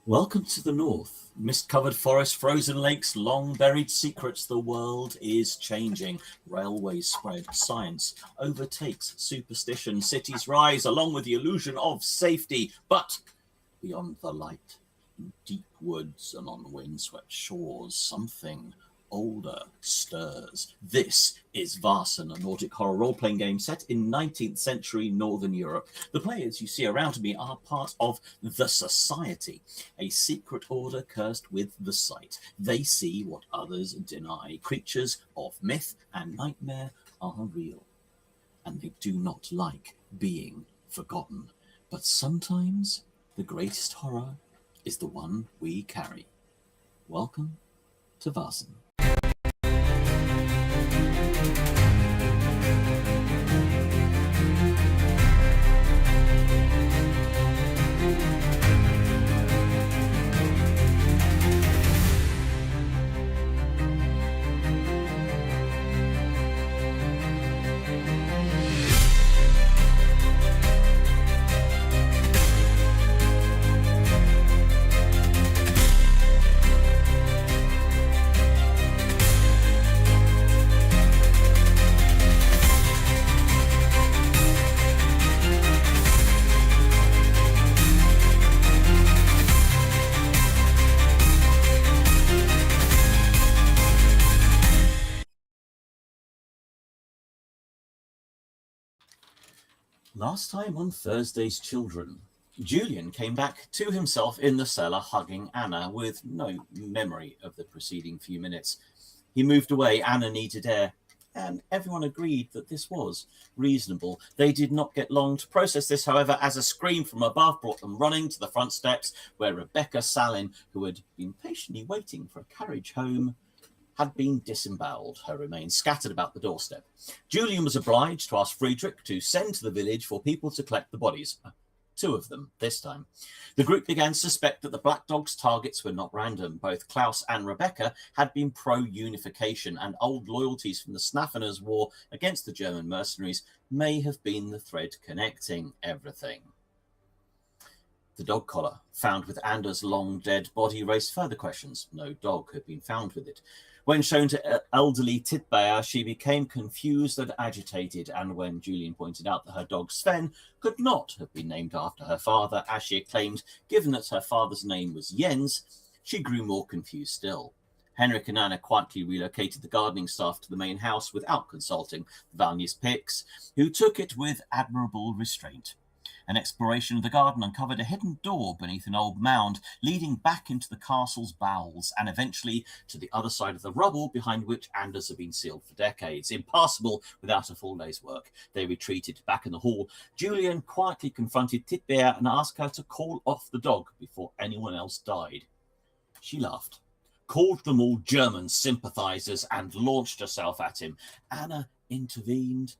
Welcome to the north. Mist-covered forest, frozen lakes, long-buried secrets. The world is changing. Railways spread. Science overtakes superstition. Cities rise along with the illusion of safety. But beyond the light, in deep woods and on windswept shores, something older stirs. This is Vaesen, a Nordic horror role-playing game set in 19th century Northern Europe. The players you see around me are part of the Society, a secret order cursed with the sight. They see what others deny. Creatures of myth and nightmare are real, and they do not like being forgotten. But sometimes the greatest horror is the one we carry. Welcome to Vaesen. Last time on Thursday's Children, Julian came back to himself in the cellar hugging Anna with no memory of the preceding few minutes. He moved away. Anna needed air, and everyone agreed that this was reasonable. They did not get long to process this, however, as a scream from above brought them running to the front steps where Rebecka Salin, who had been patiently waiting for a carriage home, had been disemboweled, her remains scattered about the doorstep. Julian was obliged to ask Friedrich to send to the village for people to collect the bodies. 2 of them this time. The group began to suspect that the Black Dog's targets were not random. Both Klaus and Rebecca had been pro-unification, and old loyalties from the Snaffeners' war against the German mercenaries may have been the thread connecting everything. The dog collar found with Anders' long dead body raised further questions. No dog had been found with it. When shown to elderly Titbeer, she became confused and agitated, and when Julian pointed out that her dog Sven could not have been named after her father, as she had claimed, given that her father's name was Jens, she grew more confused still. Henrik and Anna quietly relocated the gardening staff to the main house without consulting the Valnius Pix, who took it with admirable restraint. An exploration of the garden uncovered a hidden door beneath an old mound, leading back into the castle's bowels and eventually to the other side of the rubble behind which Anders had been sealed for decades. Impassable without a full day's work. They retreated back in the hall. Julian quietly confronted Titbeer and asked her to call off the dog before anyone else died. She laughed, called them all German sympathizers, and launched herself at him. Anna intervened,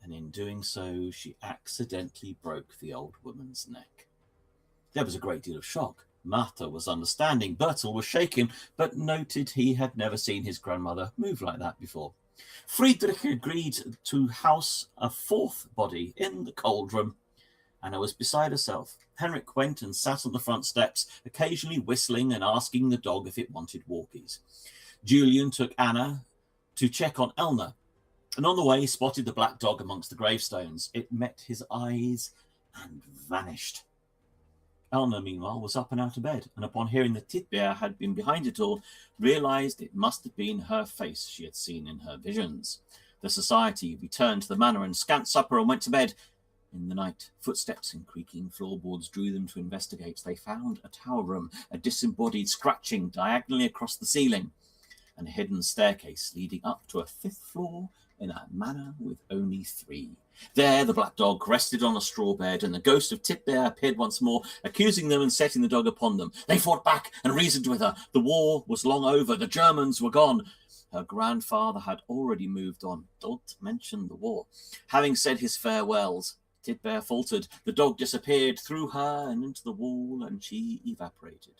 and in doing so, she accidentally broke the old woman's neck. There was a great deal of shock. Martha was understanding. Bertel was shaken, but noted he had never seen his grandmother move like that before. Friedrich agreed to house a 4th body in the cold room. Anna was beside herself. Henrik went and sat on the front steps, occasionally whistling and asking the dog if it wanted walkies. Julian took Anna to check on Elna, and on the way spotted the black dog amongst the gravestones. It met his eyes and vanished. Elna, meanwhile, was up and out of bed, and upon hearing that Titbeer had been behind it all, realised it must have been her face she had seen in her visions. The Society returned to the manor and scant supper and went to bed. In the night, footsteps and creaking floorboards drew them to investigate. They found a tower room, a disembodied scratching diagonally across the ceiling, and a hidden staircase leading up to a 5th floor in a manor with only 3. There, the black dog rested on a straw bed, and the ghost of Titbeer appeared once more, accusing them and setting the dog upon them. They fought back and reasoned with her. The war was long over. The Germans were gone. Her grandfather had already moved on. Don't mention the war. Having said his farewells, Titbeer faltered. The dog disappeared through her and into the wall, and she evaporated.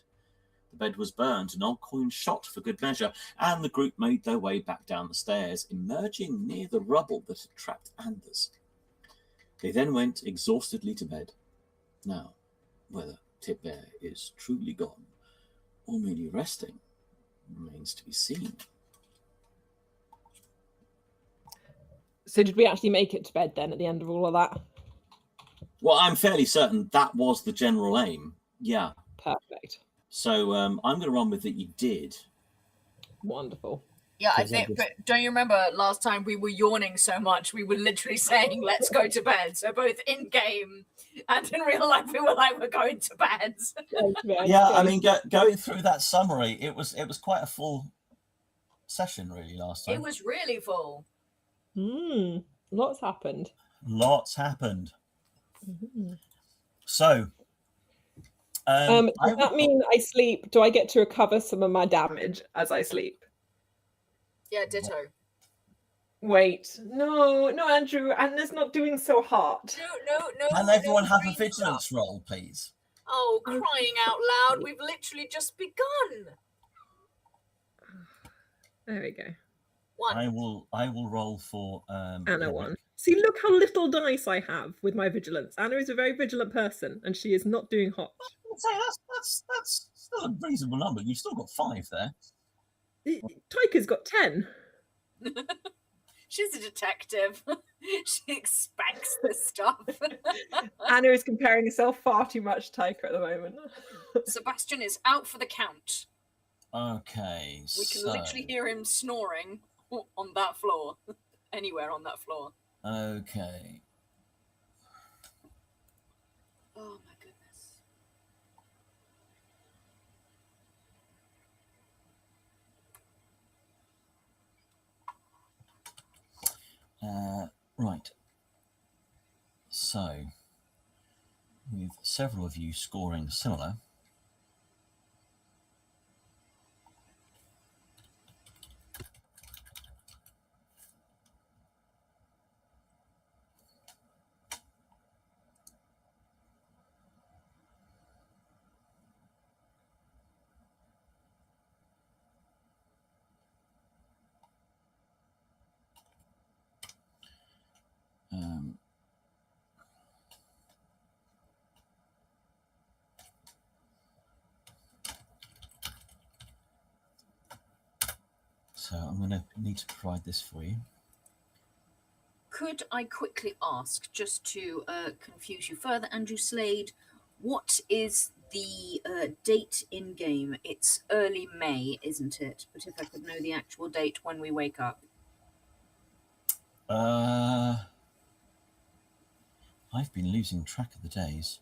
The bed was burnt, an old coin shot for good measure, and the group made their way back down the stairs, emerging near the rubble that had trapped Anders. They then went exhaustedly to bed. Now, whether Tipbear is truly gone, or merely resting, remains to be seen. So did we actually make it to bed then at the end of all of that? Well, I'm fairly certain that was the general aim. Yeah. Perfect. So I'm going to run with that you did. Wonderful. Yeah, I think, but don't you remember last time we were yawning so much, we were literally saying, let's go to bed. So both in game and in real life, we were like, we're going to bed. Yeah, I mean, going through that summary, it was quite a full session really last time. It was really full. Lots happened. Lots happened. So, does that mean I sleep? Do I get to recover some of my damage as I sleep? Yeah, ditto. Wait, no, Andrew. Anna's not doing so hot. No. Can everyone have a vigilance roll, please? Oh, crying out loud! We've literally just begun. There we go. One. I will roll for Anna one. See, look how little dice I have with my vigilance. Anna is a very vigilant person, and she is not doing hot. I'd say that's still a reasonable number. You've still got 5 there. Tyker's got 10. She's a detective. She expects this stuff. Anna is comparing herself far too much to Tyker at the moment. Sebastian is out for the count. Okay, we can literally hear him snoring on that floor. Anywhere on that floor. Okay. Oh my goodness. Right. So, with several of you scoring similar, so I'm going to need to provide this for you. Could I quickly ask, just to confuse you further, Andrew Slade, what is the date in game? It's early May, isn't it? But if I could know the actual date when we wake up. I've been losing track of the days.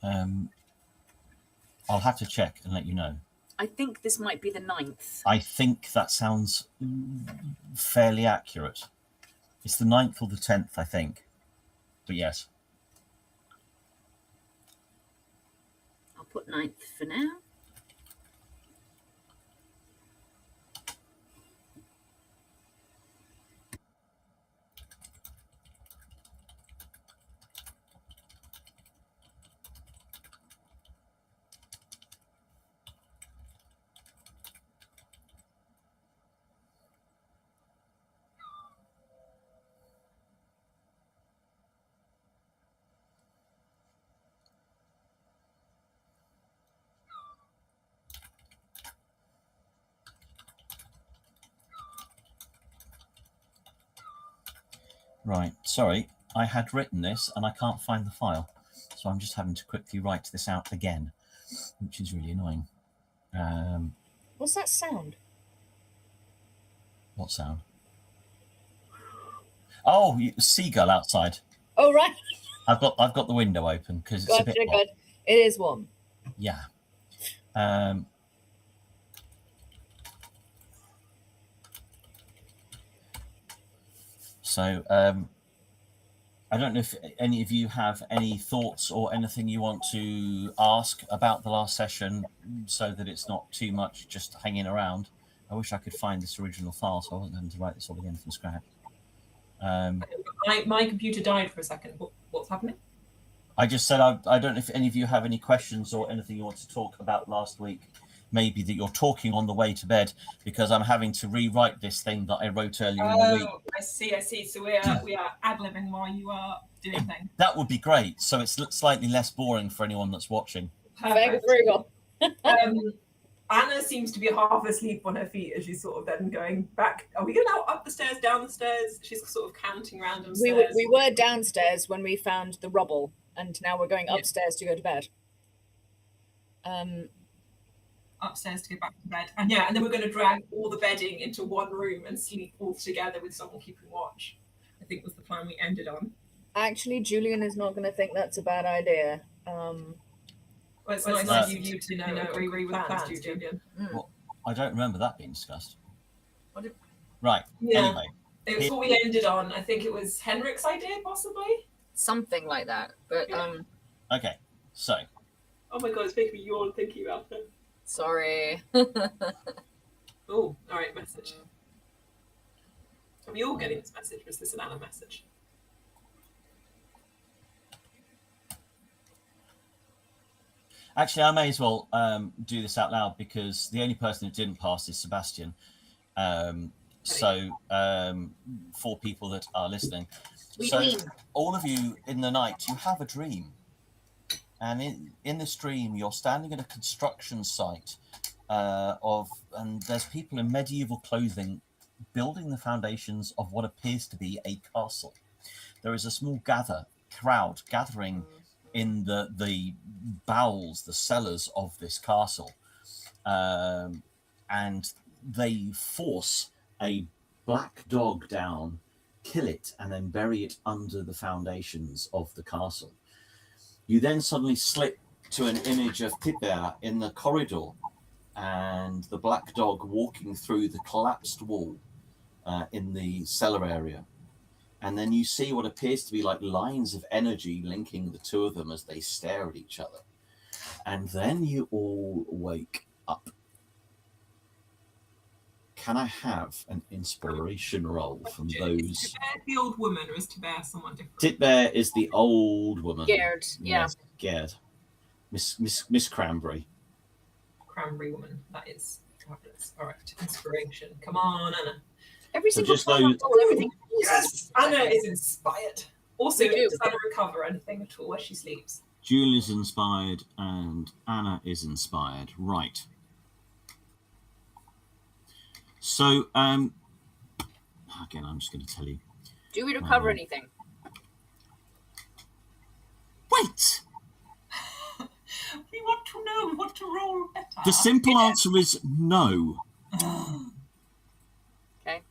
I'll have to check and let you know. I think this might be the 9th. I think that sounds fairly accurate. It's the 9th or the 10th, I think. But yes. I'll put 9th for now. Right, sorry, I had written this and I can't find the file. So I'm just having to quickly write this out again, which is really annoying. What's that sound? What sound? Oh, seagull outside. Oh, right. I've got the window open because it's a bit hot. Good. It is warm. Yeah. So I don't know if any of you have any thoughts or anything you want to ask about the last session so that it's not too much just hanging around. I wish I could find this original file so I wasn't having to write this all again from scratch. My computer died for a second. What's happening? I just said I don't know if any of you have any questions or anything you want to talk about last week maybe that you're talking on the way to bed, because I'm having to rewrite this thing that I wrote earlier in the week. Oh, I see. So we are ad-libbing while you are doing things. That would be great. So it's slightly less boring for anyone that's watching. Perfect. Frugal. Anna seems to be half asleep on her feet as she's sort of then going back. Are we going now up the stairs, down the stairs? She's sort of counting random stairs. We were downstairs when we found the rubble, and now we're going upstairs to go to bed. Upstairs to go back to bed. And then we're going to drag all the bedding into one room and sleep all together with someone keeping watch. I think was the plan we ended on. Actually, Julian is not going to think that's a bad idea. Well, it's nice of you to agree with plans, Julian. Well, I don't remember that being discussed. What Right. Yeah. Anyway. It was what we ended on. I think it was Henrik's idea, possibly? Something like that. But Okay, so. Oh my god, it's making me yawn thinking about it. sorry. Oh, alright, message. Are we all getting this message? Or is this an Anna message? Actually, I may as well do this out loud, because the only person who didn't pass is Sebastian. So, for people that are listening. All of you in the night, you have a dream. And in this dream, you're standing at a construction site and there's people in medieval clothing building the foundations of what appears to be a castle. There is a small crowd gathering in the bowels, the cellars of this castle. And they force a black dog down, kill it, and then bury it under the foundations of the castle. You then suddenly slip to an image of Tipper in the corridor and the black dog walking through the collapsed wall in the cellar area. And then you see what appears to be like lines of energy linking the two of them as they stare at each other. And then you all wake up. Can I have an inspiration roll from those? Is Tibet the old woman, or is Tibet someone different? Tibet is the old woman. Scared, yeah. Yes, scared. Miss Cranberry. Cranberry woman, that is fabulous. All right, inspiration. Come on, Anna. Every single just time I roll, everything. Yes, Anna is inspired. Also, We do. does Anna recover anything at all where she sleeps? Julian is inspired and Anna is inspired. Right. So, again, I'm just going to tell you. Do we recover anything? Wait! We want to know. We want to roll better. The simple answer is no. Okay.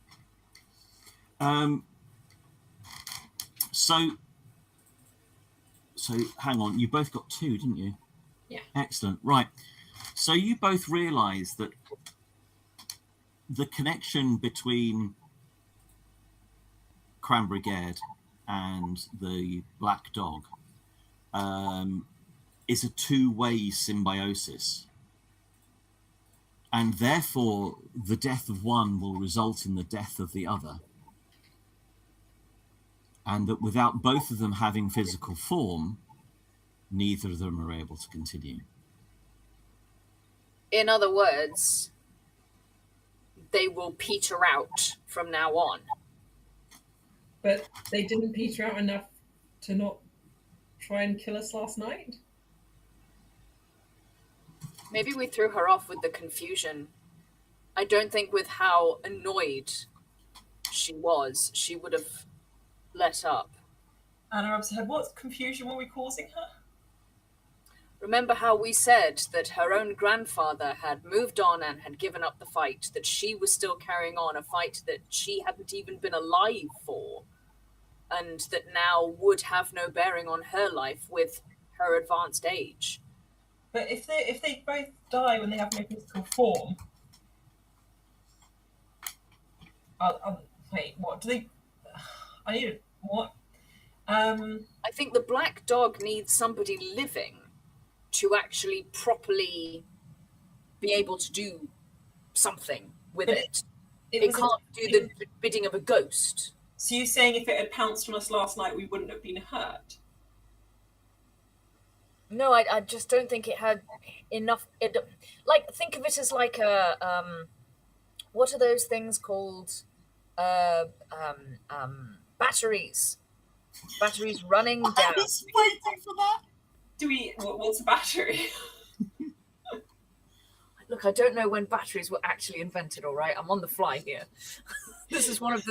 So hang on. You both got 2, didn't you? Yeah. Excellent. Right. So you both realise that the connection between Cranberry Gerd and the black dog is a two-way symbiosis. And therefore, the death of one will result in the death of the other. And that without both of them having physical form, neither of them are able to continue. In other words, they will peter out from now on. But they didn't peter out enough to not try and kill us last night? Maybe we threw her off with the confusion. I don't think with how annoyed she was, she would have let up. Anna said, what confusion were we causing her? Remember how we said that her own grandfather had moved on and had given up the fight, that she was still carrying on a fight that she hadn't even been alive for, and that now would have no bearing on her life with her advanced age. But if they both die when they have no physical form, wait, what do they? I need what? I think the black dog needs somebody living to actually properly be able to do something with it. It can't do the bidding of a ghost. So you're saying if it had pounced on us last night, we wouldn't have been hurt? No, I just don't think it had enough. Like, think of it as like a what are those things called? Batteries. Batteries running down. I was waiting for that. What's a battery? Look, I don't know when batteries were actually invented. All right, I'm on the fly here. This is one of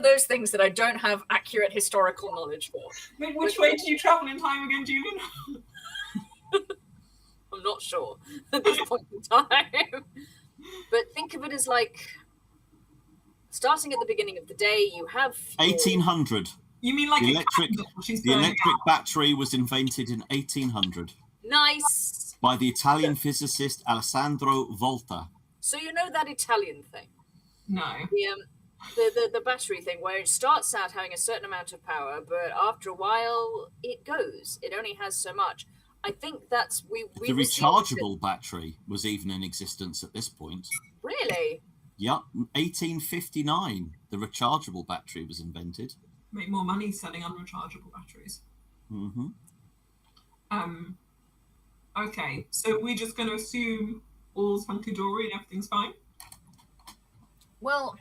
those things that I don't have accurate historical knowledge for. Which way did you travel in time again, Julian? I'm not sure at this point in time. But think of it as like starting at the beginning of the day. You have 1800. You mean like The a electric, candle she's the burning electric out? battery was invented in 1800 nice. by the Italian physicist Alessandro Volta. So you know that Italian thing, No. the battery thing, where it starts out having a certain amount of power, but after a while it goes. It only has so much. I think that's we. The rechargeable battery was even in existence at this point. Really? Yep, 1859, the rechargeable battery was invented. Make more money selling unrechargeable batteries. Mm-hmm. Okay, so we're just going to assume all's hunky-dory and everything's fine? Well,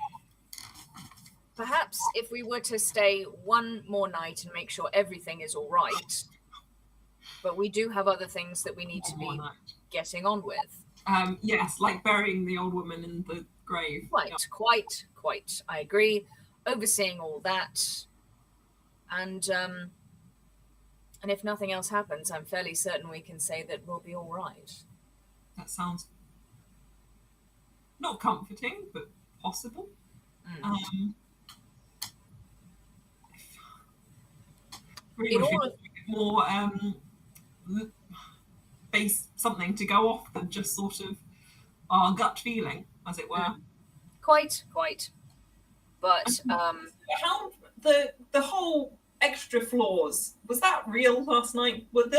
perhaps if we were to stay one more night and make sure everything is all right, but we do have other things that we need to be getting on with. Yes, like burying the old woman in the grave. Quite. I agree. Overseeing all that, and if nothing else happens, I'm fairly certain we can say that we'll be all right. That sounds not comforting, but possible. Really wish we could get more base something to go off than just sort of our gut feeling, as it were. Quite. But how the whole extra floors, was that real last night? Did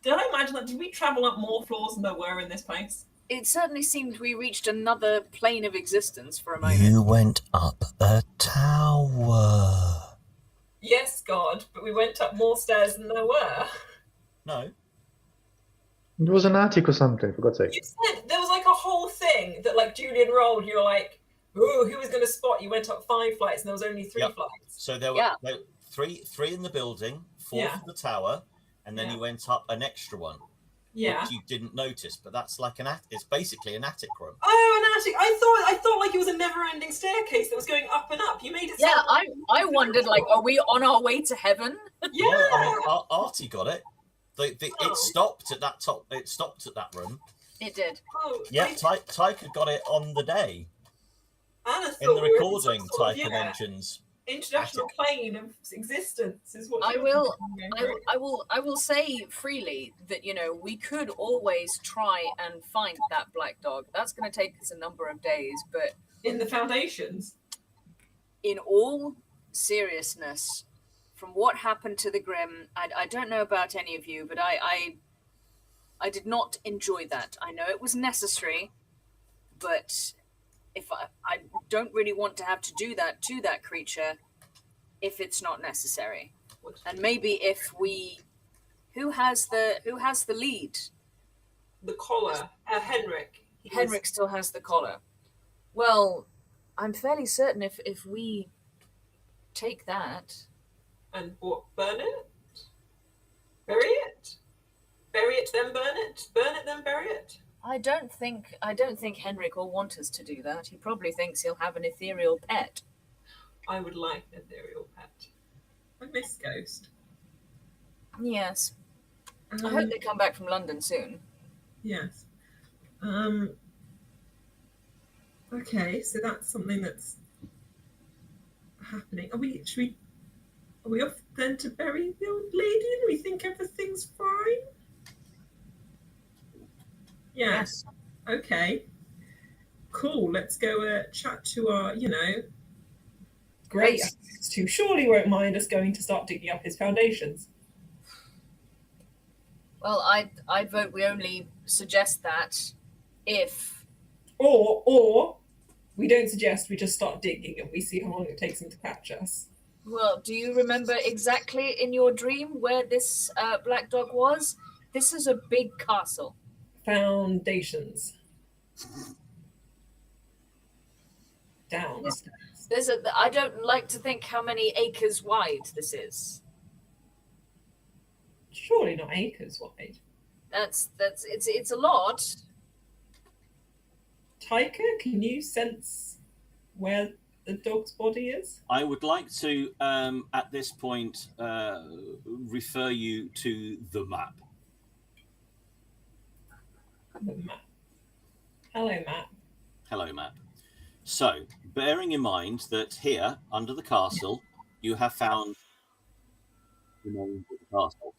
I imagine that? Did we travel up more floors than there were in this place? it certainly seemed we reached another plane of existence for a moment. You went up a tower. Yes, God, but we went up more stairs than there were. No. It was an attic or something, for God's sake. You said there was like a whole thing that like Julian rolled. You were like, "Ooh, who was going to spot?" You went up 5 flights and there was only 3 Yep. flights. So there were three in the building, 4 Yeah. for the tower, and then you went up an extra one. Yeah. Which you didn't notice, but that's like it's basically an attic room. Oh, an attic. I thought like it was a never-ending staircase that was going up and up. You made it. Yeah, sound I wondered, like, are we on our way to heaven? Yeah. No, I mean, Artie got it. It stopped at that top. It stopped at that room. It did. Oh, Yeah, Tyker got it on the day. Anna In the thought we were recording, some sort of, Tyker mentions international plane of existence is what I will say freely that, you know, we could always try and find that black dog. That's going to take us a number of days, but in the foundations. In all seriousness, from what happened to the Grim, I don't know about any of you, but I did not enjoy that. I know it was necessary, but if I don't really want to have to do that to that creature if it's not necessary. And maybe if we who has the lead? The collar. Henrik. Henrik still has the collar. Well, I'm fairly certain if we take that and what, burn it? Bury it? Bury it, then burn it? Burn it, then bury it? I don't think Henrik will want us to do that. He probably thinks he'll have an ethereal pet. I would like an ethereal pet. I miss Ghost. Yes. I hope they come back from London soon. Yes. Okay, so that's something that's happening. Are we off then to bury the old lady? Do we think everything's fine? Yes. Okay. Cool. Let's go chat to our, great access to. Surely won't mind us going to start digging up his foundations. Well, I vote we only suggest that if... Or we don't suggest, we just start digging and we see how long it takes him to catch us. Well, do you remember exactly in your dream where this black dog was? This is a big castle. Foundations. Downstairs. I don't like to think how many acres wide this is. Surely not acres wide. It's a lot. Tyker, can you sense where the dog's body is? I would like to, at this point, refer you to the map. The map. Hello, map. Hello, map. So, bearing in mind that here, under the castle, you have found the remains of the castle.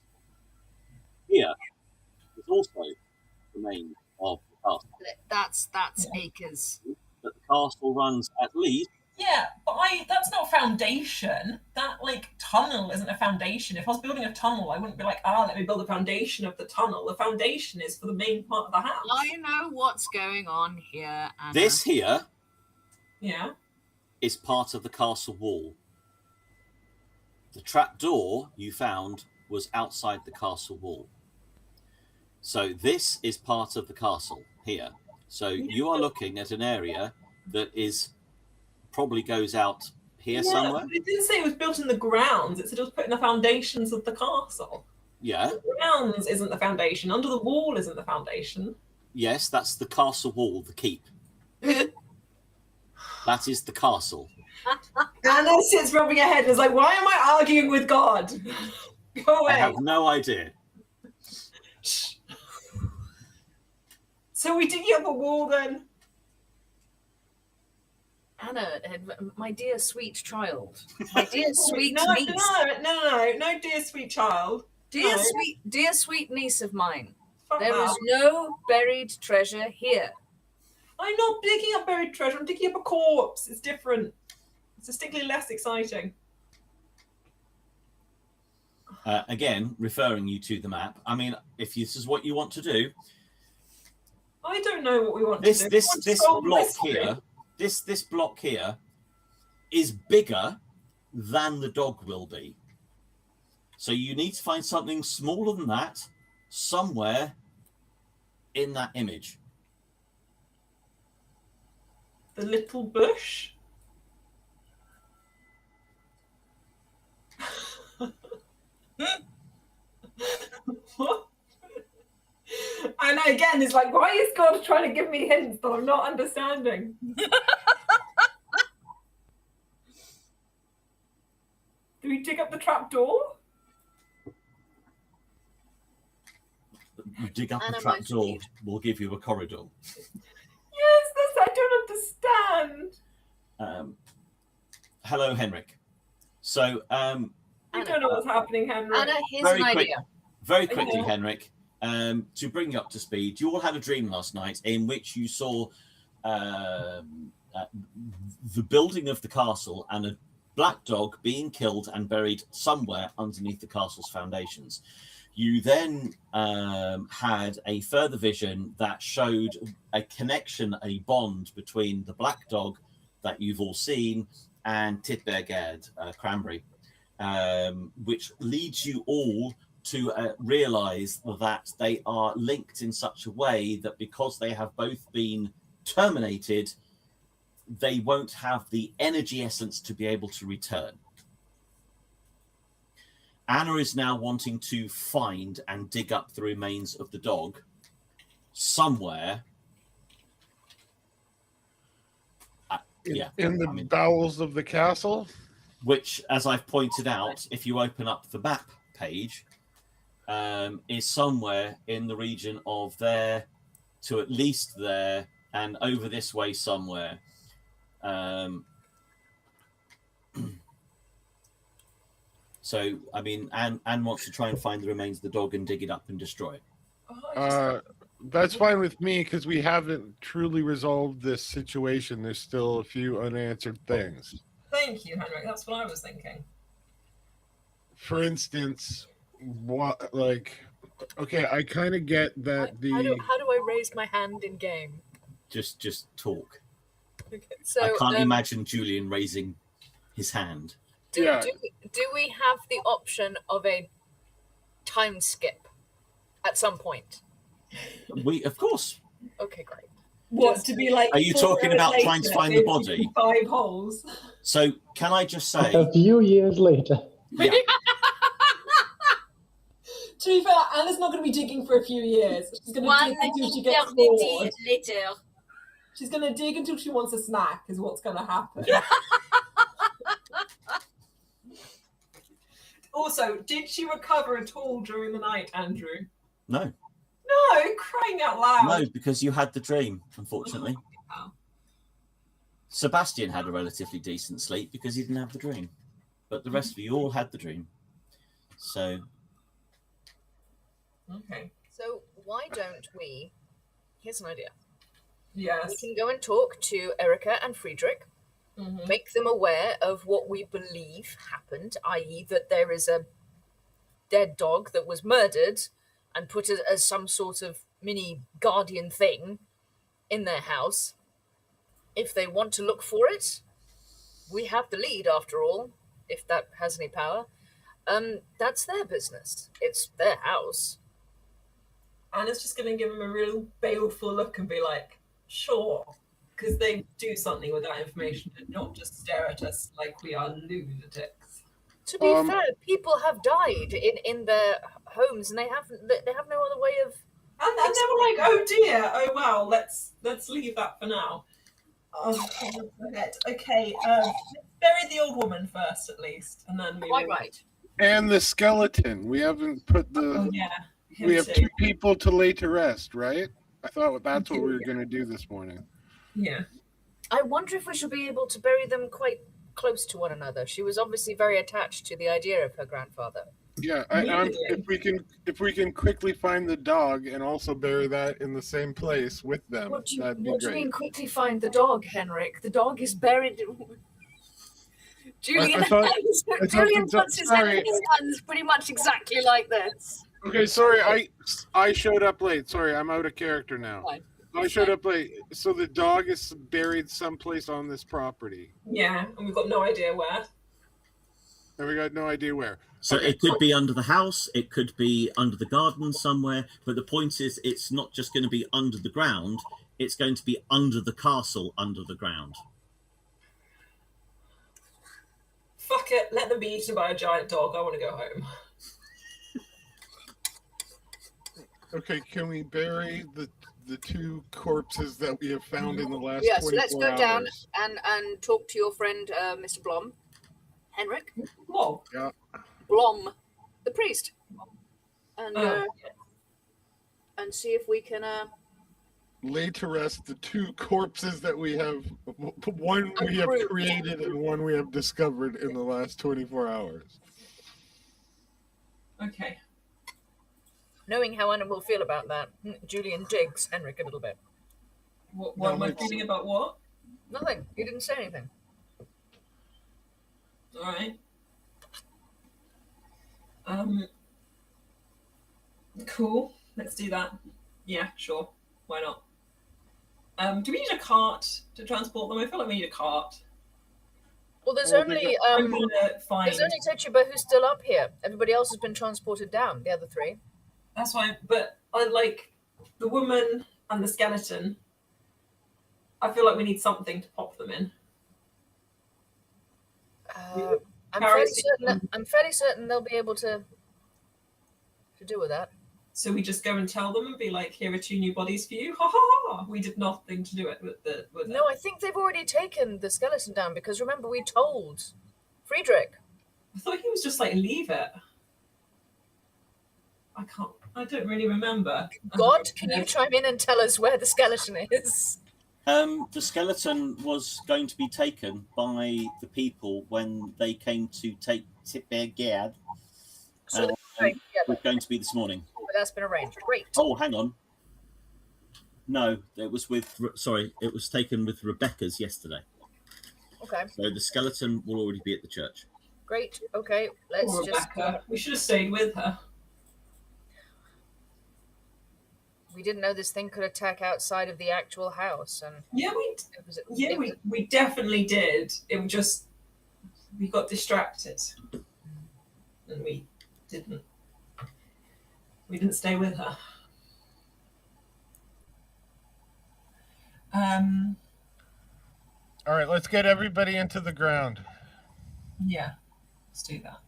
Here is also the remains of the castle. That's acres. But the castle runs at least. Yeah, but that's not a foundation. That, like, tunnel isn't a foundation. If I was building a tunnel, I wouldn't be like, let me build a foundation of the tunnel. The foundation is for the main part of the house. I know what's going on here, Anna. This here is part of the castle wall. The trapdoor you found was outside the castle wall. So this is part of the castle here. So you are looking at an area that is probably goes out here somewhere. But it didn't say it was built in the grounds. It said it was put in the foundations of the castle. Yeah. The grounds isn't the foundation. Under the wall isn't the foundation. Yes, that's the castle wall, the keep. That is the castle. Anna sits rubbing her head and is like, why am I arguing with God? Go away. I have no idea. So we did have a wall then? Anna, my dear sweet child. My dear sweet no, niece. No, dear sweet child. Dear sweet niece of mine. Fuck There that. is no buried treasure here. I'm not digging up buried treasure. I'm digging up a corpse. It's different. It's distinctly less exciting. Again, referring you to the map. I mean, if this is what you want to do, I don't know what we want this to do. this block here, this block here, is bigger than the dog will be. So you need to find something smaller than that somewhere in that image. The little bush. What? And again, it's like, why is God trying to give me hints that I'm not understanding? Do we dig up the trap door? You dig up Anna the trap might door, read. will give you a corridor. Yes, I don't understand. Hello, Henrik. So, I don't know what's happening, Henry. Anna, here's Very an quick. idea. very quickly, Okay. Henrik, to bring you up to speed, you all had a dream last night in which you saw the building of the castle and a black dog being killed and buried somewhere underneath the castle's foundations. You then had a further vision that showed a connection, a bond between the black dog that you've all seen and Titbergerd, Cranberry, which leads you all to realize that they are linked in such a way that because they have both been terminated, they won't have the energy essence to be able to return. Anna is now wanting to find and dig up the remains of the dog somewhere. In the bowels of the castle? Which, as I've pointed out, if you open up the map page, is somewhere in the region of there to at least there and over this way somewhere. So, I mean, Anne wants to try and find the remains of the dog and dig it up and destroy it. That's fine with me because we haven't truly resolved this situation. There's still a few unanswered things. Thank you, Henrik. That's what I was thinking. For instance, what, like, okay, I kind of get that How do I raise my hand in game? Just talk. Okay, so I can't imagine Julian raising his hand. do we have the option of a time skip at some point. Of course. Okay, great. What, to be like... Are you 4 talking hours about later, trying to find the they've body? digged 5 holes. So can I just say, A few years later. yeah, To be fair, Anna's not going to be digging for a few years. She's going to One dig until she gets eternity bored. later. She's going to dig until she wants a snack, is what's going to happen. Also, did she recover at all during the night, Andrew? no, No, crying out loud. no, because you had the dream, unfortunately. Oh. Sebastian had a relatively decent sleep because he didn't have the dream, but the rest of you all had the dream. So Okay. So why don't we? Here's an idea. Yes. We can go and talk to Erica and Friedrich, Mhm. make them aware of what we believe happened, i.e., that there is a dead dog that was murdered and put as some sort of mini guardian thing in their house. If they want to look for it, we have the lead after all, if that has any power. That's their business. It's their house. Anna's just going to give him a real baleful look and be like, sure. Because they do something with that information and not just stare at us like we are lunatics. To be fair, people have died in their homes, and they have no other way of. And they were like, oh dear, oh well, let's leave that for now. Oh, okay, let's bury the old woman first at least, and then we Quite will... right. And the skeleton. We haven't put the. Oh yeah. We have 2 people to lay to rest, right? I thought that's what we were going to do this morning. Yeah. I wonder if we should be able to bury them quite close to one another. She was obviously very attached to the idea of her grandfather. Yeah, if we can quickly find the dog and also bury that in the same place with them, that'd be What do you great. mean quickly find the dog, Henrik? The dog is buried. Julian, Julian puts his head in his hands pretty much exactly like this. Okay, sorry, I showed up late. Sorry, I'm out of character now. Fine. I showed up late. So the dog is buried someplace on this property. Yeah, and we've got no idea where. And we got no idea where. So it could be under the house, it could be under the garden somewhere, but the point is it's not just going to be under the ground, it's going to be under the castle, under the ground. Fuck it, let them be eaten by a giant dog. I want to go home. Okay, can we bury the 2 corpses that we have found in the last 24 Yeah, hours? so let's go down and talk to your friend, Mr. Blom. Henrik? Whoa. Yeah. Blom, the priest. And see if we can... Lay to rest the 2 corpses that we have, one we have created and one we have discovered in the last 24 hours. Okay. Knowing how Anna will feel about that, Julian digs Henrik a little bit. What am I feeling about what? Nothing. He didn't say anything. All right. Cool. Let's do that. Yeah, sure. Why not? Do we need a cart to transport them? I feel like we need a cart. Well, there's Well, only I'm gonna find. there's only Techuba who's still up here. Everybody else has been transported down. The other 3. That's fine, but I like the woman and the skeleton. I feel like we need something to pop them in. I'm fairly certain they'll be able to deal with that. So we just go and tell them and be like, "Here are 2 new bodies for you." Ha ha ha! We did nothing to do it with it. No, I think they've already taken the skeleton down because remember we told Friedrich. I thought he was just like, leave it. I don't really remember. God, can you chime in and tell us where the skeleton is? The skeleton was going to be taken by the people when they came to take Tippergad. So was going to be this morning. that's been arranged. Great. Oh, hang on. No, it was it was taken with Rebecca's yesterday. Okay. So the skeleton will already be at the church. Great. Okay. Let's Poor just. Rebecca. We should have stayed with her. We didn't know this thing could attack outside of the actual house, and Yeah, we definitely did. It was just we got distracted and we didn't We didn't stay with her. All right, let's get everybody into the ground. Yeah, let's do that.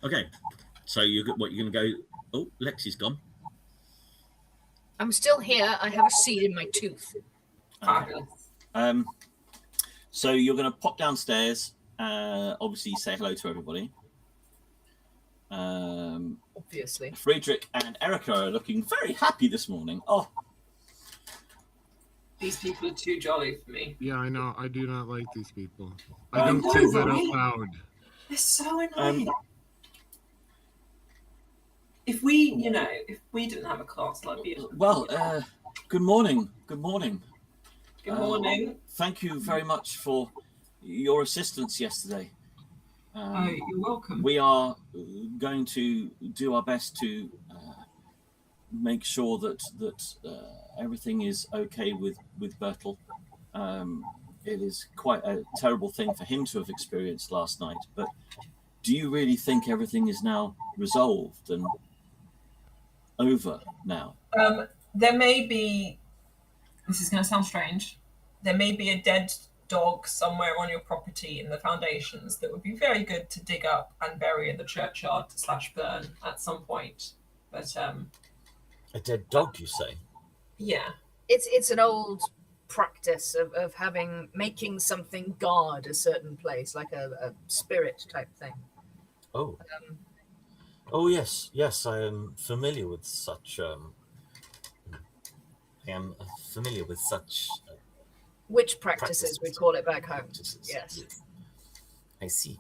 Okay, so you're going to go? Oh, Lexi's gone. I'm still here. I have a seed in my tooth. Fabulous. So you're going to pop downstairs. Obviously, say hello to everybody. Obviously. Friedrich and Erica are looking very happy this morning. Oh, These people are too jolly for me. Yeah, I know. I do not like these people. I I don't know, say that out right? loud. They're so annoying. If we didn't have a class like you. well, good morning. Good morning. Good morning. Thank you very much for your assistance yesterday. You're welcome. We are going to do our best to make sure that everything is okay with Bertel. It is quite a terrible thing for him to have experienced last night, but do you really think everything is now resolved and over now? There may be, this is going to sound strange, there may be a dead dog somewhere on your property in the foundations that would be very good to dig up and bury in the churchyard / burn at some point. But A dead dog, you say? yeah. It's an old practice of making something guard a certain place, like a spirit type thing. Oh. Oh, yes. Yes, I am familiar with such... Witch practices, we call it back home. practices. Yes. I see.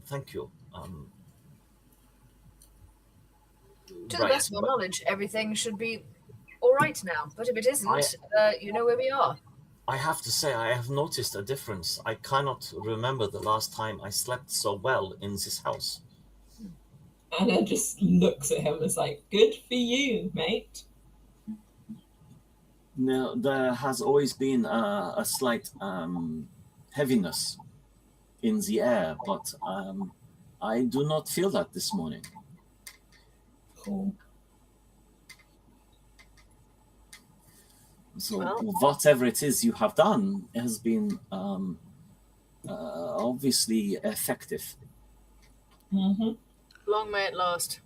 Thank you. To the best of our knowledge, everything should be all right now. But if it isn't, you know where we are. I have to say, I have noticed a difference. I cannot remember the last time I slept so well in this house. Anna just looks at him and is like, good for you, mate. Now, there has always been a slight heaviness in the air, but I do not feel that this morning. Cool. So Well. whatever it is you have done has been obviously effective. Mm-hmm. Long may it last.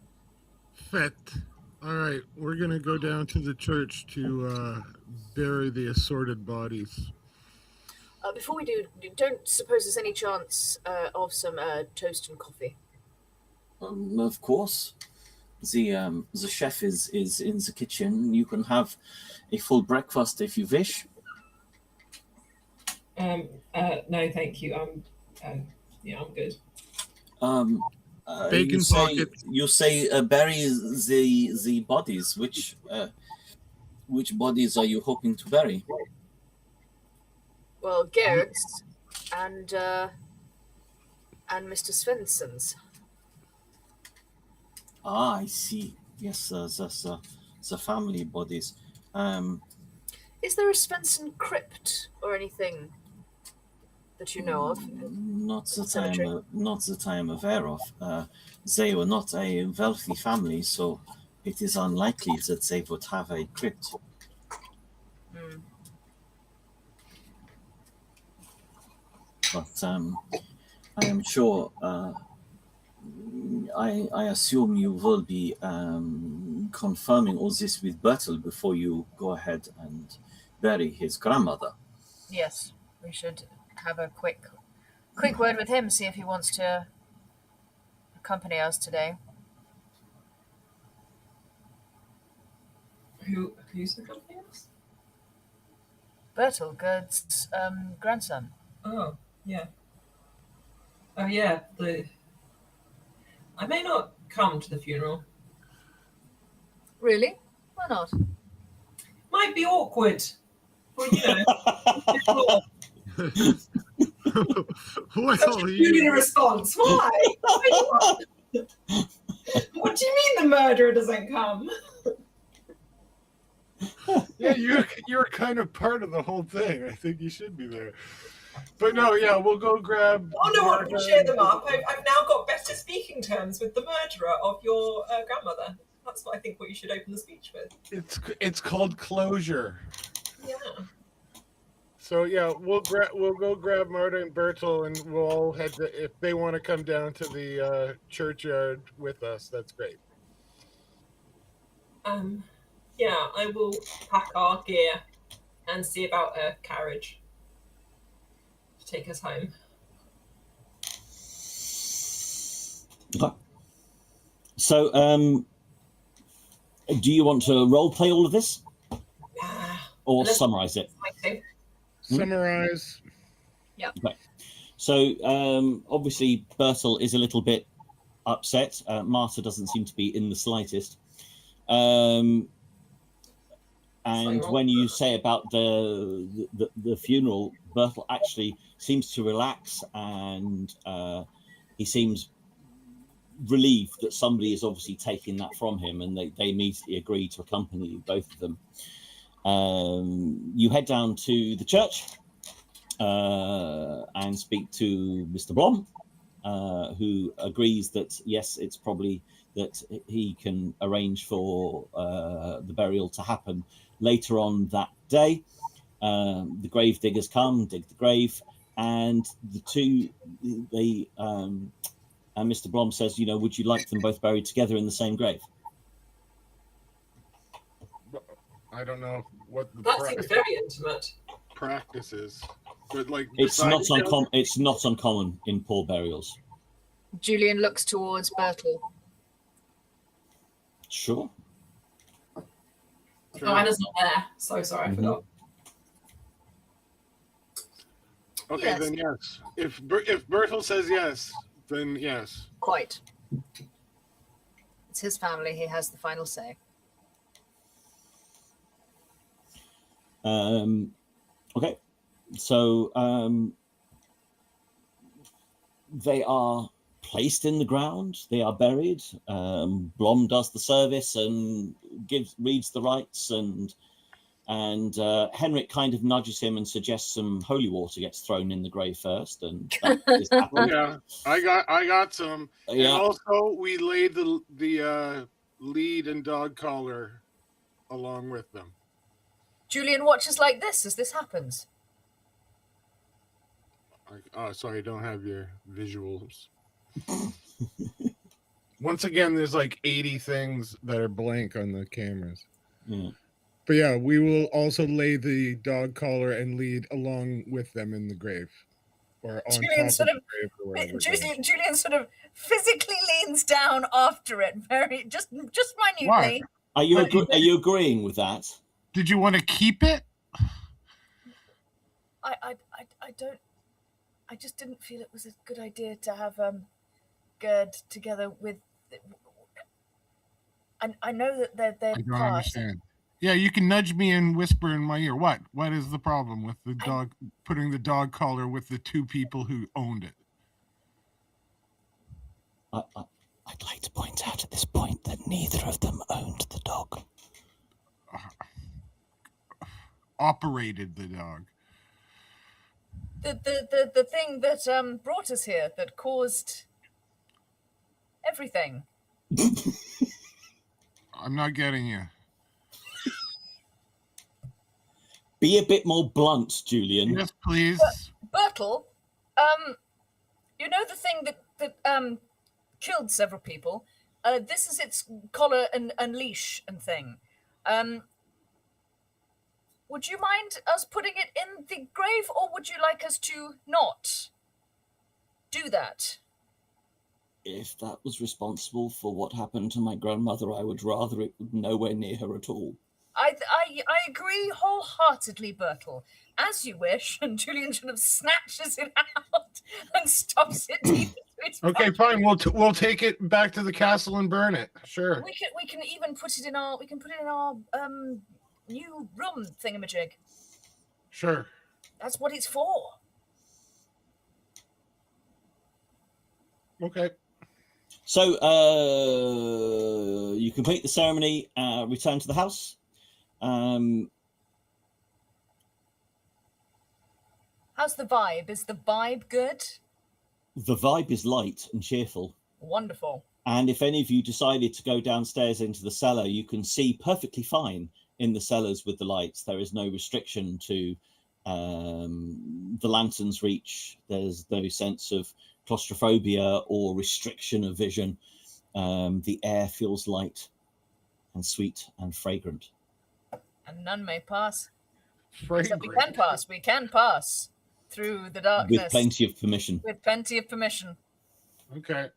Fet. All right, we're going to go down to the church to bury the assorted bodies. Before we do, don't suppose there's any chance of some toast and coffee? Of course, the chef is in the kitchen. You can have a full breakfast if you wish. No, thank you. I'm good. Bacon pockets. You say bury the bodies. Which bodies are you hoping to bury? Well, Garrett's and Mr. Svensson's. Ah, I see. Yes, that's the family bodies. Is there a Svensson crypt or anything that you know of? Not that Cemetery. I am aware of. They were not a wealthy family, so it is unlikely that they would have a crypt. Hmm. But I am sure. I assume you will be confirming all this with Bertel before you go ahead and bury his grandmother. Yes, we should have a quick word with him, see if he wants to accompany us today. Who's the company? Bertel, Gerd's grandson. Oh, yeah. Oh, yeah, I may not come to the funeral. Really? Why not? Might be awkward. But, Well, such a peculiar response. Why? What do you mean the murderer doesn't come? yeah, you're kind of part of the whole thing. I think you should be there. But no, yeah, we'll go grab. Oh no, Martha we'll cheer them and- up. I've now got better speaking terms with the murderer of your grandmother. That's what I think what you should open the speech with. It's called closure. Yeah. So yeah, we'll go grab Marta and Bertel, and we'll all head to, if they want to come down to the churchyard with us. That's great. Yeah, I will pack our gear and see about a carriage to take us home. Okay. So, do you want to role play all of this, or Let's- summarize it? Summarize. Okay. So, obviously, Bertel is a little bit upset. Marta doesn't seem to be in the slightest. And when you say about the funeral, Bertel actually seems to relax, and he seems relieved that somebody is obviously taking that from him, and they immediately agree to accompany you, both of them. You head down to the church and speak to Mr. Blom, who agrees that yes, it's probably that he can arrange for the burial to happen later on that day. The grave diggers come, dig the grave, and and Mr. Blom says, would you like them both buried together in the same grave? I don't know what the That seems very intimate. practice is, but like It's not beside each uncommon. It's not uncommon in poor burials. Julian looks towards Bertel. Sure. other? Oh, Anna's not there. So sorry, I forgot. Okay, Yes. then yes. If Bertel says yes, then yes. Quite. It's his family. He has the final say. Okay, so they are placed in the ground. They are buried. Blom does the service and reads the rites, and Henrik kind of nudges him and suggests some holy water gets thrown in the grave first, and that is Oh, happened. yeah, I got some. And Yeah. also we laid the lead and dog collar along with them. Julian watches like this as this happens. Oh, sorry, I don't have your visuals. Once again, there's like 80 things that are blank on the cameras. Yeah. But yeah, we will also lay the dog collar and lead along with them in the grave, or on Julian top sort of of- the grave, or whatever. it goes. Julian sort of physically leans down after it, very just minutely. Are you agreeing with that? Did you want to keep it? I don't. I just didn't feel it was a good idea to have Gerd together with. And I know that they're I don't past. understand. Yeah, you can nudge me and whisper in my ear. What? What is the problem with the dog putting the dog collar with the two people who owned it? I'd like to point out at this point that neither of them owned the dog. Operated the dog. The thing that brought us here, that caused everything. I'm not getting you. Be a bit more blunt, Julian. Yes, please. Bertel, you know the thing that killed several people. This is its collar and leash and thing. Would you mind us putting it in the grave, or would you like us to not do that? If that was responsible for what happened to my grandmother, I would rather it was nowhere near her at all. I agree wholeheartedly, Bertel. As you wish. And Julian sort of snatches it out and stuffs it deep into its Okay, pocket. fine. We'll take it back to the castle and burn it. Sure. We can even put it in our new room thingamajig. Sure. That's what it's for. Okay. So you complete the ceremony, return to the house. How's the vibe? Is the vibe good? The vibe is light and cheerful. Wonderful. And if any of you decided to go downstairs into the cellar, you can see perfectly fine in the cellars with the lights. There is no restriction to the lantern's reach. There's no sense of claustrophobia or restriction of vision. The air feels light and sweet and fragrant. And none may pass. Fragrant. Except we can pass. We can pass through the darkness. With plenty of permission. With plenty of permission. Okay.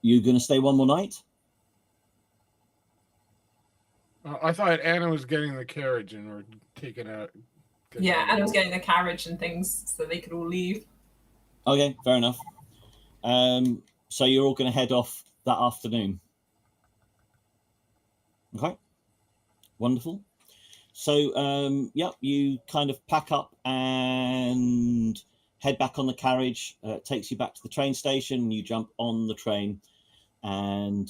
You're going to stay one more night? I thought Anna was getting the carriage and we're taking out. Yeah, Anna was getting the carriage and things so they could all leave. Okay, fair enough. So you're all going to head off that afternoon. Okay, wonderful. So, yeah, you kind of pack up and head back on the carriage. It takes you back to the train station. You jump on the train and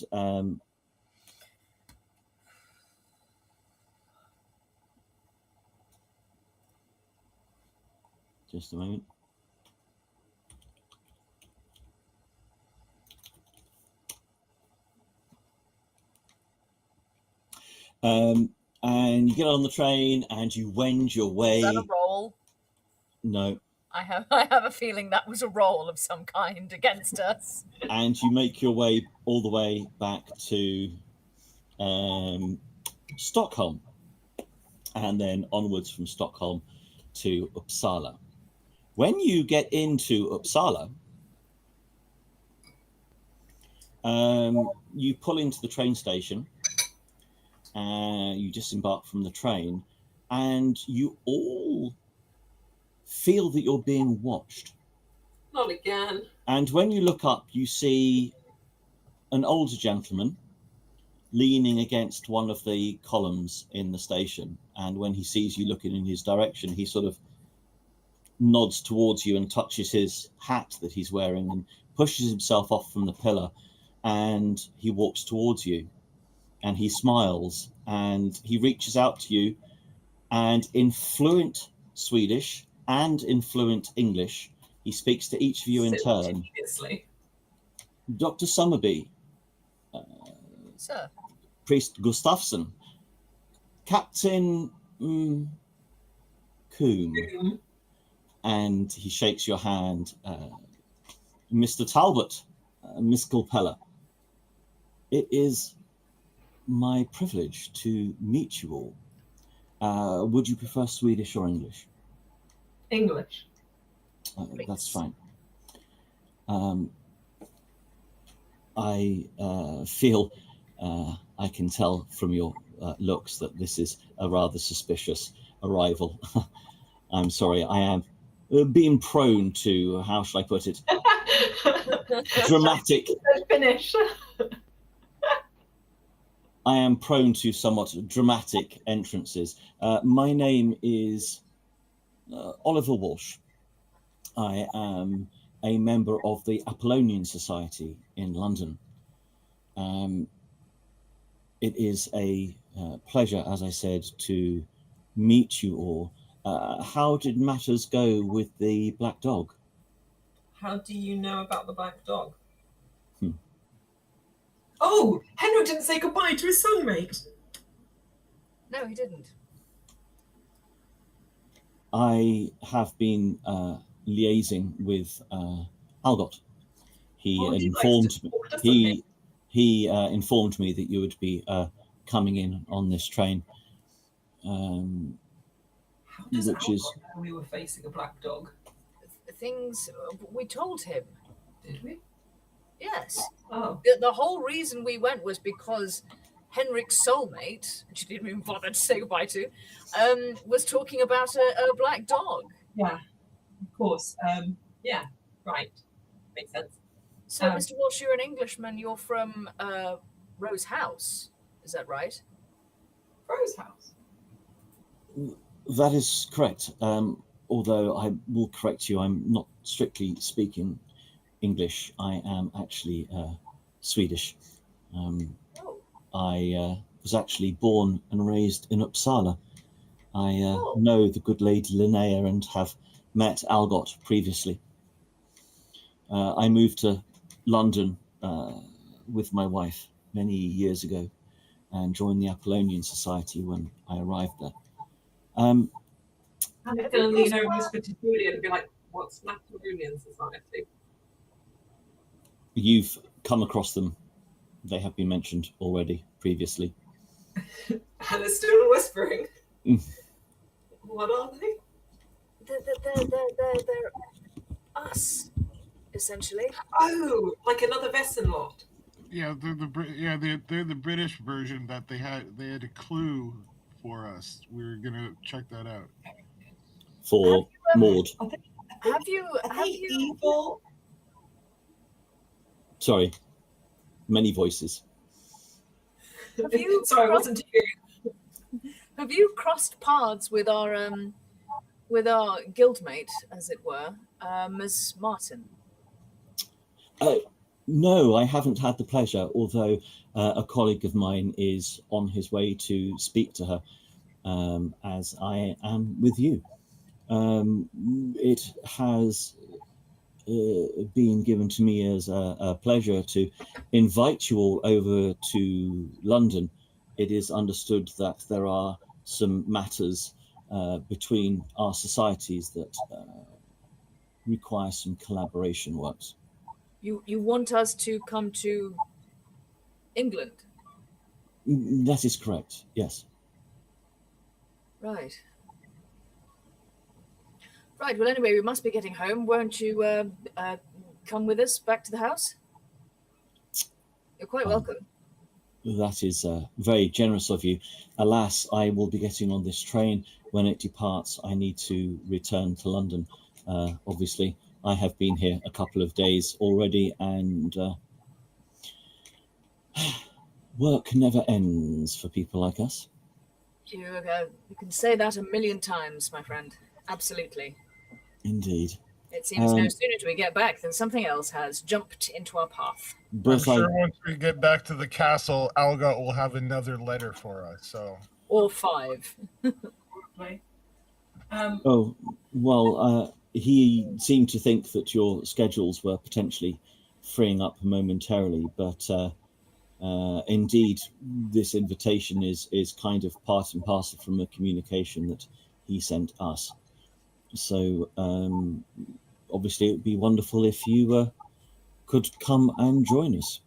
just a moment. And you get on the train and you wend your way. Is that a roll? No. I have a feeling that was a roll of some kind against us. And you make your way all the way back to Stockholm, and then onwards from Stockholm to Uppsala. When you get into Uppsala, you pull into the train station. You disembark from the train, and you all feel that you're being watched. Not again. And when you look up, you see an older gentleman leaning against one of the columns in the station. And when he sees you looking in his direction, he sort of nods towards you and touches his hat that he's wearing and pushes himself off from the pillar, and he walks towards you. And he smiles and he reaches out to you, and in fluent Swedish and in fluent English, he speaks to each of you in turn. Dr. Summerby, Sir. Priest Gustafsson, Captain Coombe, and he shakes your hand. Mr. Talbot, Miss Culpella, it is my privilege to meet you all. Would you prefer Swedish or English? English. That's fine. I feel I can tell from your looks that this is a rather suspicious arrival. I'm sorry, I am being prone to, how shall I put it, dramatic. Finish. I am prone to somewhat dramatic entrances. My name is Oliver Walsh. I am a member of the Apollonian Society in London. It is a pleasure, as I said, to meet you all. How did matters go with the black dog? How do you know about the black dog? Oh, Henrik didn't say goodbye to his soulmate. No, he didn't. I have been liaising with Algot. He informed me that you would be coming in on this train. How does Algot know we were facing a black dog? Things we told him. Did we? Yes. Oh. The whole reason we went was because Henrik's soulmate, which he didn't even bother to say goodbye to, was talking about a black dog. Yeah, of course. Yeah, right. Makes sense. So, Mr. Walsh, you're an Englishman. You're from Rose House. Is that right? Rose House? That is correct. Although I will correct you, I'm not strictly speaking English. I am actually Swedish. I was actually born and raised in Uppsala. I know the good lady Linnea and have met Algot previously. I moved to London with my wife many years ago and joined the Apollonian Society when I arrived there. I'm going to lean over and whisper to Julian and be like, what's an Apollonian Society? You've come across them. They have been mentioned already previously. Hannah's still whispering. What are they? They're us, essentially. Oh, like another Vaesen lot. Yeah, they're the British version that they had a clue for us. We were gonna check that out. For Maud. Have you evil? Sorry, many voices. Have you Sorry, I wasn't hearing. Have you crossed paths with our guildmate, as it were, Ms. Martin? No, I haven't had the pleasure, although a colleague of mine is on his way to speak to her, as I am with you. It has been given to me as a pleasure to invite you all over to London. It is understood that there are some matters between our societies that require some collaboration works. You want us to come to England? That is correct, yes. Right. Right, well, anyway, we must be getting home. Won't you come with us back to the house? You're quite welcome. That is very generous of you. Alas, I will be getting on this train. When it departs, I need to return to London. Obviously, I have been here a couple of days already, and work never ends for people like us. You can say that a million times, my friend. Absolutely. Indeed. It seems no sooner do we get back than something else has jumped into our path. I'm sure once we get back to the castle, Algot will have another letter for us. So. Or 5. Oh, well, he seemed to think that your schedules were potentially freeing up momentarily, but indeed, this invitation is kind of part and parcel from a communication that he sent us. So, obviously, it would be wonderful if you could come and join us.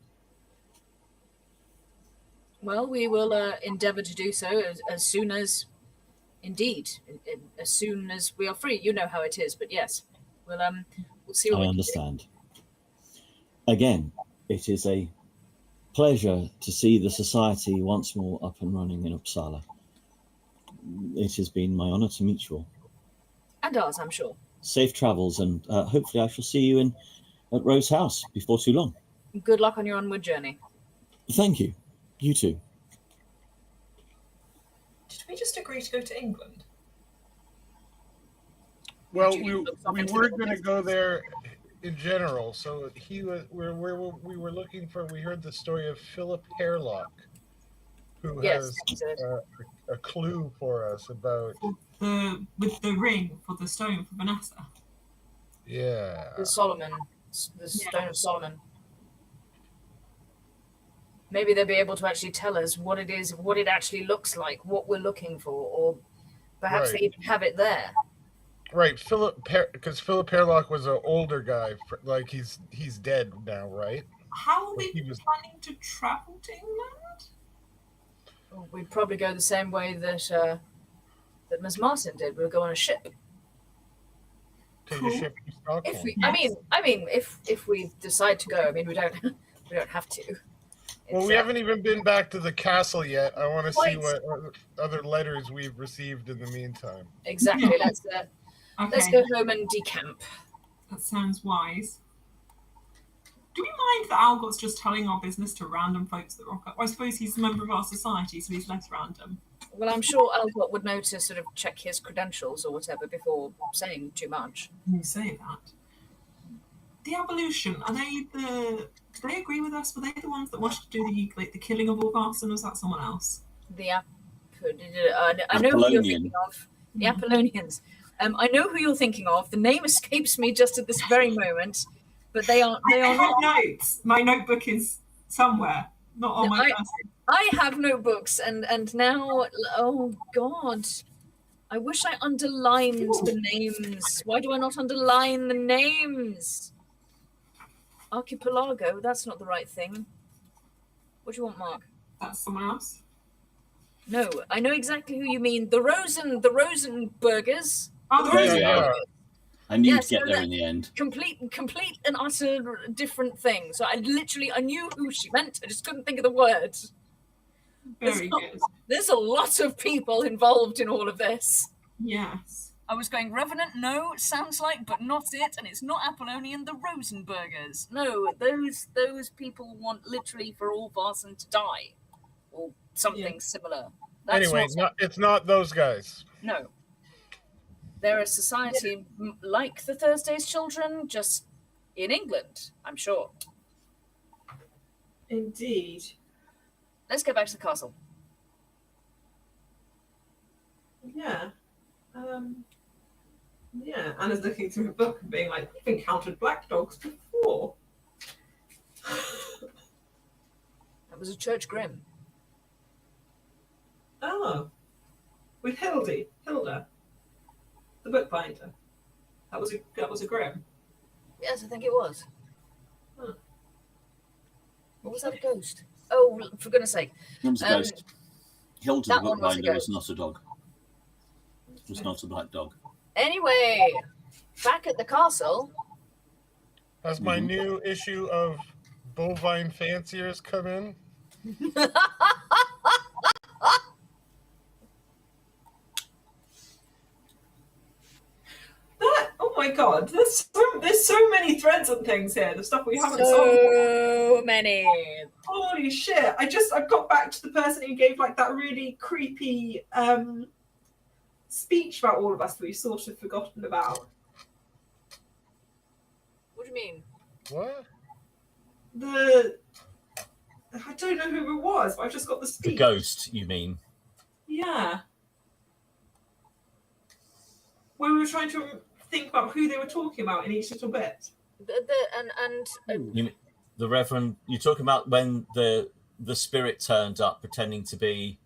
Well, we will endeavour to do so as soon as, indeed, as soon as we are free. You know how it is, but yes, we'll see what we can do. I understand. Again, it is a pleasure to see the society once more up and running in Uppsala. It has been my honour to meet you all. And ours, I'm sure. Safe travels, and hopefully I shall see you at Rose House before too long. Good luck on your onward journey. Thank you. You too. Did we just agree to go to England? Well, we were going to go there in general. So we were looking for. We heard the story of Philip Hairlock, who has a clue for us about with the ring for the stone for Vanessa. Yeah. The stone of Solomon. Maybe they'll be able to actually tell us what it is, what it actually looks like, what we're looking for, or perhaps they even have it there. Right, because Philip Hairlock was an older guy, like he's dead now, right? How are we planning to travel to England? Well, we'd probably go the same way that Miss Martin did. We'll go on a ship. Take a ship to Stockholm. I mean, if we decide to go, we don't have to. Well, we haven't even been back to the castle yet. I want to see what other letters we've received in the meantime. Exactly. Let's go home and decamp. That sounds wise. Do we mind that Algot's just telling our business to random folks that rock up? I suppose he's a member of our society, so he's less random. Well, I'm sure Algot would know to sort of check his credentials or whatever before saying too much. You say that. the evolution, are they do they agree with us? Were they the ones that wanted to do the killing of all Vaesen, or was that someone else? I know who you're thinking of. The Apollonians. I know who you're thinking of. The name escapes me just at this very moment, but they are not notes. My notebook is somewhere, not on my person. I have notebooks, and now, oh God, I wish I underlined the names. Why do I not underline the names? Archipelago, that's not the right thing. What do you want, Mark? That's someone else. No, I know exactly who you mean. The Rosenbergers. Oh, There they are. I knew you'd get so there in the end. Complete and utter different thing. So I knew who she meant. I just couldn't think of the word. Very good. There's a lot of people involved in all of this. Yes. I was going Revenant, no, sounds like, but not it, and it's not Apollonian, the Rosenbergers. No, those people want literally for all Vaesen to die, or something similar. That's anyway, it's not those guys. No. They're a society like the Thursday's Children, just in England, I'm sure. Indeed. Let's get back to the castle. Yeah. Yeah, Anna's looking through her book and being like, we've encountered black dogs before. That was a church grim. Oh. With Hilda, the bookbinder. That was a grim. Yes, I think it was. Huh. What was that, a ghost? Oh, for goodness sake. It was a ghost. Hilda the that one was a bookbinder was ghost. not a dog. It was not a black dog. Anyway, back at the castle. Has my new issue of Bovine Fanciers come in? Oh my god, there's so many threads and things here. The stuff we haven't solved. So many. Holy shit! I've got back to the person who gave like that really creepy speech about all of us that we've sort of forgotten about. What do you mean? What? I don't know who it was, but I've just got the speech. The ghost, you mean? Yeah. Where we were trying to think about who they were talking about in each little bit. You mean the Reverend? You're talking about when the spirit turned up, pretending to be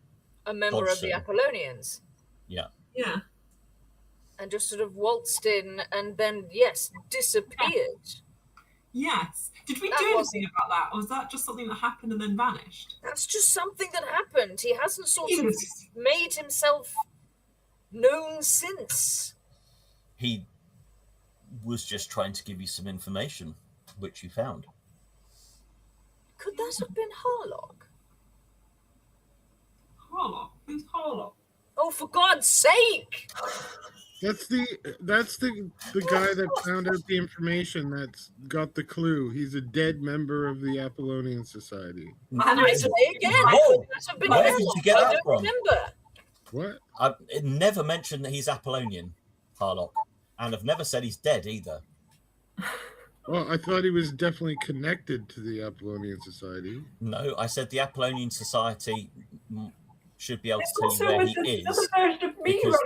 a member of the Apollonians. Yeah. Yeah. And just sort of waltzed in, and then disappeared. Yes. Did we do anything about that, or was that just something that happened and then vanished? That's just something that happened. He hasn't sort of made himself known since. He was just trying to give you some information, which you found. Could that have been Harlock? Harlock? Who's Harlock? Oh, for God's sake! That's the guy that found out the information that's got the clue. He's a dead member of the Apollonian Society. And I say again, Whoa! that have been Where did Harlock. you get I that don't from? remember. What? It never mentioned that he's Apollonian, Harlock, and I've never said he's dead either. Well, I thought he was definitely connected to the Apollonian Society. No, I said the Apollonian Society should be able to tell you where he is because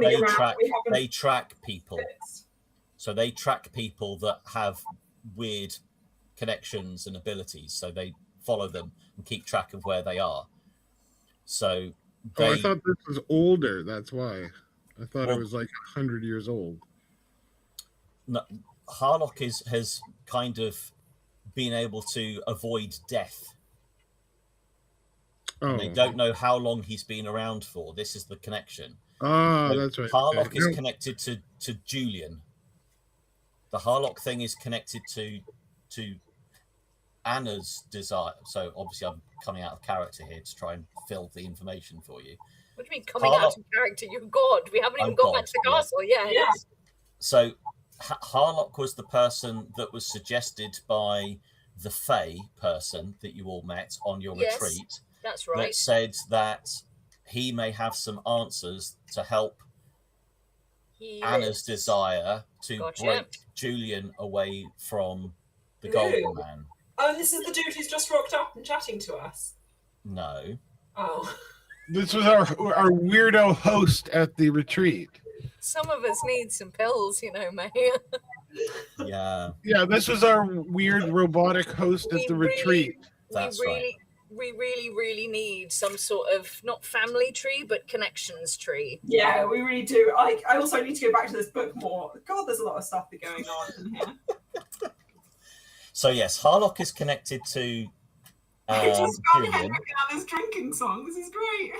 they track people. So they track people that have weird connections and abilities. So they follow them and keep track of where they are. So I thought this was older. That's why. I thought it was like 100 years old. No, Harlock has kind of been able to avoid death. Oh. They don't know how long he's been around for. This is the connection. So that's right. Harlock is connected to Julian. The Harlock thing is connected to Anna's desire. So obviously I'm coming out of character here to try and fill the information for you. What do you mean coming out of character? You're God. We haven't even got back to the castle. Yeah. So Harlock was the person that was suggested by the Fae person that you all met on your retreat. That's right. That said that he may have some answers to help Anna's desire to break Julian away from The Golden Man. Oh, this is the dude who's just rocked up and chatting to us. No. Oh. This was our weirdo host at the retreat. Some of us need some pills, you know, mate. Yeah. Yeah, this was our weird robotic host at the retreat. We really need some sort of, not family tree, but connections tree. Yeah, we really do. I also need to go back to this book more. God, there's a lot of stuff going on in here. So yes, Harlock is connected to I just found Julian. Henrik and Anna's drinking song. This is great.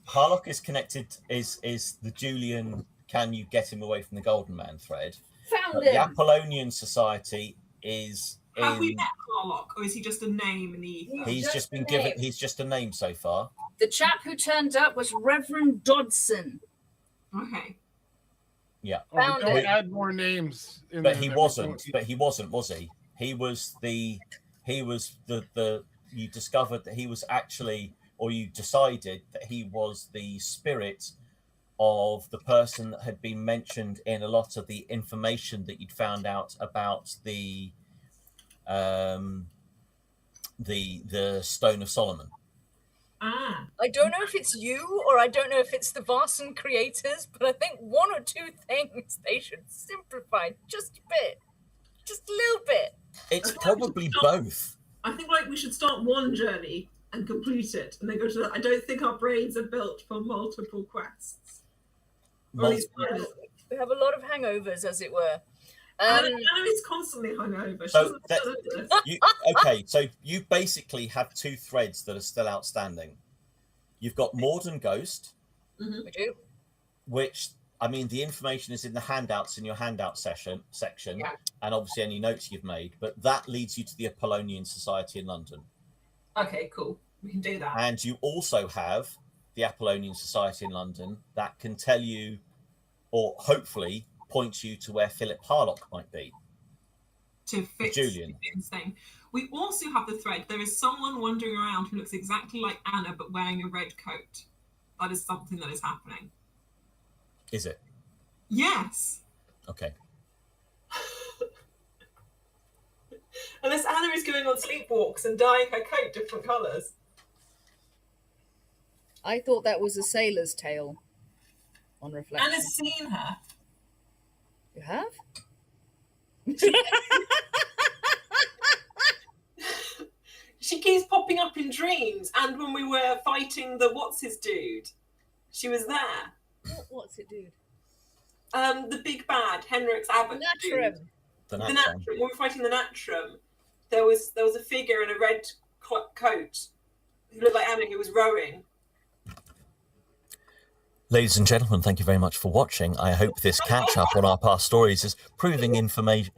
Harlock is connected, is the Julian, can you get him away from the Golden Man thread. Found The him! Apollonian Society is Have we met Harlock, or is he just a name in the ether? He's just been given, he's just a name so far. The chap who turned up was Reverend Dodson. Okay. Yeah. Oh, don't add more names. But he wasn't, was he? He was the you discovered that he was actually, or you decided that he was the spirit of the person that had been mentioned in a lot of the information that you'd found out about the Stone of Solomon. I don't know if it's you or I don't know if it's the Vaesen creators, but I think one or two things they should simplify just a bit. Just a little bit. It's probably both. I think like we should start one journey and complete it, and then go to that. I don't think our brains are built for multiple quests. We have a lot of hangovers, as it were. Anna is constantly hungover. So so you basically have two threads that are still outstanding. You've got Maud and Ghost, We do. which, I mean, the information is in the handouts in your handout section, and obviously any notes you've made, but that leads you to the Apollonian Society in London. Okay, cool. We can do that. And you also have the Apollonian Society in London that can tell you, or hopefully point you to where Philip Harlock might be. To fix Julian. Insane. We also have the thread. There is someone wandering around who looks exactly like Anna but wearing a red coat. That is something that is happening. Is it? Yes. Okay. Unless Anna is going on sleepwalks and dyeing her coat different colours. I thought that was a sailor's tale. On reflection. Anna's seen her. You have? She keeps popping up in dreams, and when we were fighting the what's-his-dude, she was there. What's it, dude? The big bad, Henrik's abbot. Natrum. The Natrum. When we were fighting the Natrum, there was a figure in a red coat who looked like Anna, who was rowing. Ladies and gentlemen, thank you very much for watching. I hope this catch-up on our past stories is proving informative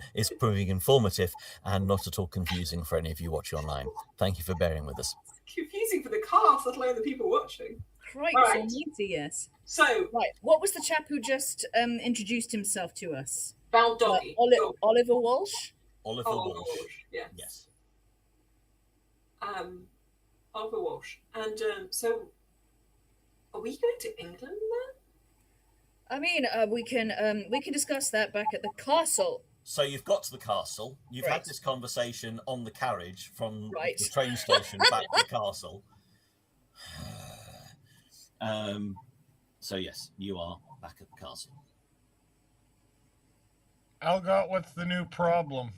and not at all confusing for any of you watching online. Thank you for bearing with us. Confusing for the cast, let alone the people watching. Right, Right. yes. So, Right, what was the chap who just introduced himself to us? Val Doggy. Oliver Walsh? Oliver Walsh. Yeah. Yes. Oliver Walsh. And so, are we going to England then? I mean, we can discuss that back at the castle. So you've got to the castle. You've Right. had this conversation on the carriage from Right. the train station back to the castle. So yes, you are back at the castle. Algot, what's the new problem?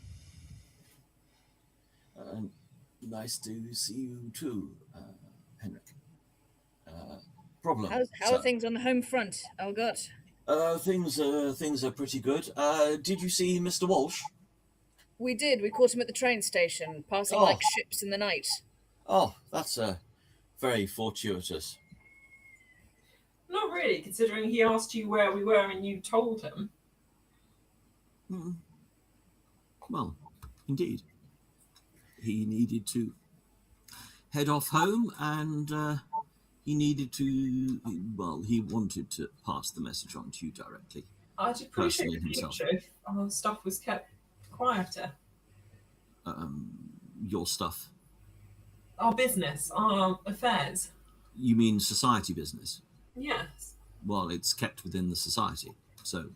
Nice to see you too, Henrik. Problem. How are things on the home front, Algot? Things are pretty good. Did you see Mr. Walsh? We did. We caught him at the train station, passing like ships in the night. Oh, that's very fortuitous. Not really, considering he asked you where we were and you told him. Well, indeed. He needed to head off home, and he wanted to pass the message on to you directly. I'd appreciate Personally the himself. future if our stuff was kept quieter. Your stuff. Our business, our affairs. You mean society business? Yes. Well, it's kept within the society, so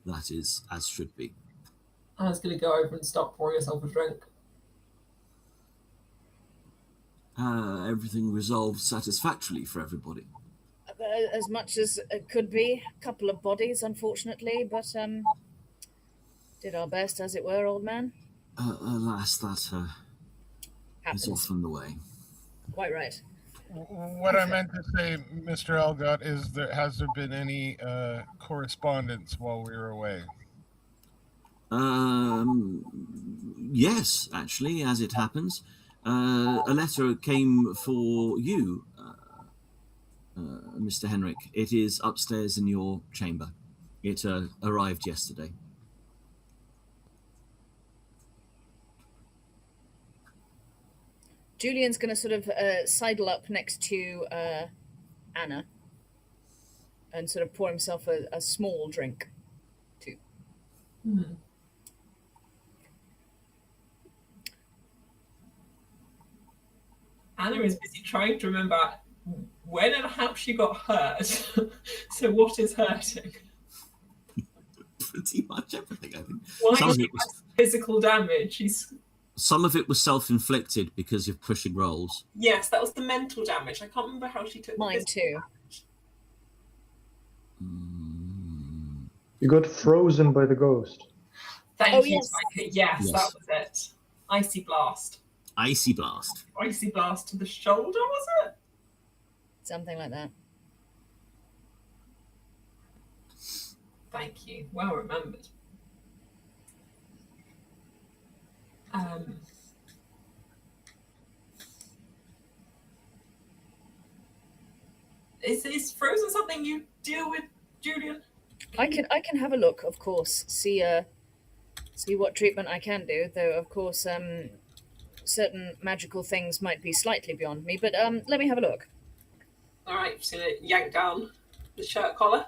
that is as should be. Anna's going to go over and start pouring herself a drink. Everything resolved satisfactorily for everybody. As much as it could be. A couple of bodies, unfortunately, but did our best, as it were, old man. Alas, that is Happens. often the way. Quite right. What I meant to say, Mr. Elgott, is has there been any correspondence while we were away? Yes, actually, as it happens. A letter came for you, Mr. Henrik. It is upstairs in your chamber. It arrived yesterday. Julian's going to sort of sidle up next to Anna and sort of pour himself a small drink, too. Mm-hmm. Anna is busy trying to remember when and how she got hurt. So what is hurting? Pretty much everything, I think. Why Some of she it was- has physical damage? Some of it was self-inflicted because of pushing rolls. Yes, that was the mental damage. I can't remember how she took the Mine physical too. Mm. You got frozen by the ghost. Thank Oh, you, yes. Micah. Yes, Yes. that was it. Icy blast. Icy blast. Icy blast to the shoulder, was it? Something like that. Thank you. Well remembered. Is frozen something you deal with, Julian? I can have a look, of course. See what treatment I can do. Though, of course, certain magical things might be slightly beyond me. But let me have a look. All right, just gonna yank down the shirt collar.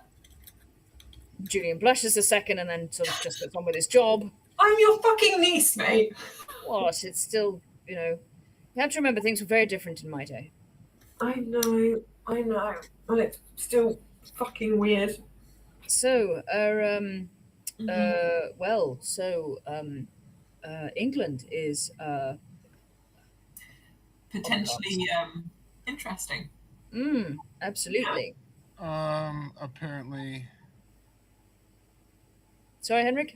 Julian blushes a second and then sort of just gets on with his job. I'm your fucking niece, mate. What? It's still, you have to remember things were very different in my day. I know, and it's still fucking weird. So, England is Potentially interesting. absolutely. Apparently, Sorry, Henrik?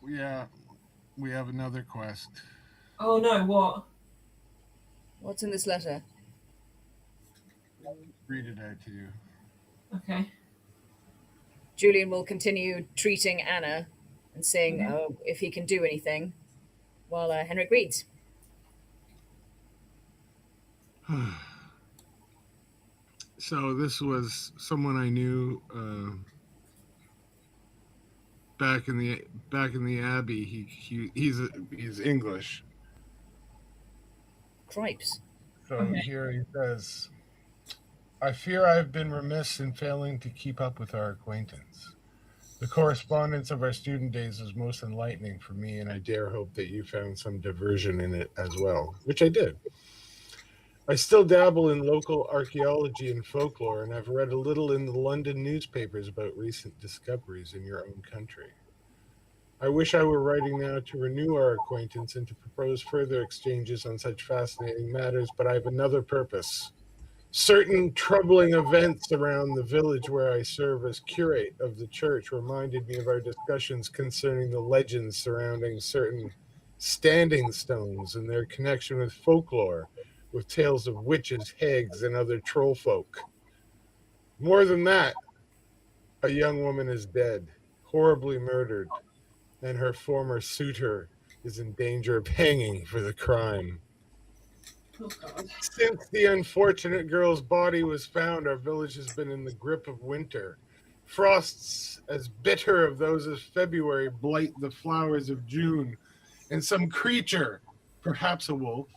yeah, we have another quest. Oh no, what? What's in this letter? Read it out to you. Okay. Julian will continue treating Anna and seeing if he can do anything while Henrik reads. So this was someone I knew back in the Abbey. He's English. Cripes. So here he says, I fear I've been remiss in failing to keep up with our acquaintance. The correspondence of our student days was most enlightening for me, and I dare hope that you found some diversion in it as well, which I did. I still dabble in local archaeology and folklore, and I've read a little in the London newspapers about recent discoveries in your own country. I wish I were writing now to renew our acquaintance and to propose further exchanges on such fascinating matters, but I have another purpose. Certain troubling events around the village where I serve as curate of the church reminded me of our discussions concerning the legends surrounding certain standing stones and their connection with folklore, with tales of witches, hags, and other troll folk. More than that, a young woman is dead, horribly murdered, and her former suitor is in danger of hanging for the crime. Oh God. Since the unfortunate girl's body was found, our village has been in the grip of winter. Frosts as bitter of those as February blight the flowers of June, and some creature, perhaps a wolf,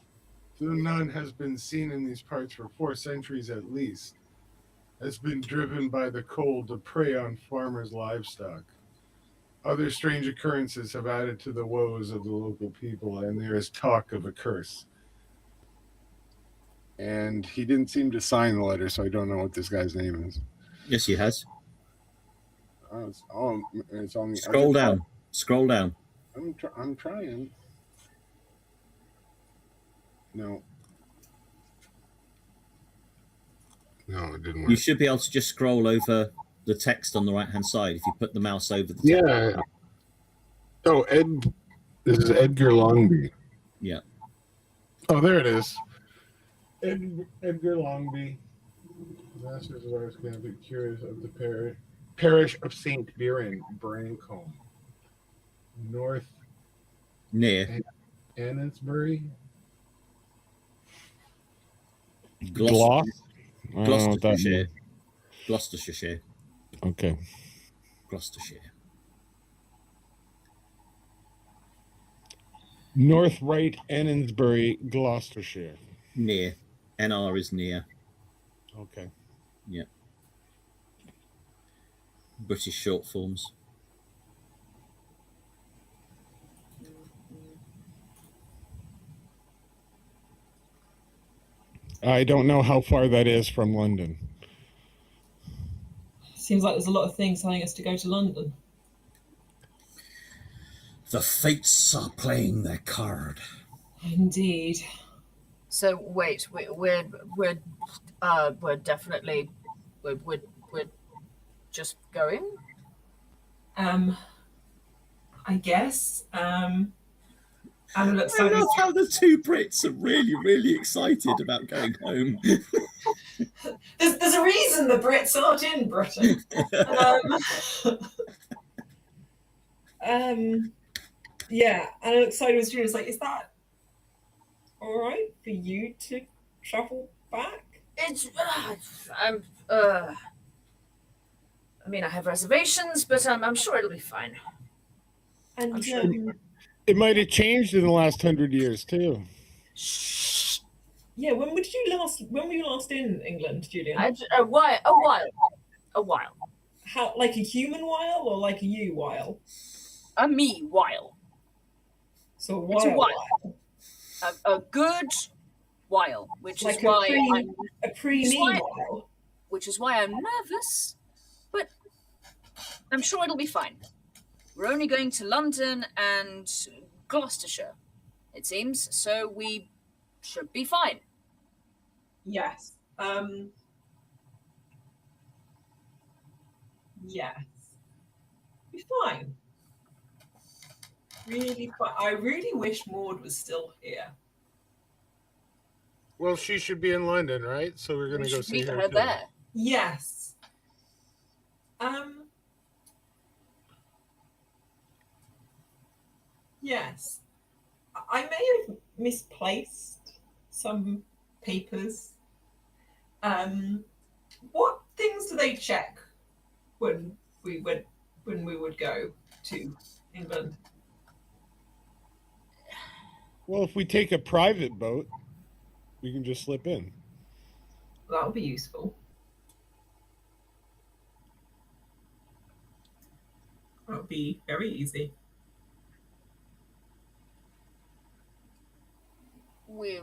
though none has been seen in these parts for 4 centuries at least, has been driven by the cold to prey on farmers' livestock. Other strange occurrences have added to the woes of the local people, and there is talk of a curse. And he didn't seem to sign the letter, so I don't know what this guy's name is. Yes, he has. it's on the Scroll other down. Scroll down. I'm trying. No. No, it didn't work. You should be able to just scroll over the text on the right-hand side if you put the mouse over the text. Yeah. Oh, this is Edgar Longby. Yeah. Oh, there it is. Edgar Longby, Masters of Arts Catholic Curious of the Parish of St. Biran, Brancombe, North Near Annesbury. Gloucestershire. Gloucestershire. Okay. Gloucestershire. North Right Annesbury, Gloucestershire. Near. NR is near. Okay. Yeah. British short forms. I don't know how far that is from London. Seems like there's a lot of things telling us to go to London. The fates are playing their card. Indeed. So wait, we're definitely we're just going. I guess. Anna looks I like love how the two Brits are really, really excited about going home. there's a reason the Brits aren't in Britain. Yeah, and Anna looks sideways. Julian's like, is that all right for you to travel back? It's I mean, I have reservations, but I'm sure it'll be fine. And I'm sure. It might have changed in the last 100 years too. Yeah, when were you last in England, Julian? A while. How, like a human while or like a you while? A me while. So It's a while. while. A good while, which Like is why a pre-me while. which is why I'm nervous, but I'm sure it'll be fine. We're only going to London and Gloucestershire, it seems, so we should be fine. Yes. Yes. Be fine. Really fine. I really wish Maud was still here. Well, she should be in London, right? So we're going We to go should see meet her her too. there. Yes. Yes. I may have misplaced some papers. What things do they check when we would go to England? Well, if we take a private boat, we can just slip in. That would be useful. That would be very easy. We're,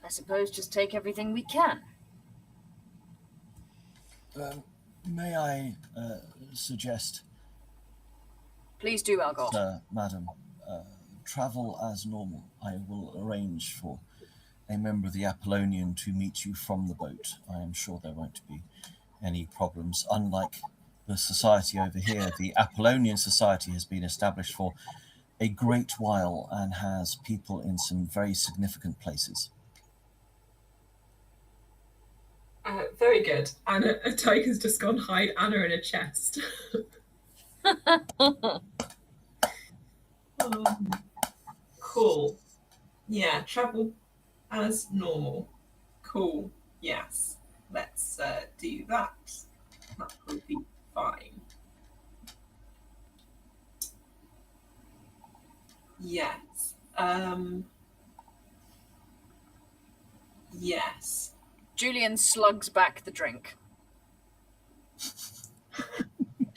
I suppose, just take everything we can. May I suggest, Please do, Algot. madam, travel as normal. I will arrange for a member of the Apollonian to meet you from the boat. I am sure there won't be any problems. Unlike the society over here, the Apollonian Society has been established for a great while and has people in some very significant places. Very good. Anna, a tiger's just gone hide Anna in a chest. Cool. Yeah, travel as normal. Cool. Yes. Let's do that. That will be fine. Yes. Yes. Julian slugs back the drink.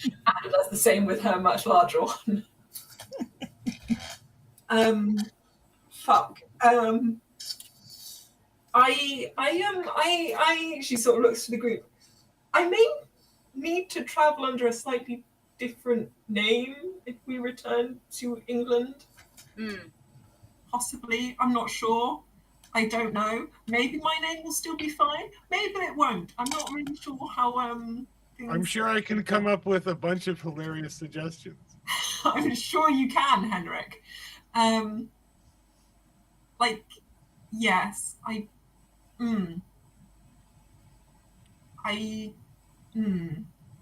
Anna does the same with her much larger one. Fuck. She sort of looks to the group. I may need to travel under a slightly different name if we return to England. Possibly, I'm not sure. I don't know. Maybe my name will still be fine. Maybe it won't. I'm not really sure how I'm sure I can come up with a bunch of hilarious suggestions. I'm sure you can, Henrik. Yes,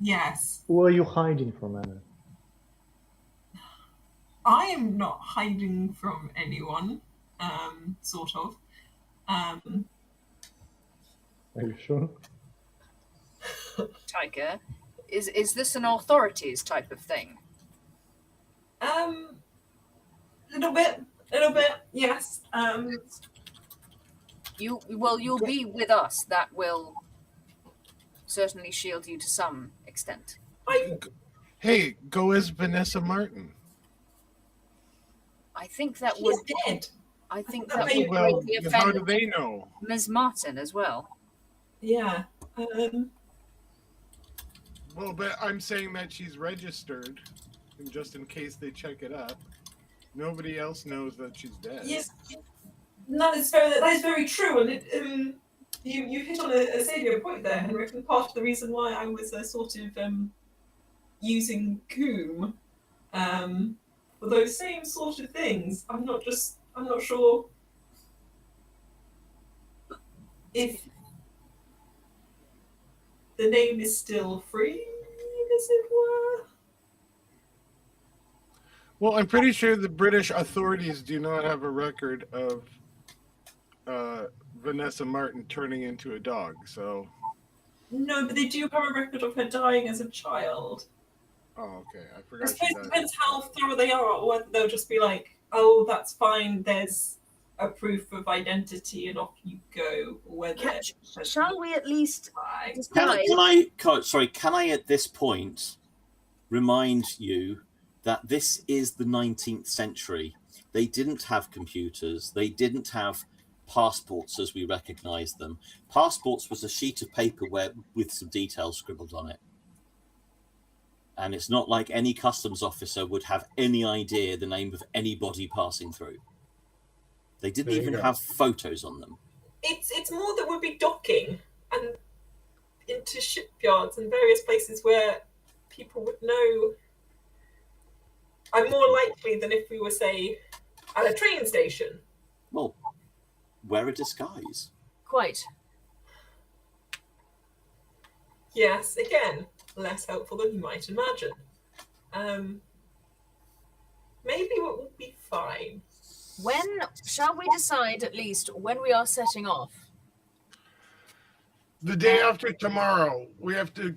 yes. Who are you hiding from, Anna? I am not hiding from anyone, sort of. Are you sure? Tiger, is this an authorities type of thing? Little bit, yes. You'll be with us. That will certainly shield you to some extent. Hey, go as Vanessa Martin. I think that She's would. dead. I think That that may- would greatly How do offend they know? Ms. Martin as well. Yeah. Well, but I'm saying that she's registered, and just in case they check it up, nobody else knows that she's dead. Yes. That is very true, and you hit on a salient point there, Henrik. And part of the reason why I was sort of using Coom for those same sort of things. I'm not sure if the name is still free, as it were. Well, I'm pretty sure the British authorities do not have a record of Vanessa Martin turning into a dog, so... No, but they do have a record of her dying as a child. Oh, okay. I I forgot suppose she it died. depends how thorough they are, or whether they'll just be like, oh, that's fine, there's a proof of identity, and off you go. Or whether Shall we at least Can decide? can I at this point remind you that this is the 19th century? They didn't have computers. They didn't have passports as we recognize them. Passports was a sheet of paper with some details scribbled on it. And it's not like any customs officer would have any idea the name of anybody passing through. They didn't There you even go. have photos on them. it's more that we'd be docking and into shipyards and various places where people would know. I'm more likely than if we were, say, at a train station. Well, wear a disguise. Quite. Yes, again, less helpful than you might imagine. Maybe it will be fine. When shall we decide at least when we are setting off? The day after tomorrow, we have to,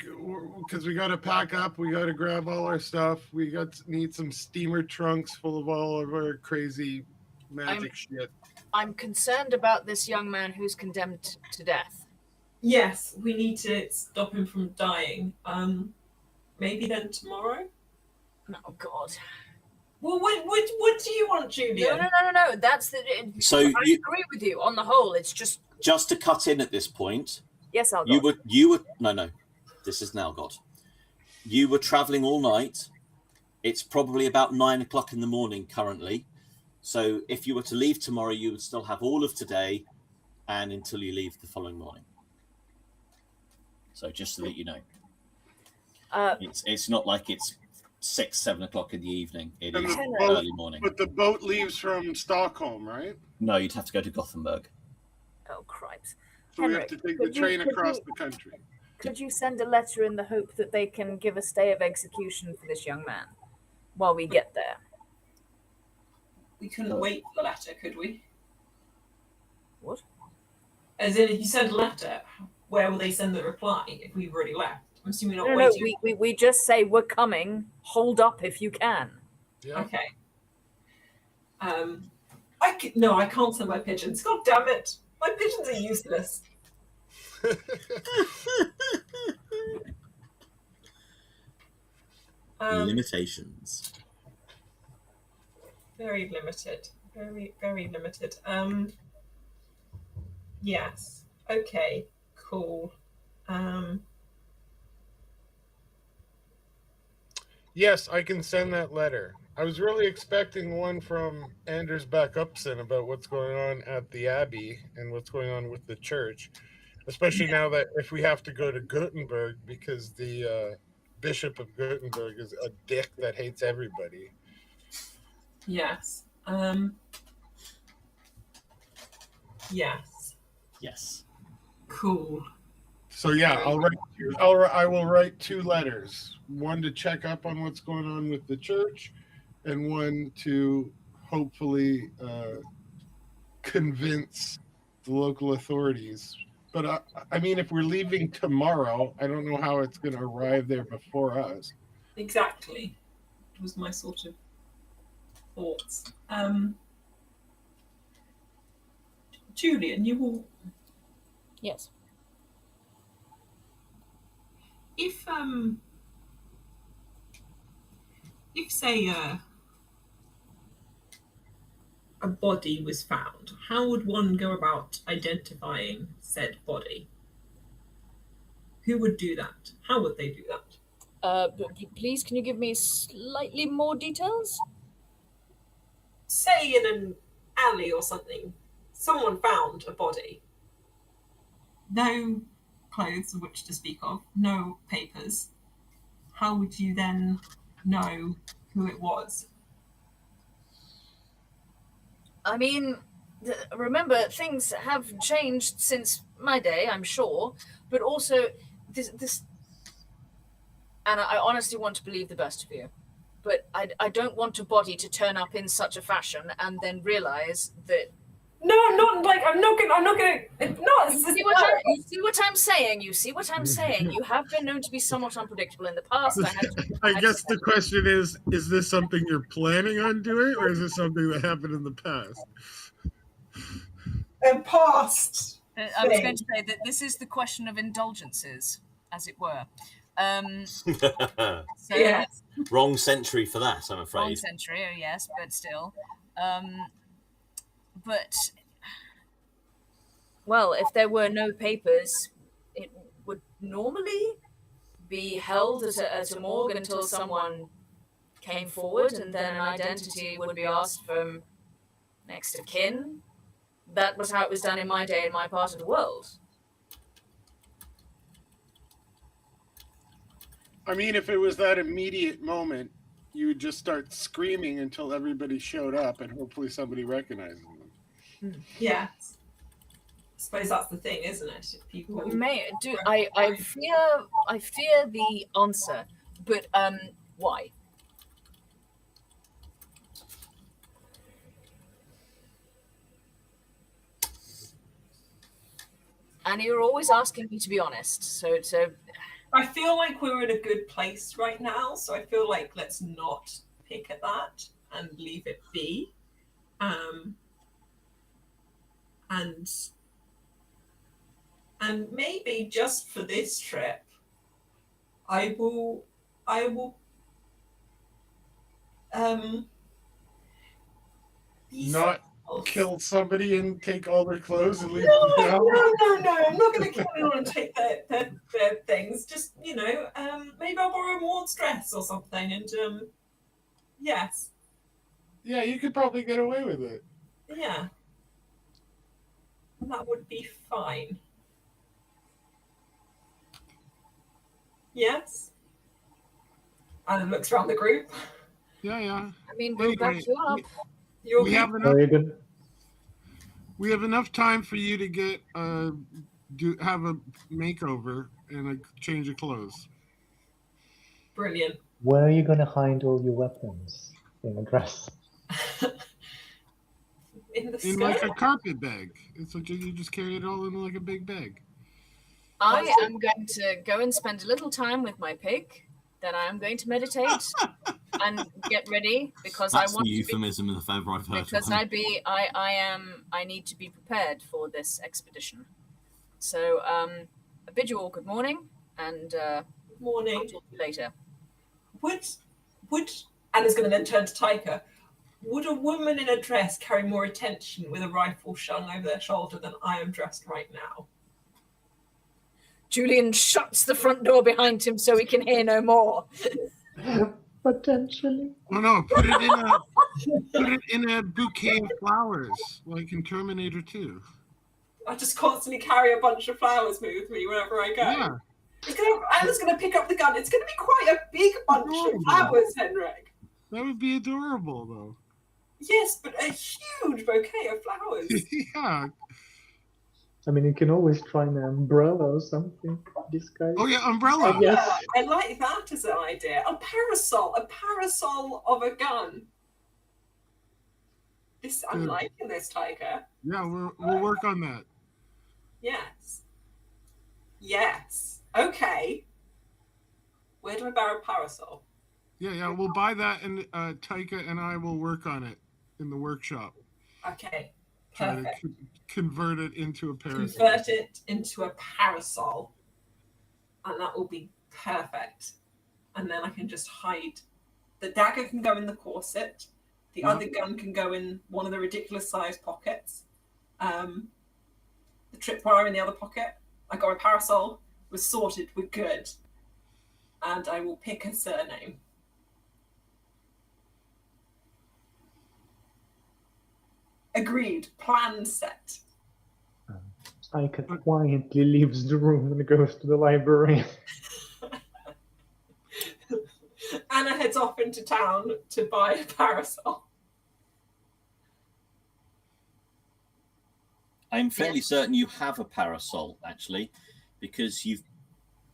because we got to pack up. We got to grab all our stuff. We need some steamer trunks full of all of our crazy magic shit. I'm concerned about this young man who's condemned to death. Yes, we need to stop him from dying. Maybe then tomorrow? Oh, God. Well, what do you want, Julian? No. That's the. So I agree with you on the whole. It's just to cut in at this point. Yes, I'll go. You were no. This is now got. You were traveling all night. It's probably about 9 o'clock in the morning currently. So if you were to leave tomorrow, you would still have all of today, and until you leave the following morning. So just so that you know, it's not like it's 6-7 o'clock in the evening. It is early morning. But the boat leaves from Stockholm, right? No, you'd have to go to Gothenburg. Oh, cripes. So we have to take the train across the country. Could you send a letter in the hope that they can give a stay of execution for this young man while we get there? We couldn't wait for the letter, could we? What? As in, if you send a letter, where will they send the reply if we've already left? I'm assuming not No, waiting. we just say we're coming. Hold up if you can. Yeah. Okay. I can't send my pigeons. God damn it! My pigeons are useless. Limitations. Very limited. Very, very limited. Yes. Okay. Cool. Yes, I can send that letter. I was really expecting one from Anders back Upson about what's going on at the Abbey and what's going on with the church, especially now that if we have to go to Gothenburg because the Bishop of Gothenburg is a dick that hates everybody. Yes. Yes. Yes. Cool. So yeah, I will write 2 letters. One to check up on what's going on with the church, and one to hopefully convince the local authorities. But I mean, if we're leaving tomorrow, I don't know how it's going to arrive there before us. Exactly. It was my sort of thoughts. Julian, you will. Yes. If say a body was found, how would one go about identifying said body? Who would do that? How would they do that? Please, can you give me slightly more details? Say in an alley or something, someone found a body. No clothes of which to speak of, no papers. How would you then know who it was? I mean, remember, things have changed since my day, I'm sure, but also this and I honestly want to believe the best of you, but I don't want a body to turn up in such a fashion and then realize that. No, I'm not gonna. You see what I'm saying? You see what I'm saying? You have been known to be somewhat unpredictable in the past. I guess the question is this something you're planning on doing, or is this something that happened in the past? Past. I was going to say that this is the question of indulgences, as it were. So Yeah. Wrong century for that, I'm afraid. Wrong century, oh yes, but still. But, well, if there were no papers, it would normally be held at a morgue until someone came forward, and then an identity would be asked from next of kin. That was how it was done in my day in my part of the world. I mean, if it was that immediate moment, you would just start screaming until everybody showed up, and hopefully somebody recognizes them. Yeah. I suppose that's the thing, isn't it? If people I fear the answer, but why? And you're always asking me to be honest, so I feel like we're in a good place right now, so I feel like let's not pick at that and leave it be. And maybe just for this trip, I will Not kill somebody and take all their clothes and leave No, them down? no, I'm not going to kill anyone and take their things. Just, maybe I'll borrow Maud's dress or something, and yes. Yeah, you could probably get away with it. Yeah. That would be fine. Yes? Anna looks around the group. Yeah. I mean, we'll back you up. We have enough time for you to get have a makeover and a change of clothes. Brilliant. Where are you going to hide all your weapons in a dress? In the in like a carpet bag. It's like you just carry it all in like a big bag. I am going to go and spend a little time with my pig. Then I am going to meditate and get ready because That's I want the euphemism if ever I've heard because one. I need to be prepared for this expedition. So I bid you all good morning, and morning. I'll talk to you later. Would Anna's going to then turn to Taika. Would a woman in a dress carry more attention with a rifle slung over their shoulder than I am dressed right now? Julian shuts the front door behind him so he can hear no more. Potentially. Oh no, put it in a bouquet of flowers, like in Terminator 2. I just constantly carry a bunch of flowers with me wherever I go. Yeah. Anna's going to pick up the gun. It's going to be quite a big bunch of flowers, Henrik. That would be adorable, though. Yes, but a huge bouquet of flowers. Yeah. I mean, you can always try an umbrella or something. Disguise. Oh yeah, umbrella. Yes. I like that as an idea. A parasol of a gun. I'm liking this, Tiger. Yeah, we'll work on that. Yes. Okay. Where do I borrow a parasol? Yeah, we'll buy that, and Taika and I will work on it in the workshop. Okay. Try Perfect. to convert it into a parasol. Convert it into a parasol, and that will be perfect. And then I can just hide. The dagger can go in the corset. The other gun can go in one of the ridiculous sized pockets. The tripwire in the other pocket. I got a parasol. We're sorted. We're good. And I will pick a surname. Agreed. Plan set. Taika quietly leaves the room and goes to the library. Anna heads off into town to buy a parasol. I'm fairly certain you have a parasol, actually, because you've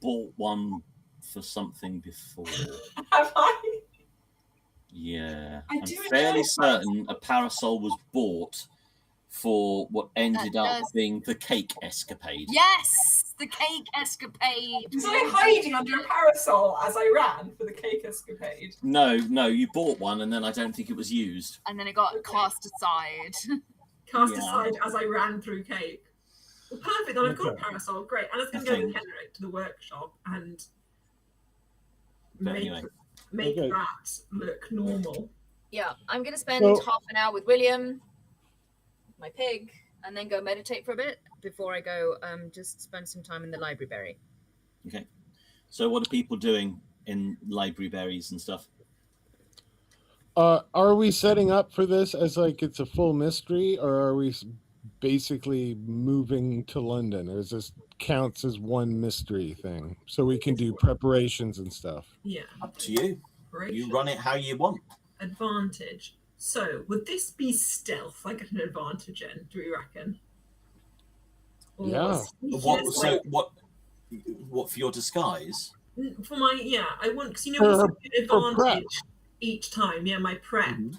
bought one for something before. Have I? Yeah. I'm fairly certain a parasol was bought for what ended up being the cake escapade. Yes, the cake escapade. Was I hiding under a parasol as I ran for the cake escapade? No, you bought one and then I don't think it was used. And then it got cast aside. Aside as I ran through cake. Well, perfect. Then I've got a parasol. Great. And I was going to go with Henrik to the workshop and make that look normal. Yeah, I'm going to spend half an hour with William, my pig, and then go meditate for a bit before I go just spend some time in the library. Okay. So what are people doing in library berries and stuff? Are we setting up for this as like it's a full mystery, or are we basically moving to London, or is this counts as one mystery thing so we can do preparations and stuff? Yeah. Up to you. You run it how you want. Advantage. So, would this be stealth? I get an advantage in, do we reckon? Or yeah. What for your disguise? For my, I want, because you know what's an advantage each time? Yeah, my prep. Mm-hmm.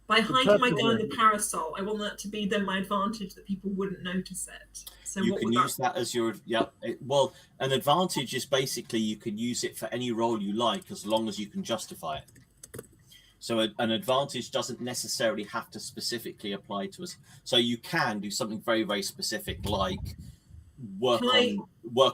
By hiding my gun in the parasol, I want that to be then my advantage that people wouldn't notice it. So you can use that as your, an advantage is basically you can use it for any role you like as long as you can justify it. So an advantage doesn't necessarily have to specifically apply to us. So you can do something very, very specific, like work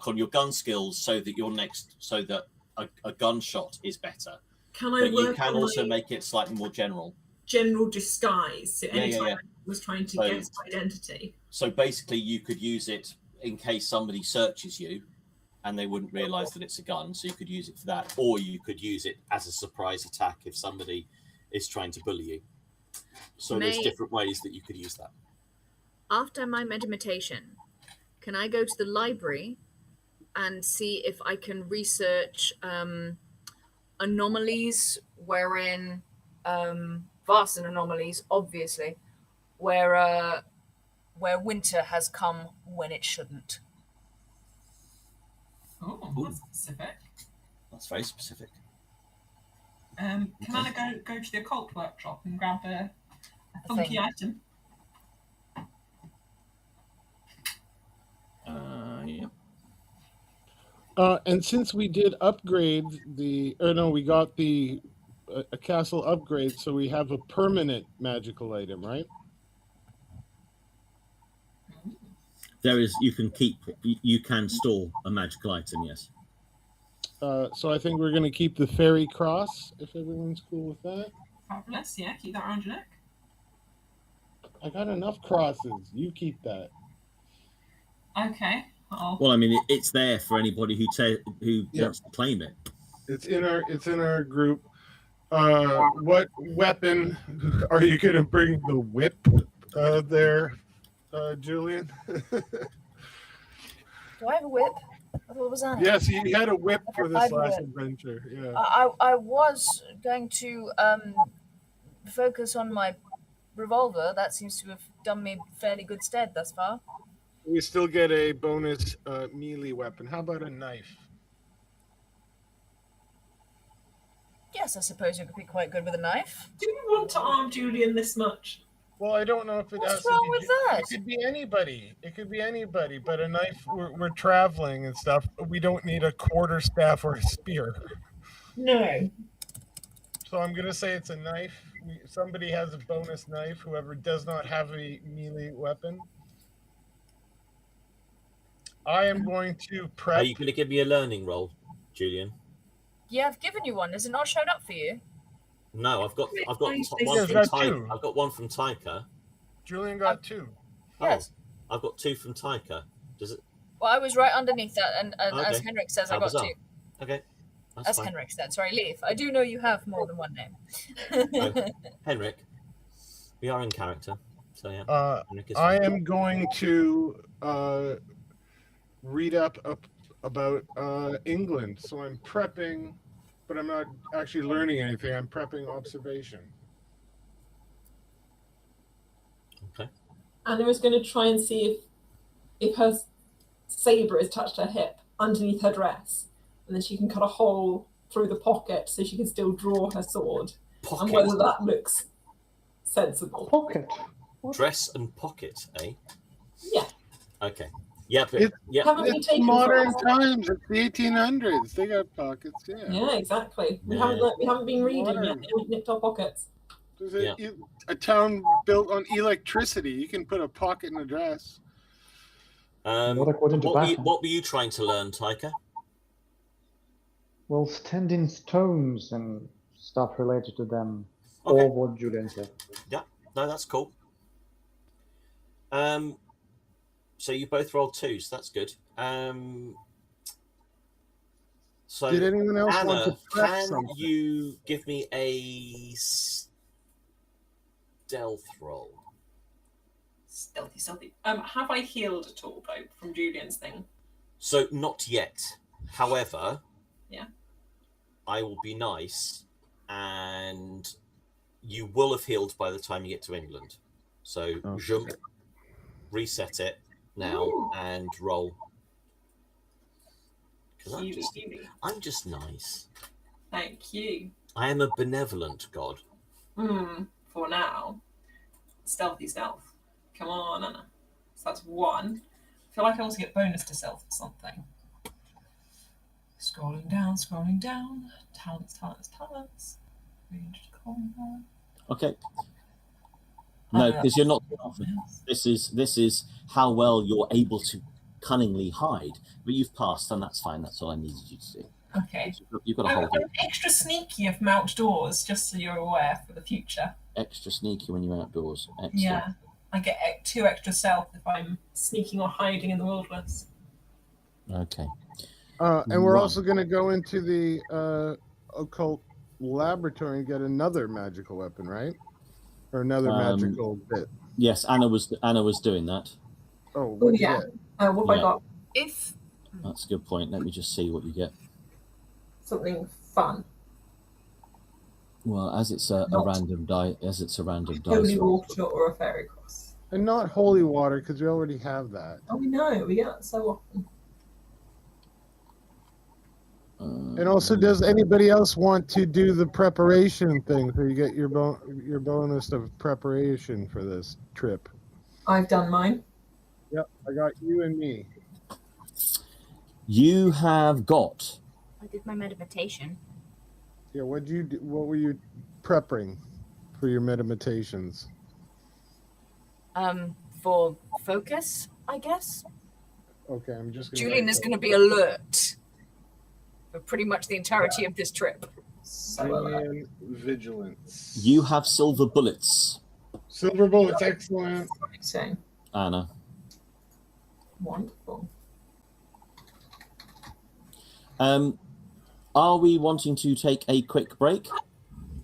on your gun skills so that a gunshot is better. But you can also make it slightly more general. General disguise. So anytime I was trying to guess identity. So basically you could use it in case somebody searches you and they wouldn't realize that it's a gun. So you could use it for that, or you could use it as a surprise attack if somebody is trying to bully you. So there's different ways that you could use that. After my meditation, can I go to the library and see if I can research anomalies wherein Vaesen anomalies, obviously, where winter has come when it shouldn't. Oh, that's specific. That's very specific. Can I go to the occult workshop and grab a funky item? And since we did upgrade we got a castle upgrade, so we have a permanent magical item, right? You can store a magical item, yes. So I think we're going to keep the fairy cross, if everyone's cool with that. Fabulous, yeah, keep that around your neck. I got enough crosses. You keep that. Okay. Uh-oh. Well, I mean, it's there for anybody who wants to claim it. It's in our group. What weapon are you going to bring the whip there, Julian? Do I have a whip? What was that? Yes, you had a whip for I this have a last whip. adventure. Yeah. I was going to focus on my revolver. That seems to have done me fairly good stead thus far. We still get a bonus melee weapon. How about a knife? Yes, I suppose you could be quite good with a knife. Do we want to arm Julian this much? Well, I don't know if it What's has wrong to be. with that? It could be anybody. It could be anybody. But a knife. We're traveling and stuff. We don't need a quarterstaff or a spear. No. So I'm gonna say it's a knife. Somebody has a bonus knife. Whoever does not have a melee weapon. I am going to prep. Are you going to give me a learning roll, Julian? Yeah, I've given you one. Has it not showed up for you? No, I've got one from two. I've got one from Taika. Julian got two. Yes. Oh, I've got two from Taika. Does it? Well, I was right underneath that, and Okay. as Henrik says, I How got bizarre. two. Okay. That's As fine. Henrik said. Sorry, Leaf. I do know you have more than one name. Oh, Henrik, we are in character, so yeah. Henrik is I fine. am going to read up about England. So I'm prepping, but I'm not actually learning anything. I'm prepping observation. Okay. Anna is going to try and see if her saber is touched her hip underneath her dress, and then she can cut a hole through the pocket so she can still draw her sword. Pocket. And whether that looks sensible. Pocket. Dress and pocket, eh? Yeah. Okay. Yeah, but It's, yeah. Haven't we it's taken modern from- times. It's the 1800s. They got pockets. Yeah. Yeah, exactly. We Yeah. haven't been reading yet. Modern. We've nipped our pockets. There's a town built on electricity. You can put a pocket in a dress. Not according to Vaesen. What were you trying to learn, Taika? Well, standing stones and stuff related to them. Okay. Or what Julian said. Yeah, no, that's cool. So you both rolled twos. That's good. So Did anyone else Anna, want to prep can something? you give me a stealth roll? Stealthy. Have I healed at all though from Julian's thing? So not yet. However, Yeah. I will be nice, and you will have healed by the time you get to England. So jump, reset it now, Ooh. and roll. Because Cutie. I'm just nice. Thank you. I am a benevolent god. For now. Stealthy stealth. Come on, Anna. So that's one. I feel like I also get bonus to stealth or something. Scrolling down. Talents. Ranged combat. Okay. No, because you're not. This is how well you're able to cunningly hide. But you've passed, and that's fine. That's all I needed you to do. Okay. You've got to I'm hold it. extra sneaky if I'm outdoors, just so you're aware for the future. Extra sneaky when you're outdoors. Excellent. Yeah. I get 2 extra stealth if I'm sneaking or hiding in the wilderness. Okay. And we're Right. also going to go into the occult laboratory and get another magical weapon, right? Or another magical bit. Yes, Anna was doing that. Oh, what did you yeah. get? What have I got? If That's a good point. Let me just see what you get. Something fun. Well, as it's a Not- random die, Holy roll. water or a fairy cross. And not holy water, because we already have that. Oh, we know. We get that so often. And also, does anybody else want to do the preparation thing so you get your bonus of preparation for this trip? I've done mine. Yep, I got you and me. You have got. I did my meditation. Yeah, what were you prepping for your meditations? for focus, I guess. Okay, I'm just gonna Julian is going to be alert for pretty much the entirety of this trip. Julian vigilance. You have silver bullets, Silver bullets, excellent. Same. Anna. Wonderful. Are we wanting to take a quick break?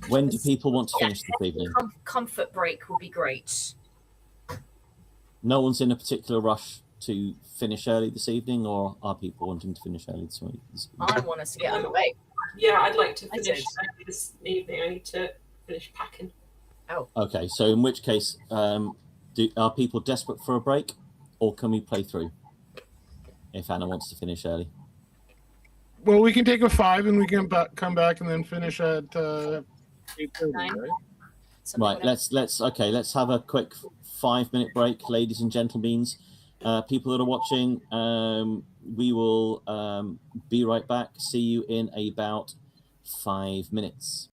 When do people want to finish this evening? Comfort break would be great. No one's in a particular rush to finish early this evening, or are people wanting to finish early this week? I want us to get underway. Yeah, I'd like to I finish did. this evening. I need to finish packing. Oh. Okay, so in which case, are people desperate for a break, or can we play through? If Anna wants to finish early. Well, we can take a 5 and we can come back and then finish at 8:30, right? Right. Let's have a quick 5-minute break, ladies and gentlemen. People that are watching, we will be right back. See you in about 5 minutes.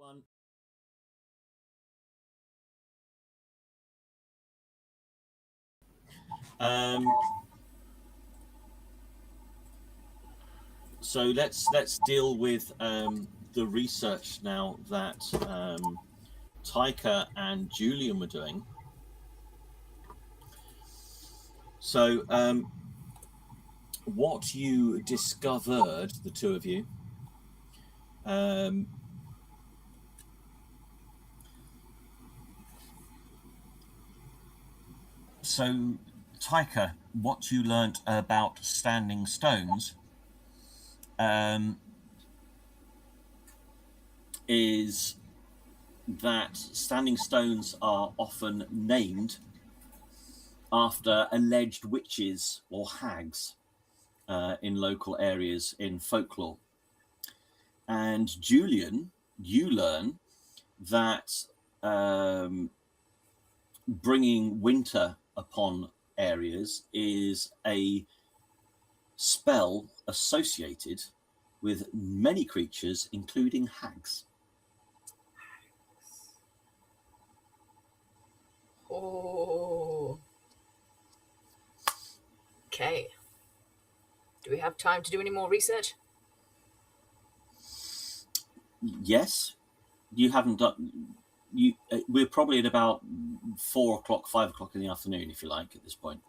everyone. So let's deal with the research now that Taika and Julian were doing. So what you discovered, the two of you, so Taika, what you learnt about standing stones is that standing stones are often named after alleged witches or hags in local areas in folklore. And Julian, you learn that bringing winter upon areas is a spell associated with many creatures, including hags. Oh. Okay. Do we have time to do any more research? Yes, you haven't done. We're probably at about 4 o'clock, 5 o'clock in the afternoon, if you like, at this point.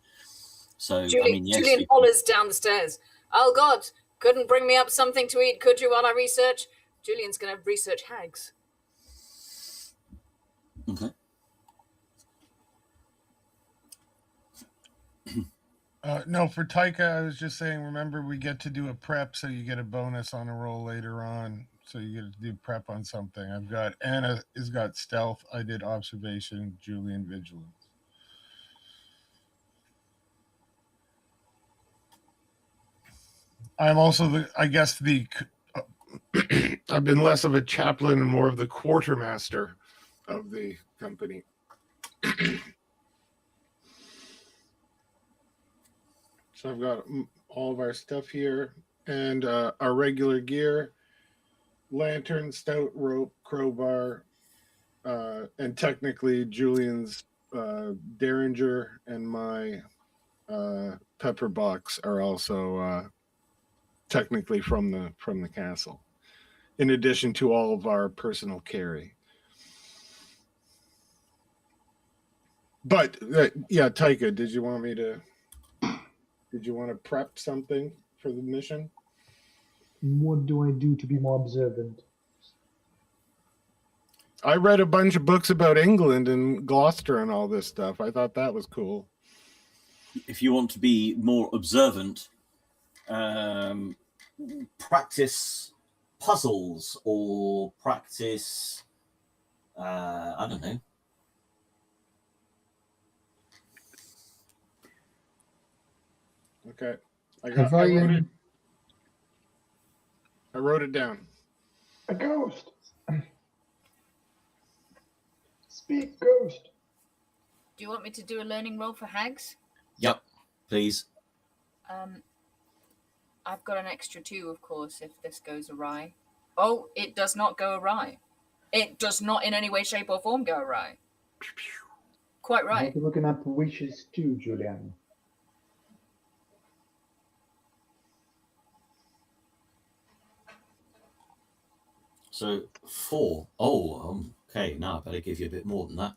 So Julian, I mean, yes. Julian hollers down the stairs. Oh God! Couldn't bring me up something to eat, could you, while I research? Julian's going to research hags. Okay. No, for Taika, I was just saying, remember, we get to do a prep, so you get a bonus on a roll later on. So you get to do prep on something. I've got Anna has got stealth. I did observation, Julian vigilance. I'm also I've been less of a chaplain and more of the quartermaster of the company. So I've got all of our stuff here and our regular gear, lantern, stout rope, crowbar, and technically Julian's derringer and my pepper box are also technically from the castle, in addition to all of our personal carry. But yeah, Taika, did you want to prep something for the mission? What do I do to be more observant? I read a bunch of books about England and Gloucester and all this stuff. I thought that was cool. If you want to be more observant, practice puzzles or practice, I don't know. Okay. I wrote it down. A ghost. Speak, ghost. Do you want me to do a learning roll for hags? Yep, please. I've got an extra 2, of course, if this goes awry. Oh, it does not go awry. It does not in any way, shape, or form go awry. Quite right. I'm looking up wishes too, Julian. So 4. Oh, okay. Now I better give you a bit more than that.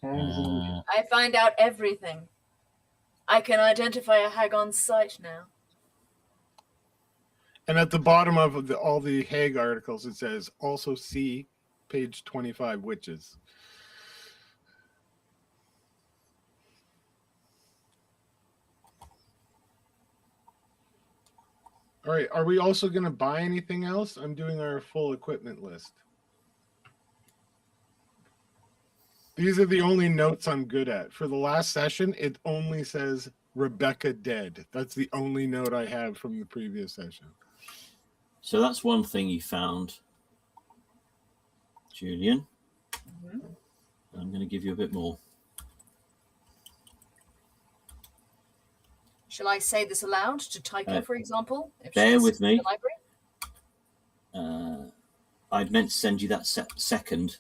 I find out everything. I can identify a hag on sight now. And at the bottom of all the Hague articles, it says, also see page 25, witches. All right. Are we also going to buy anything else? I'm doing our full equipment list. These are the only notes I'm good at. For the last session, it only says Rebecca dead. That's the only note I have from the previous session. So that's one thing you found, Julian. Mm-hmm. I'm going to give you a bit more. Shall I say this aloud to Taika, for example? If Bear she's with me. in the library? I'd meant to send you that second,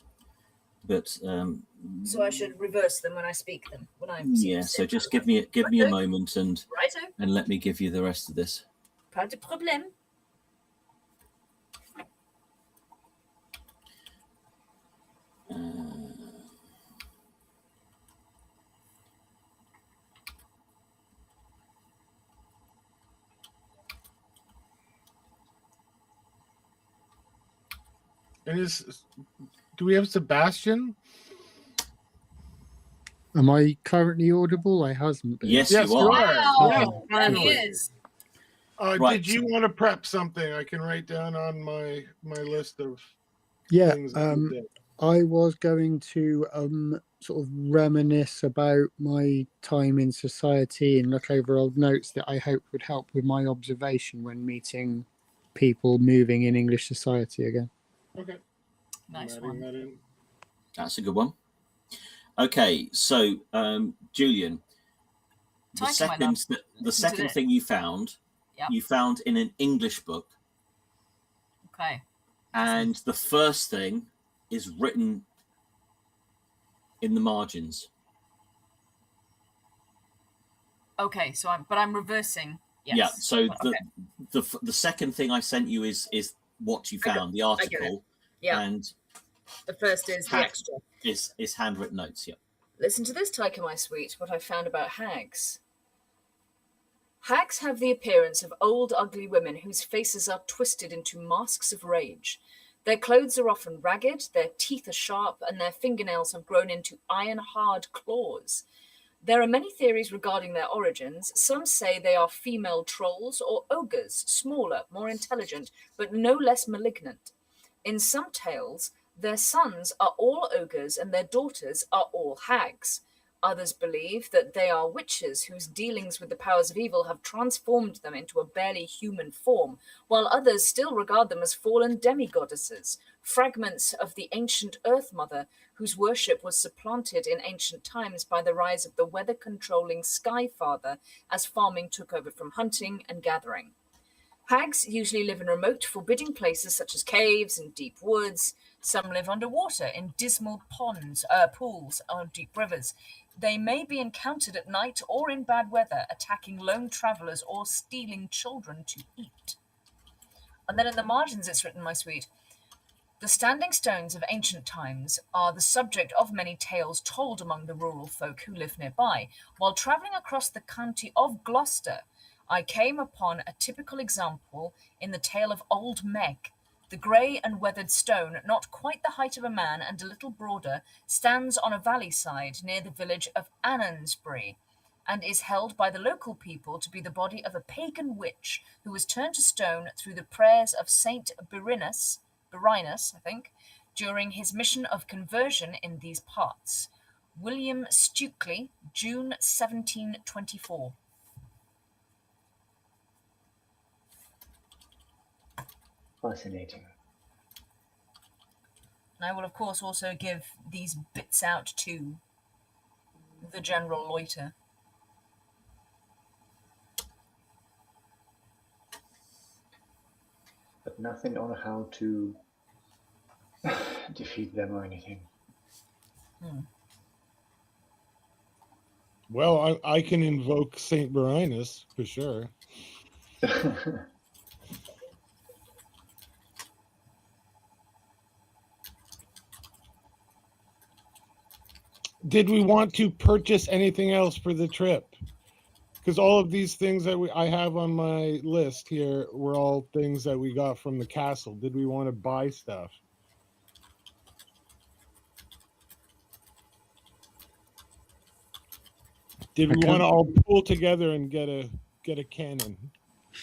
but So I should reverse them when I speak them. When I yeah. So just give me a moment and Righto. let me give you the rest of this. Pas de problème. And do we have Sebastian? Am I currently audible? I hasn't been. Yes, Yes, you you are. are. Wow. Yes, There finally. he is. Right. Did you want to prep something I can write down on my list of Yeah, things that you did? I was going to sort of reminisce about my time in society and look over old notes that I hope would help with my observation when meeting people moving in English society again. Okay. Nice I'm one. adding that in. That's a good one. Okay, so Julian, the Title, my love. second it. thing you found, Yep. you found in an English book, Okay. and the first thing is written in the margins. Okay, so I'm reversing. Yes. Yeah. So Okay. the second thing I sent you is what you found, the I get it. article, Yeah. and The first is the Ha- extra. is handwritten notes. Yeah. Listen to this, Tycho, my sweet, what I found about hags. Hags have the appearance of old, ugly women whose faces are twisted into masks of rage. Their clothes are often ragged, their teeth are sharp, and their fingernails have grown into iron-hard claws. There are many theories regarding their origins. Some say they are female trolls or ogres, smaller, more intelligent, but no less malignant. In some tales, their sons are all ogres and their daughters are all hags. Others believe that they are witches whose dealings with the powers of evil have transformed them into a barely human form, while others still regard them as fallen demigoddesses, fragments of the ancient Earth Mother, whose worship was supplanted in ancient times by the rise of the weather-controlling Sky Father as farming took over from hunting and gathering. Hags usually live in remote, forbidding places such as caves and deep woods. Some live underwater in dismal pools, or deep rivers. They may be encountered at night or in bad weather, attacking lone travelers or stealing children to eat. And then in the margins it's written, my sweet, the standing stones of ancient times are the subject of many tales told among the rural folk who live nearby. While travelling across the county of Gloucester, I came upon a typical example in the tale of Old Meg. The grey and weathered stone, not quite the height of a man and a little broader, stands on a valley side near the village of Annonsbury, and is held by the local people to be the body of a pagan witch who was turned to stone through the prayers of Saint Birinus, I think, during his mission of conversion in these parts. William Stukely, June 1724. Fascinating. And I will, of course, also give these bits out to the general loiter. But nothing on how to defeat them or anything. Well, I can invoke Saint Birinus for sure. Did we want to purchase anything else for the trip? Because all of these things that I have on my list here were all things that we got from the castle. Did we want to buy stuff? Did we want to all pool together and get a cannon?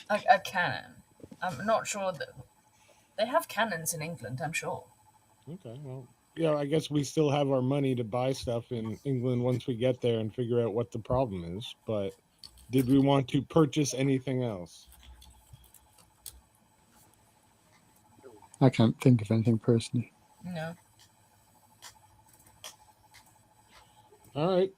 A cannon. I'm not sure that they have cannons in England, I'm sure. Okay, well, yeah, I guess we still have our money to buy stuff in England once we get there and figure out what the problem is. But did we want to purchase anything else? I can't think of anything personally. No. All right.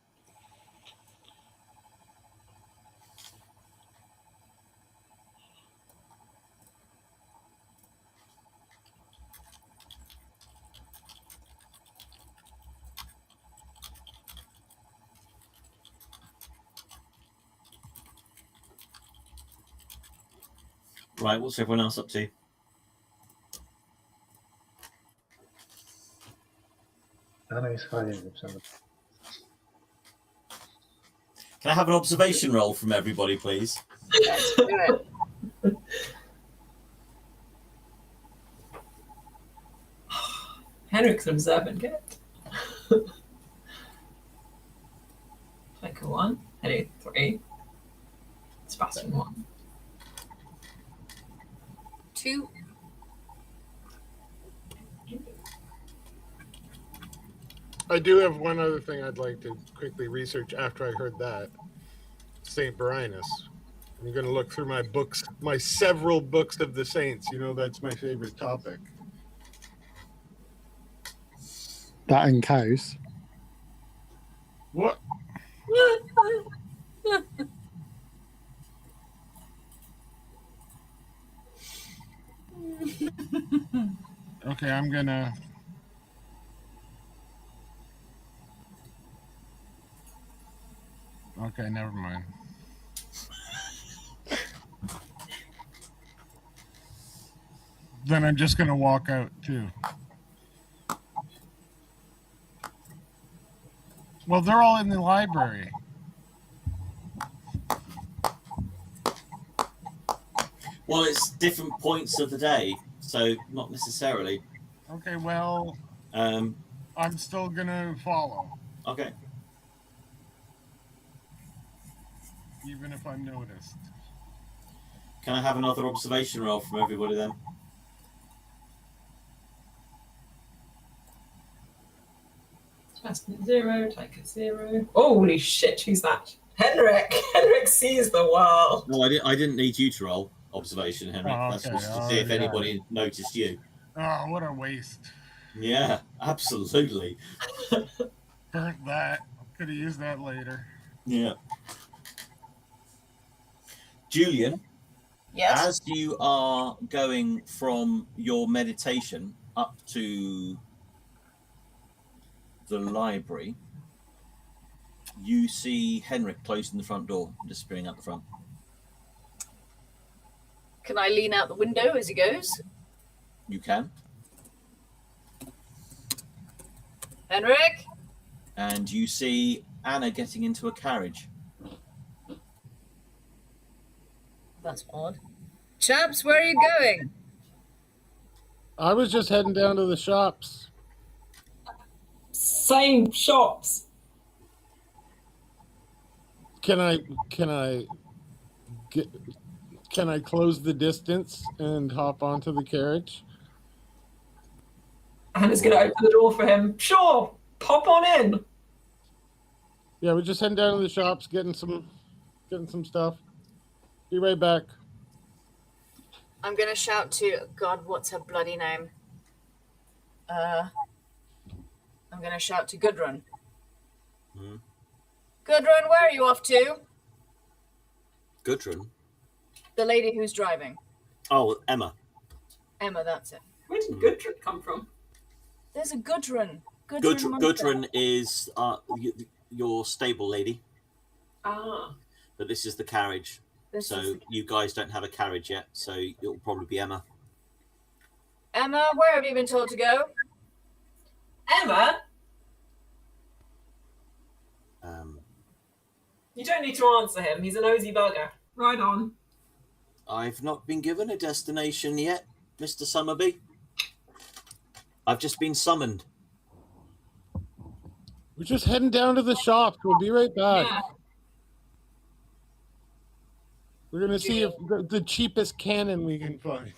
Right, what's everyone else up to? Anna is hiding with somebody. Can I have an observation roll from everybody, please? Let's do it. Henrik's an observant kid. Like a 1, Henrik 3, Sebastian 1. 2. I do have one other thing I'd like to quickly research after I heard that. Saint Birinus. I'm going to look through my books, my several books of the saints. You know, that's my favorite topic. That and cows. What? Okay, I'm gonna. Okay, never mind. Then I'm just gonna walk out too. Well, they're all in the library. Well, it's different points of the day, so not necessarily. Okay, well, Um, I'm still gonna follow, okay. even if I'm noticed. Can I have another observation roll from everybody then? Sebastian 0, Tycho 0. Holy shit, who's that? Henrik! Henrik sees the world! No, I didn't need you to roll observation, Henry. Oh, That's okay. just to see if Yeah. anybody noticed you. Oh, what a waste. Yeah, absolutely. Burnt that. Could have used that later. Yeah. Julian, Yes. as you are going from your meditation up to the library, you see Henrik closing the front door and disappearing out the front. Can I lean out the window as he goes? You can. Henrik? And you see Anna getting into a carriage. That's odd. Chaps, where are you going? I was just heading down to the shops. Same shops. Can I close the distance and hop onto the carriage? Anna's going to open the door for him. Sure, pop on in. Yeah, we're just heading down to the shops, getting some stuff. Be right back. I'm going to shout to... God, what's her bloody name? I'm going to shout to Gudrun. Hmm. Gudrun, where are you off to? Gudrun? The lady who's driving. Oh, Emma. Emma, that's it. Where did Gudrun come from? There's a Gudrun. Gudrun is your stable lady, Ah. but this is the carriage. So you guys don't have a carriage yet, so it'll probably be Emma. Emma, where have you been told to go? Emma? You don't need to answer him. He's a nosy bugger. Right on. I've not been given a destination yet, Mr. Summerby. I've just been summoned. We're just heading down to the shops. We'll be right back. Yeah. We're gonna see if the cheapest cannon we can find.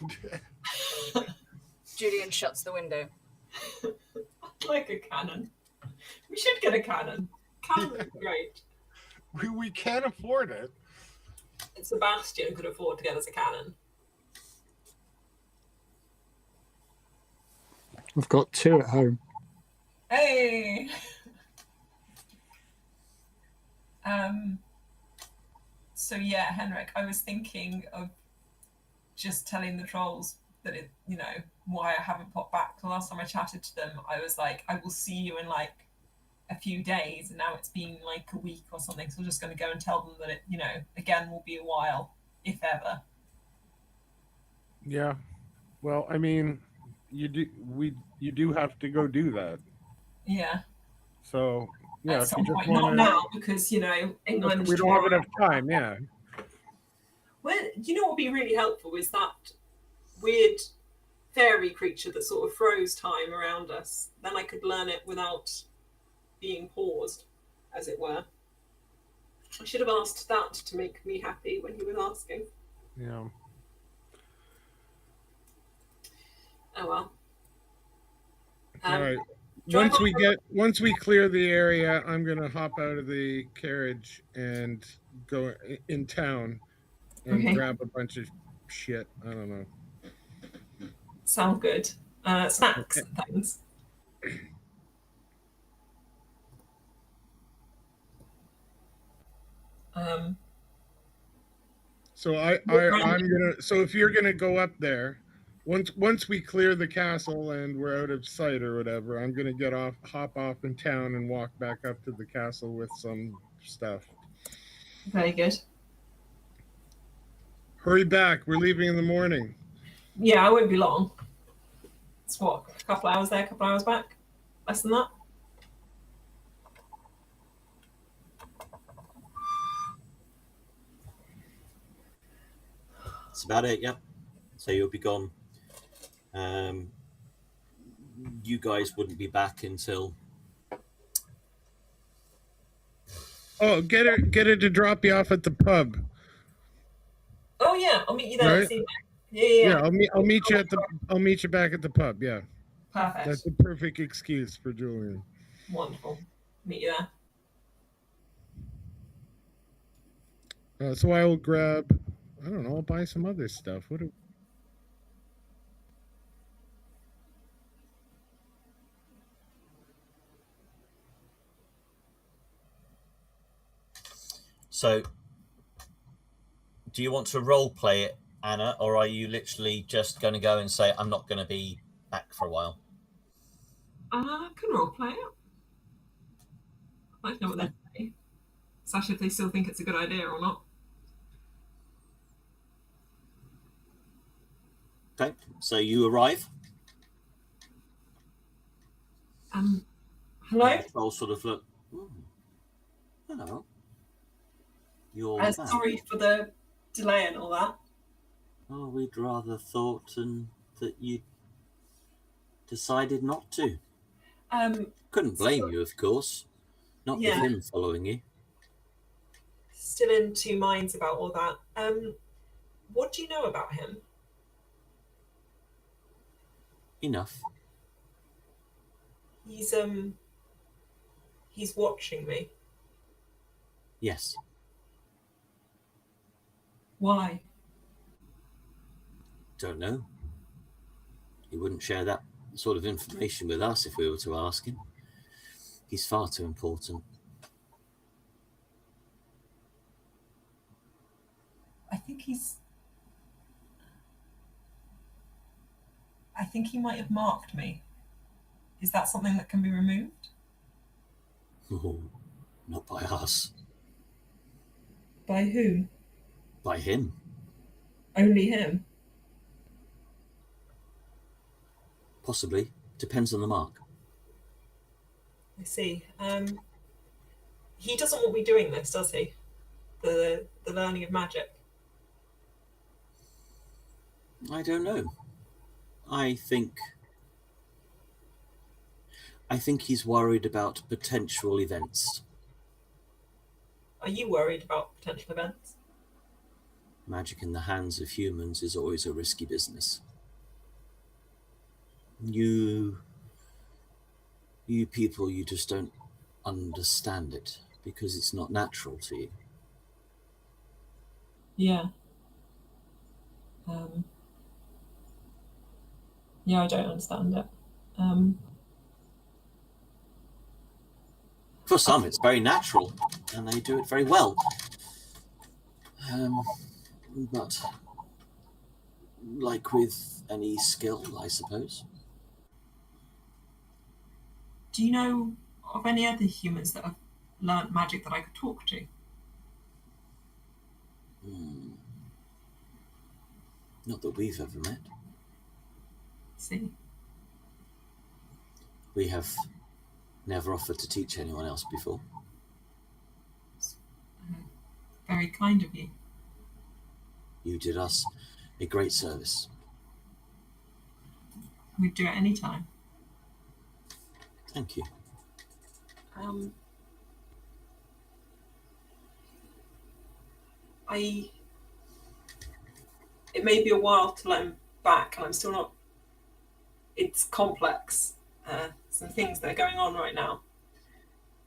Julian shuts the window. Like a cannon. We should get a cannon. Cannon would be great. We can't afford it. And Sebastian could afford to get us a cannon. I've got 2 at home. Hey! So yeah, Henrik, I was thinking of just telling the trolls that it, you know, why I haven't popped back. The last time I chatted to them, I was like, I will see you in like a few days, and now it's been like a week or something. So I'm just going to go and tell them that it, you know, again will be a while, if ever. Yeah. Well, I mean, you do have to go do that. Yeah. So yeah, At if some you just point, want not to, now, because England. we don't have enough time. Yeah. Well, what would be really helpful is that weird fairy creature that sort of froze time around us. Then I could learn it without being paused, as it were. I should have asked that to make me happy when he was asking. Yeah. Oh well. All right. Once we clear the area, I'm gonna hop out of the carriage and go in town and grab a bunch of shit. I don't know. Sound good. Snacks and things. So I'm gonna. So if you're gonna go up there, once we clear the castle and we're out of sight or whatever, I'm gonna hop off in town and walk back up to the castle with some stuff. Very good. Hurry back! We're leaving in the morning. Yeah, I won't be long. It's what, a couple hours there, a couple hours back? Less than that? That's about it, yeah. So you'll be gone. You guys wouldn't be back until... Oh, get her to drop you off at the pub. Oh yeah, I'll meet you there. Right? Yeah. I'll meet you I'll meet you back at the pub. Yeah. Perfect. That's the perfect excuse for Julian. Wonderful. Meet you there. So I will grab. I don't know. I'll buy some other stuff. So, do you want to role play it, Anna, or are you literally just going to go and say, I'm not going to be back for a while? I can role play it. I'd like to know what they say. Especially if they still think it's a good idea or not. Okay, so you arrive. Hello? I'll sort of look. Hello. You're back. Sorry for the delay and all that. Oh, we'd rather thought that you decided not to. Couldn't blame you, of course. Not with him following you. Still in two minds about all that. What do you know about him? Enough. He's watching me. Yes. Why? Don't know. He wouldn't share that sort of information with us if we were to ask him. He's far too important. I think he might have marked me. Is that something that can be removed? Oh, not by us. By whom? By him. Only him? Possibly. Depends on the mark. I see. He doesn't want me doing this, does he? The learning of magic. I don't know. I think he's worried about potential events. Are you worried about potential events? Magic in the hands of humans is always a risky business. You people, you just don't understand it because it's not natural to you. Yeah. Yeah, I don't understand it. For some, it's very natural, and they do it very well. But like with any skill, I suppose. Do you know of any other humans that have learnt magic that I could talk to? Not that we've ever met. See. We have never offered to teach anyone else before. Very kind of you. You did us a great service. We'd do it any time. Thank you. It may be a while till I'm back, and I'm still not. It's complex. Some things that are going on right now.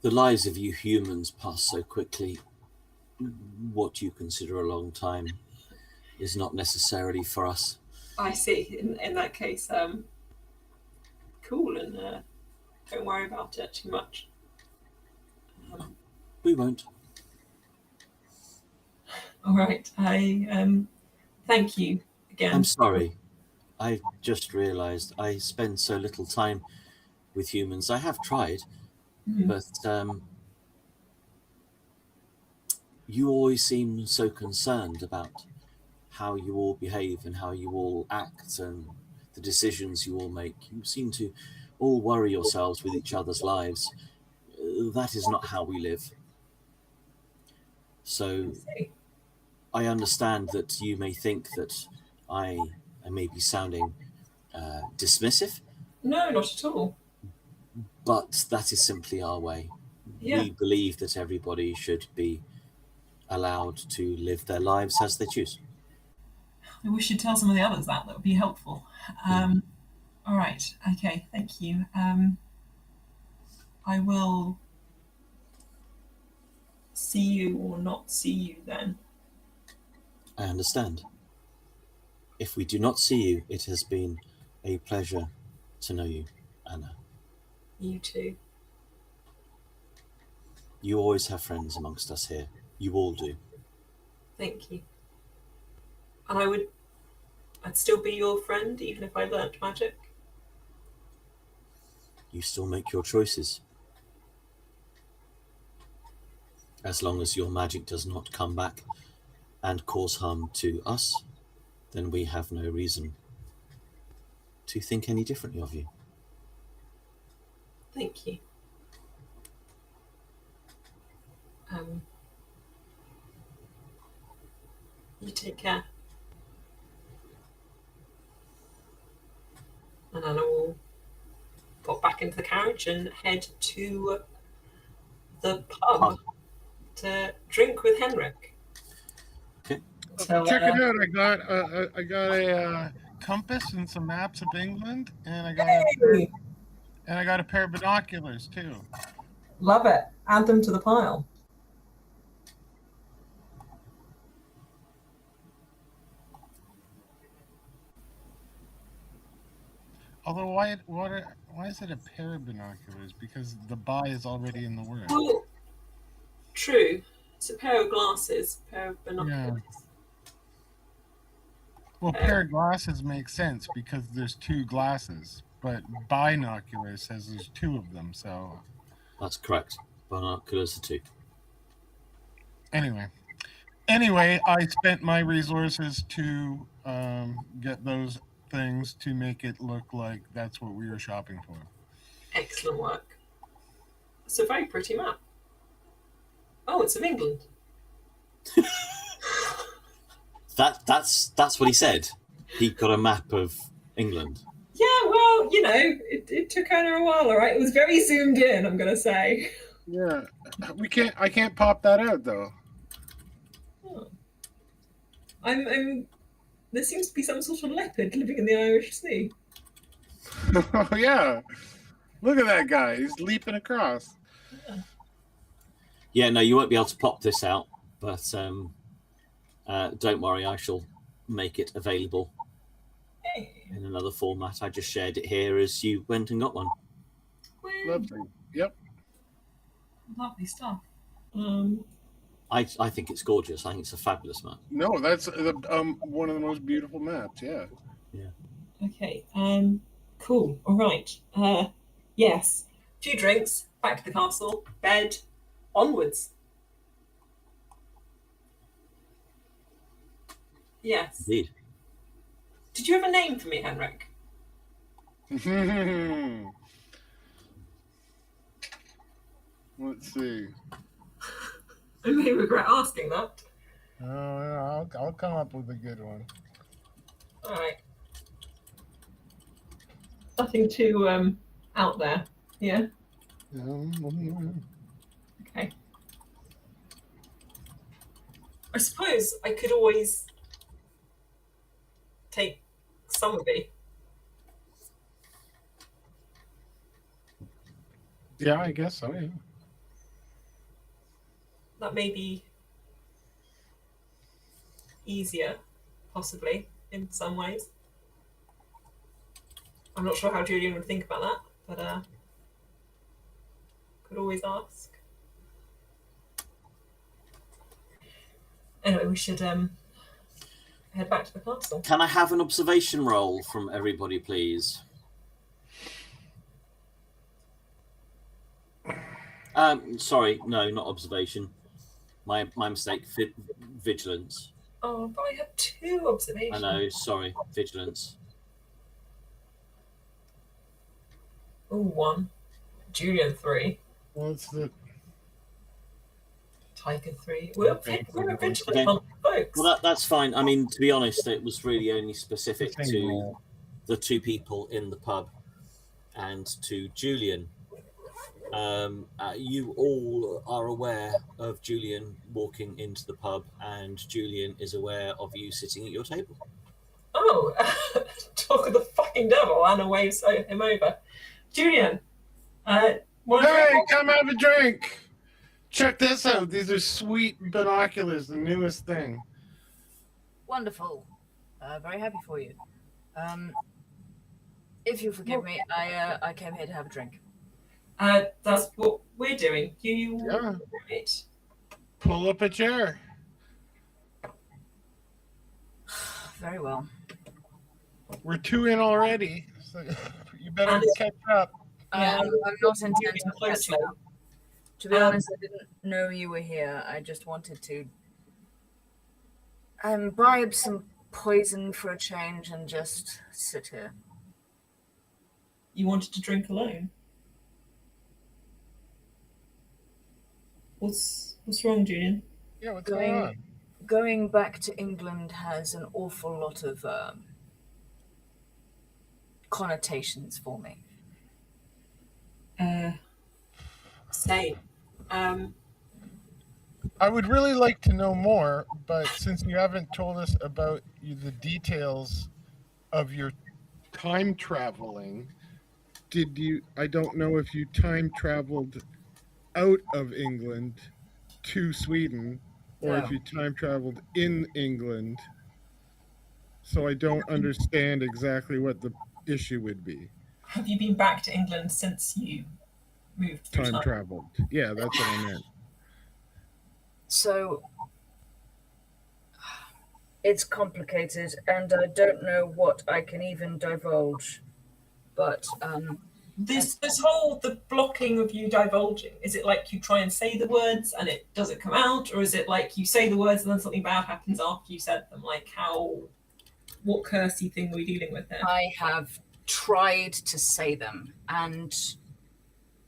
The lives of you humans pass so quickly. What you consider a long time is not necessarily for us. I see. In that case, cool, and don't worry about it too much. We won't. All right. I thank you again. I'm sorry. I just realised I spend so little time with humans. I have tried, but you always seem so concerned about how you all behave and how you all act and the decisions you all make. You seem to all worry yourselves with each other's lives. That is not how we live. So I understand that you may think that I may be sounding dismissive. No, not at all. But that is simply our way. Yeah. We believe that everybody should be allowed to live their lives as they choose. I wish you'd tell some of the others that. That would be helpful. All right. Okay. Thank you. I will see you or not see you then. I understand. If we do not see you, it has been a pleasure to know you, Anna. You too. You always have friends amongst us here. You all do. Thank you. And I'd still be your friend even if I learnt magic. You still make your choices. As long as your magic does not come back and cause harm to us, then we have no reason to think any differently of you. Thank you. You take care. And Anna will pop back into the carriage and head to the pub to drink with Henrik. Okay. So, check it out. I got a compass and some maps of England, and I got a pair of binoculars too. Love it. Add them to the pile. Although why is it a pair of binoculars? Because the buy is already in the word. Well, true. It's a pair of glasses, pair of binoculars. Yeah. Well, pair of glasses makes sense because there's two glasses, but binoculars says there's two of them, so... That's correct. Binoculars are two. Anyway, I spent my resources to get those things to make it look like that's what we were shopping for. Excellent work. It's a very pretty map. Oh, it's of England. That's what he said. He got a map of England. Yeah, well, it took Anna a while, all right? It was very zoomed in, I'm going to say. Yeah, I can't pop that out, though. Oh. There seems to be some sort of leopard living in the Irish Sea. Oh, yeah. Look at that guy. He's leaping across. Yeah, no, you won't be able to pop this out, but don't worry, I shall make it available in another format. I just shared it here as you went and got one. Lovely. Yep. Lovely stuff. I think it's gorgeous. I think it's a fabulous map. No, that's one of the most beautiful maps. Yeah. Yeah. Okay. Cool. All right. Yes. 2 drinks. Back to the castle. Bed. Onwards. Yes. Indeed. Did you have a name for me, Henrik? Let's see. I may regret asking that. Oh, yeah, I'll come up with a good one. All right. Nothing too out there. Yeah. Okay. I suppose I could always take Summerby. Yeah, I guess so. Yeah. That may be easier, possibly, in some ways. I'm not sure how Julian would think about that, but could always ask. Anyway, we should head back to the castle. Can I have an observation roll from everybody, please? Sorry, no, not observation. My mistake. Vigilance. Oh, but I had 2 observations. I know. Sorry, vigilance. Oh, 1. Julian 3. What's the Tiger 3. We're Okay. a vigilant Okay. bunch of folks. Well, that's fine. I mean, to be honest, it was really only specific Same to roll. the 2 people in the pub and to Julian. You all are aware of Julian walking into the pub, and Julian is aware of you sitting at your table. Oh, talk of the fucking devil. Anna waves him over. Julian, want to Hey, drink? come have a drink. Check this out. These are sweet binoculars, the newest thing. Wonderful. Very happy for you. If you forgive me, I came here to have a drink. That's what we're doing. You Yeah. right? Pull up a chair. Very well. We're 2 in already. So you better And- catch up. I'm not intent moving on closely. catching up. To be honest, I didn't know you were here. I just wanted to imbibe some poison for a change and just sit here. You wanted to drink alone. What's wrong, Julian? Yeah, what's Going- going on? Going back to England has an awful lot of connotations for me. Say. I would really like to know more, but since you haven't told us about the details of your time traveling, did you? I don't know if you time traveled out of England to Sweden, or No. if you time traveled in England. So I don't understand exactly what the issue would be. Have you been back to England since you moved through Time time? traveled. Yeah, that's what I meant. So it's complicated, and I don't know what I can even divulge. But This whole the blocking of you divulging, is it like you try and say the words and it doesn't come out, or is it like you say the words and then something bad happens after you said them? Like what cursey thing are we dealing with there? I have tried to say them, and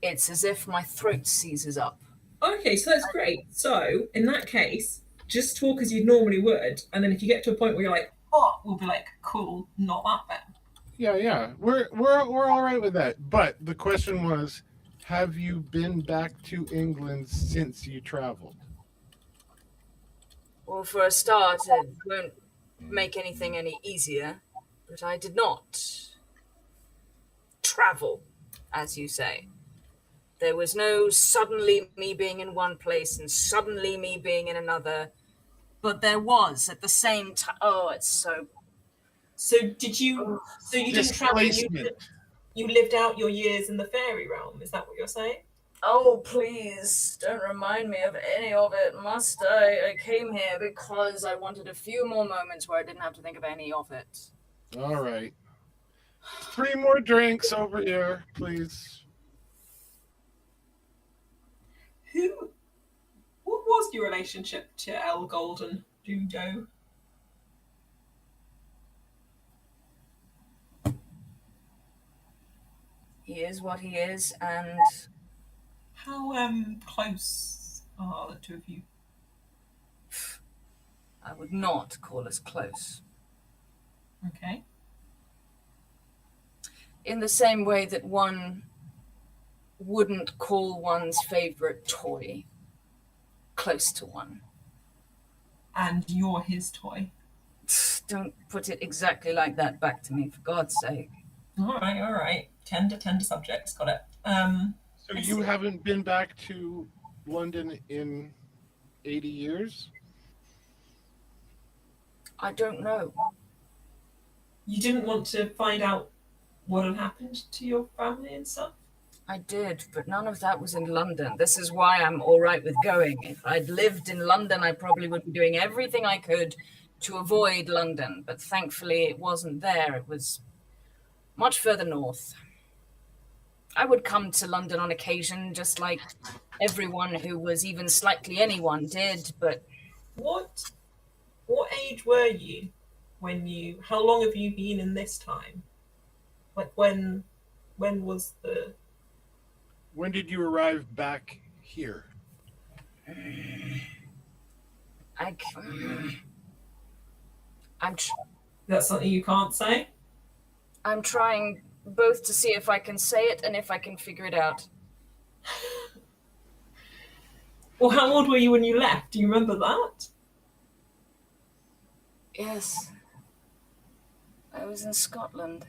it's as if my throat seizes up. Okay, so that's great. So in that case, just talk as you normally would, and then if you get to a point where you're like, "Oh," we'll be like, "Cool, not that bad." Yeah. We're all right with that. But the question was, have you been back to England since you traveled? Well, for a start, it won't make anything any easier, but I did not travel, as you say. There was no suddenly me being in one place and suddenly me being in another, but there was at the same time. Oh, it's so. So did you? So you didn't travel. You lived out your years in the fairy realm. Is that what you're saying? Oh, please, don't remind me of any of it, must I? I came here because I wanted a few more moments where I didn't have to think of any of it. All right. 3 more drinks over here, please. What was your relationship to El Golden Judo? He is what he is, and How close are the two of you? I would not call us close. Okay. In the same way that one wouldn't call one's favorite toy close to one. And you're his toy. Don't put it exactly like that back to me, for God's sake. All right. Tender subjects. Got it. So you haven't been back to London in 80 years? I don't know. You didn't want to find out what had happened to your family and stuff? I did, but none of that was in London. This is why I'm all right with going. If I'd lived in London, I probably would be doing everything I could to avoid London, but thankfully it wasn't there. It was much further north. I would come to London on occasion, just like everyone who was even slightly anyone did, but... What age were you when you... How long have you been in this time? Like, when was the... When did you arrive back here? That's something you can't say? I'm trying both to see if I can say it and if I can figure it out. Well, how old were you when you left? Do you remember that? Yes. I was in Scotland.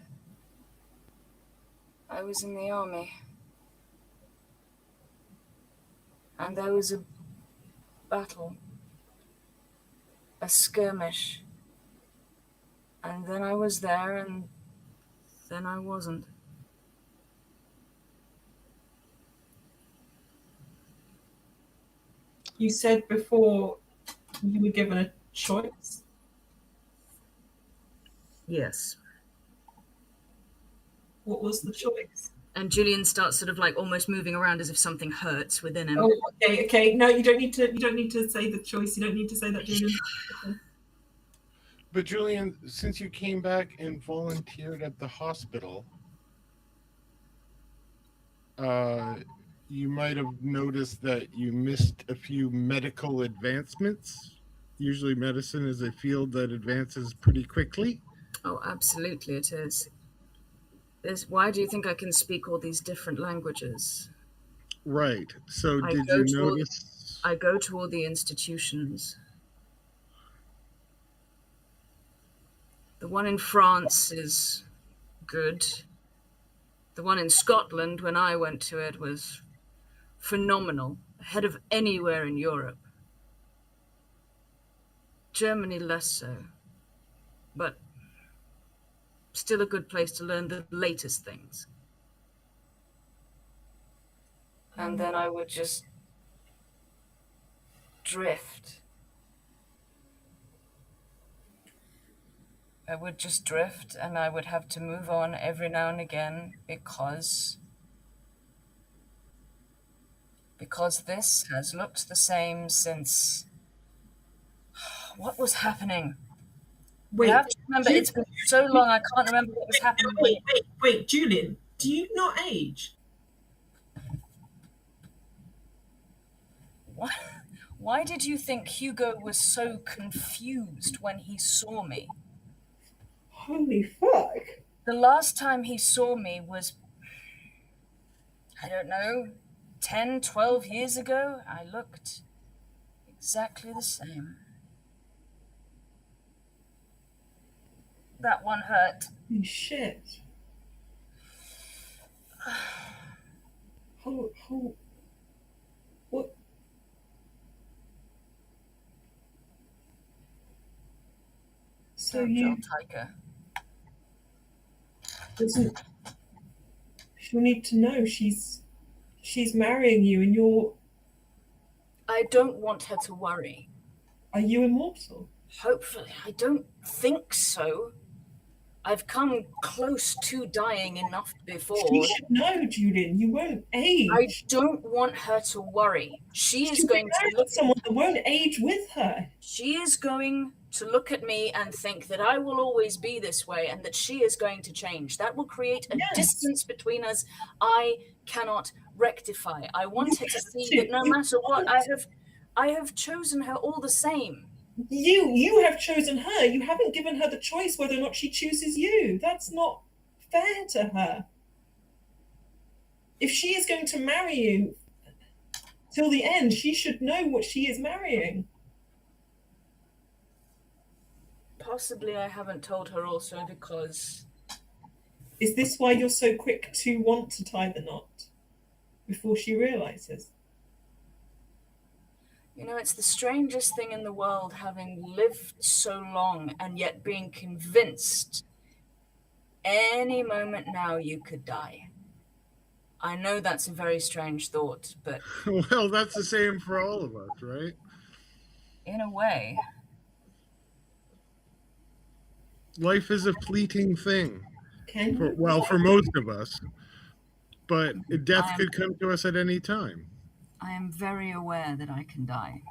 I was in the army. And there was a battle. A skirmish. And then I was there, and then I wasn't. You said before you were given a choice? Yes. What was the choice? And Julian starts sort of like almost moving around as if something hurts within him. Oh, okay. No, you don't need to say the choice. You don't need to say that, Julian. Okay. But Julian, since you came back and volunteered at the hospital, you might have noticed that you missed a few medical advancements. Usually medicine is a field that advances pretty quickly. Oh, absolutely it is. Why do you think I can speak all these different languages? Right. So did you notice? I go to all the institutions. The one in France is good. The one in Scotland, when I went to it, was phenomenal, ahead of anywhere in Europe. Germany less so, but still a good place to learn the latest things. And then I would just drift. I would just drift, and I would have to move on every now and again because this has looked the same since... What was happening? Wait, I have to remember, it's been so long, I can't remember what was happening. Wait, Julian, do you not age? What? Why did you think Hugo was so confused when he saw me? Holy fuck. The last time he saw me was, I don't know, 10, 12 years ago. I looked exactly the same. That one hurt. Holy shit. What? So you... Tiger. Listen, she'll need to know she's marrying you and you're... I don't want her to worry. Are you immortal? Hopefully. I don't think so. I've come close to dying enough before. She should know, Julian. You won't age. I don't want her to worry. She is going to look... someone that won't age with her. She is going to look at me and think that I will always be this way and that she is going to change. That will create a distance between us I cannot rectify. I want her to see that no matter what, I have chosen her all the same. You have chosen her. You haven't given her the choice whether or not she chooses you. That's not fair to her. If she is going to marry you till the end, she should know what she is marrying. Possibly I haven't told her also because... Is this why you're so quick to want to tie the knot before she realizes? You know, it's the strangest thing in the world, having lived so long and yet being convinced any moment now you could die. I know that's a very strange thought, but... Well, that's the same for all of us, right? In a way. Life is a fleeting thing. For most of us. But death could come to us at any time. I am very aware that I can die.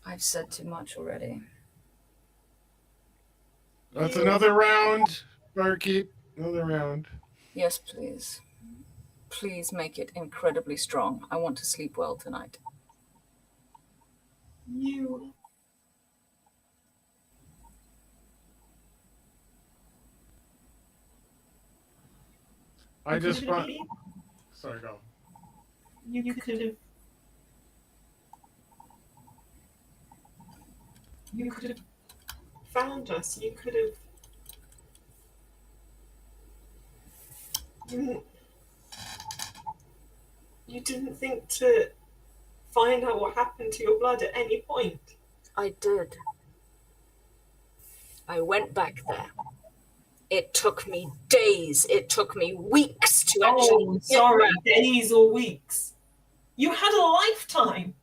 I've said too much already. That's another round, Barkeep. Another round. Yes, please. Please make it incredibly strong. I want to sleep well tonight. You... I just want... Sorry, go. You could have... You could have found us. You could have... You didn't think to find out what happened to your blood at any point. I did. I went back there. It took me days. It took me weeks to actually... Oh, sorry, days or weeks. You had a lifetime.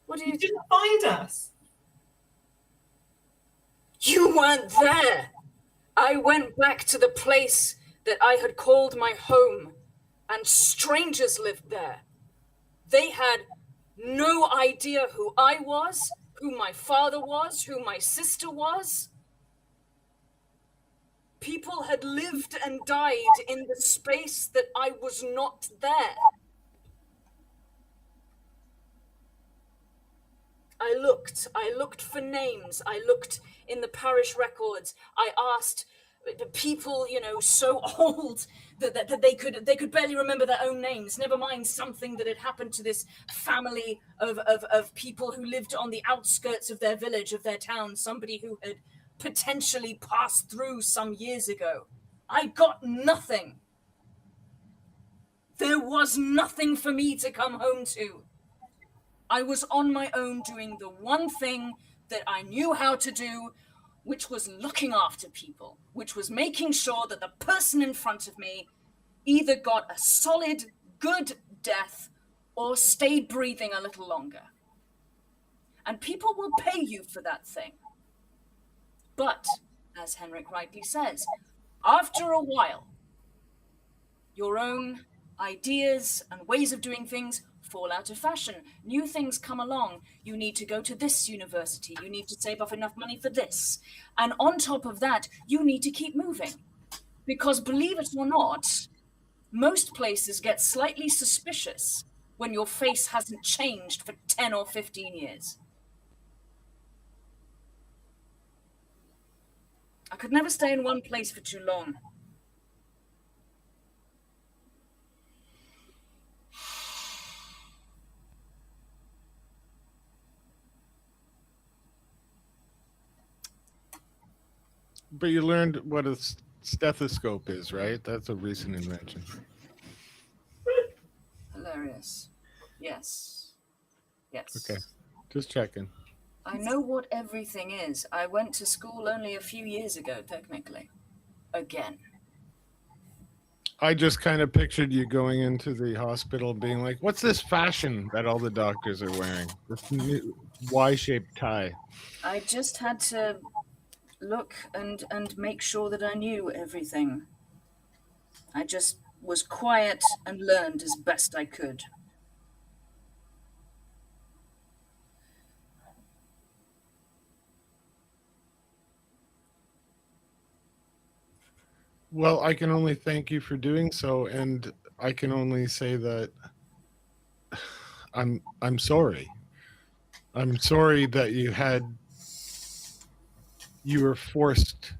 What do you didn't find us. You weren't there. I went back to the place that I had called my home, and strangers lived there. They had no idea who I was, who my father was, who my sister was. People had lived and died in the space that I was not there. I looked for names. I looked in the parish records. I asked the people, you know, so old that they could barely remember their own names, never mind something that had happened to this family of people who lived on the outskirts of their village, of their town, somebody who had potentially passed through some years ago. I got nothing. There was nothing for me to come home to. I was on my own doing the one thing that I knew how to do, which was looking after people, which was making sure that the person in front of me either got a solid, good death or stayed breathing a little longer. And people will pay you for that thing. But, as Henrik rightly says, after a while, your own ideas and ways of doing things fall out of fashion. New things come along. You need to go to this university. You need to save up enough money for this. And on top of that, you need to keep moving. Because believe it or not, most places get slightly suspicious when your face hasn't changed for 10 or 15 years. I could never stay in one place for too long. But you learned what a stethoscope is, right? That's a recent invention. Hilarious. Yes. Yes. Okay, just checking. I know what everything is. I went to school only a few years ago, technically. Again. I just kind of pictured you going into the hospital being like, what's this fashion that all the doctors are wearing? This new Y-shaped tie. I just had to look and make sure that I knew everything. I just was quiet and learned as best I could. Well, I can only thank you for doing so, and I can only say that I'm sorry. I'm sorry that you were forced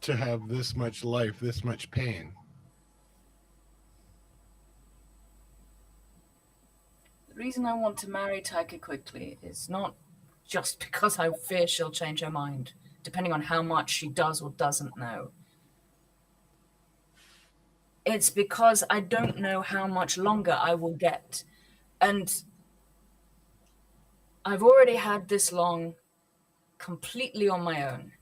to have this much life, this much pain. The reason I want to marry Taika quickly is not just because I fear she'll change her mind, depending on how much she does or doesn't know. It's because I don't know how much longer I will get. And I've already had this long completely on my own.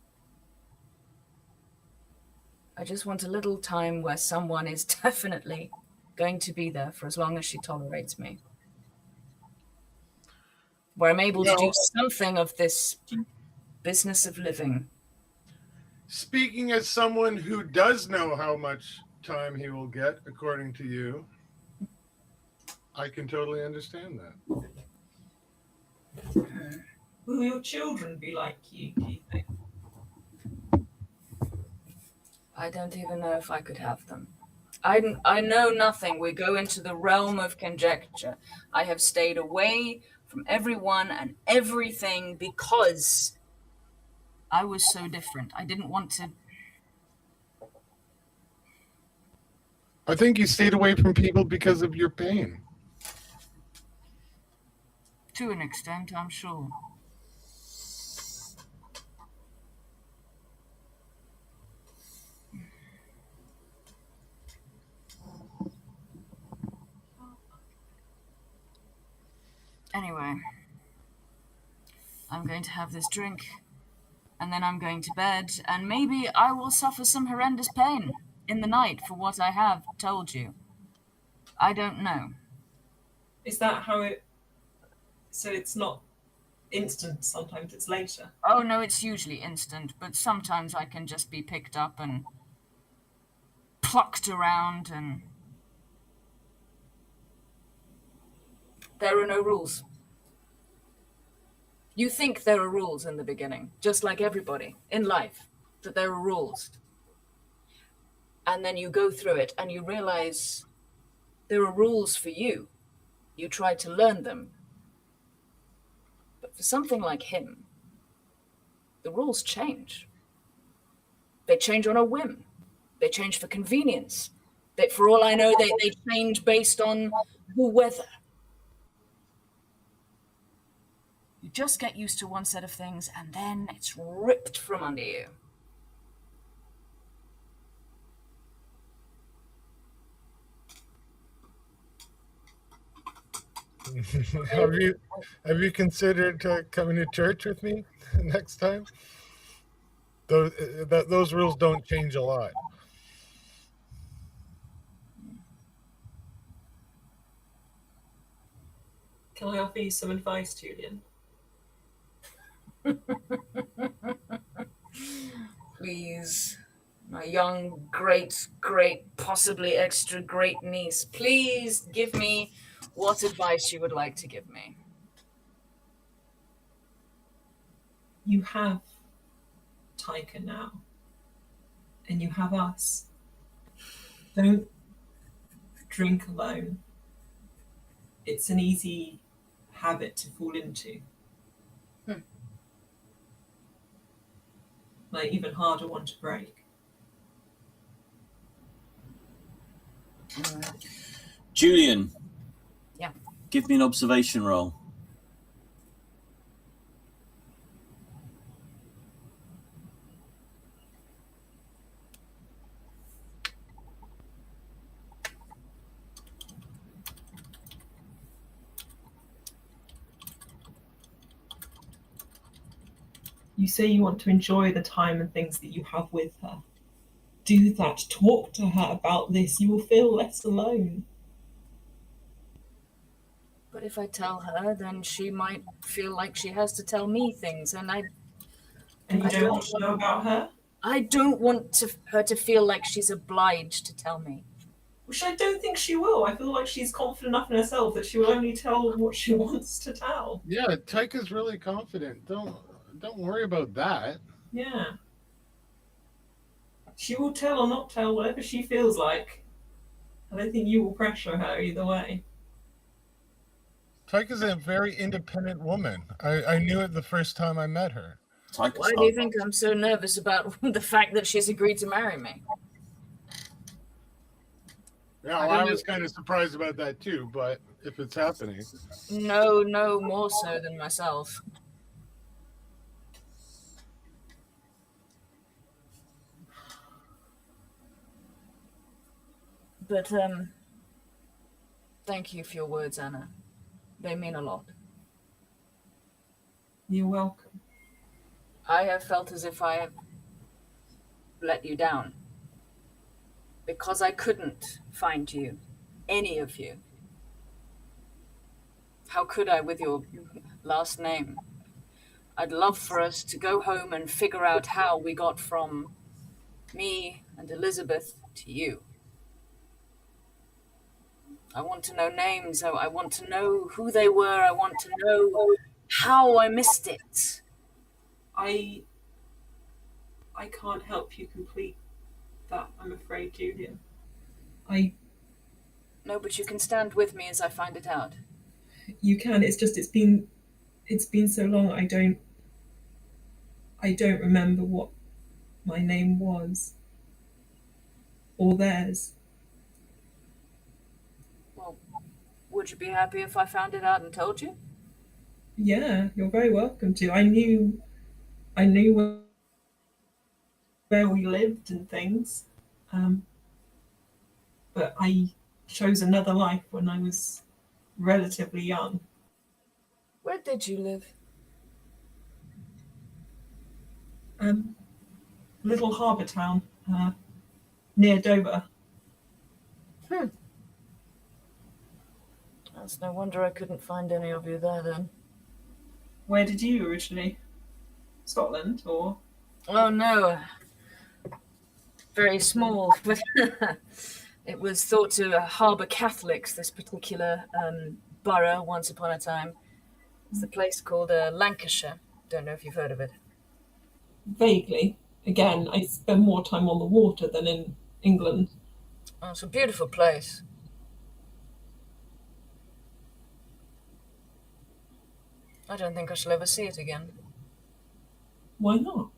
I just want a little time where someone is definitely going to be there for as long as she tolerates me. Where I'm able to do something of this business of living. Speaking as someone who does know how much time he will get, according to you, I can totally understand that. Will your children be like you, do you think? I don't even know if I could have them. I know nothing. We go into the realm of conjecture. I have stayed away from everyone and everything because I was so different. I didn't want to. I think you stayed away from people because of your pain. To an extent, I'm sure. Anyway, I'm going to have this drink, and then I'm going to bed, and maybe I will suffer some horrendous pain in the night for what I have told you. I don't know. Is that how it... So it's not instant, sometimes it's later? Oh, no, it's usually instant, but sometimes I can just be picked up and plucked around, and there are no rules. You think there are rules in the beginning, just like everybody in life, that there are rules. And then you go through it and you realize there are rules for you. You try to learn them. But for something like him, the rules change. They change on a whim. They change for convenience. For all I know, they change based on the weather. You just get used to one set of things and then it's ripped from under you. have you considered coming to church with me next time? Those rules don't change a lot. Can I offer you some advice, Julian? Please, my young, great, possibly extra great niece, please give me what advice you would like to give me. You have Taika now, and you have us. Don't drink alone. It's an easy habit to fall into. Like, even harder one to break. Julian. Yeah. Give me an observation roll. You say you want to enjoy the time and things that you have with her. Do that. Talk to her about this. You will feel less alone. But if I tell her, then she might feel like she has to tell me things, and And you don't want to know about her? I don't want her to feel like she's obliged to tell me. Which I don't think she will. I feel like she's confident enough in herself that she will only tell what she wants to tell. Yeah, Taika's really confident. Don't worry about that. Yeah. She will tell or not tell, whatever she feels like. I don't think you will pressure her either way. Tyke is a very independent woman. I knew it the first time I met her. Why do you think I'm so nervous about the fact that she's agreed to marry me? Yeah, well, I was kind of surprised about that too, but if it's happening. No, more so than myself. But, thank you for your words, Anna. They mean a lot. You're welcome. I have felt as if I have let you down. Because I couldn't find you. Any of you. How could I with your last name? I'd love for us to go home and figure out how we got from me and Elizabeth to you. I want to know names. I want to know who they were. I want to know how I missed it. I can't help you complete that, I'm afraid, Julian. No, but you can stand with me as I find it out. You can. It's just it's been so long. I don't remember what my name was or theirs. Well, would you be happy if I found it out and told you? Yeah, you're very welcome to. I knew where we lived and things, but I chose another life when I was relatively young. Where did you live? Little harbour town near Dover. That's no wonder I couldn't find any of you there then. Where did you originally? Scotland or? Oh no. Very small. It was thought to harbour Catholics, this particular borough, once upon a time. It's a place called Lancashire. Don't know if you've heard of it. Vaguely. Again, I spend more time on the water than in England. Oh, it's a beautiful place. I don't think I shall ever see it again. Why not?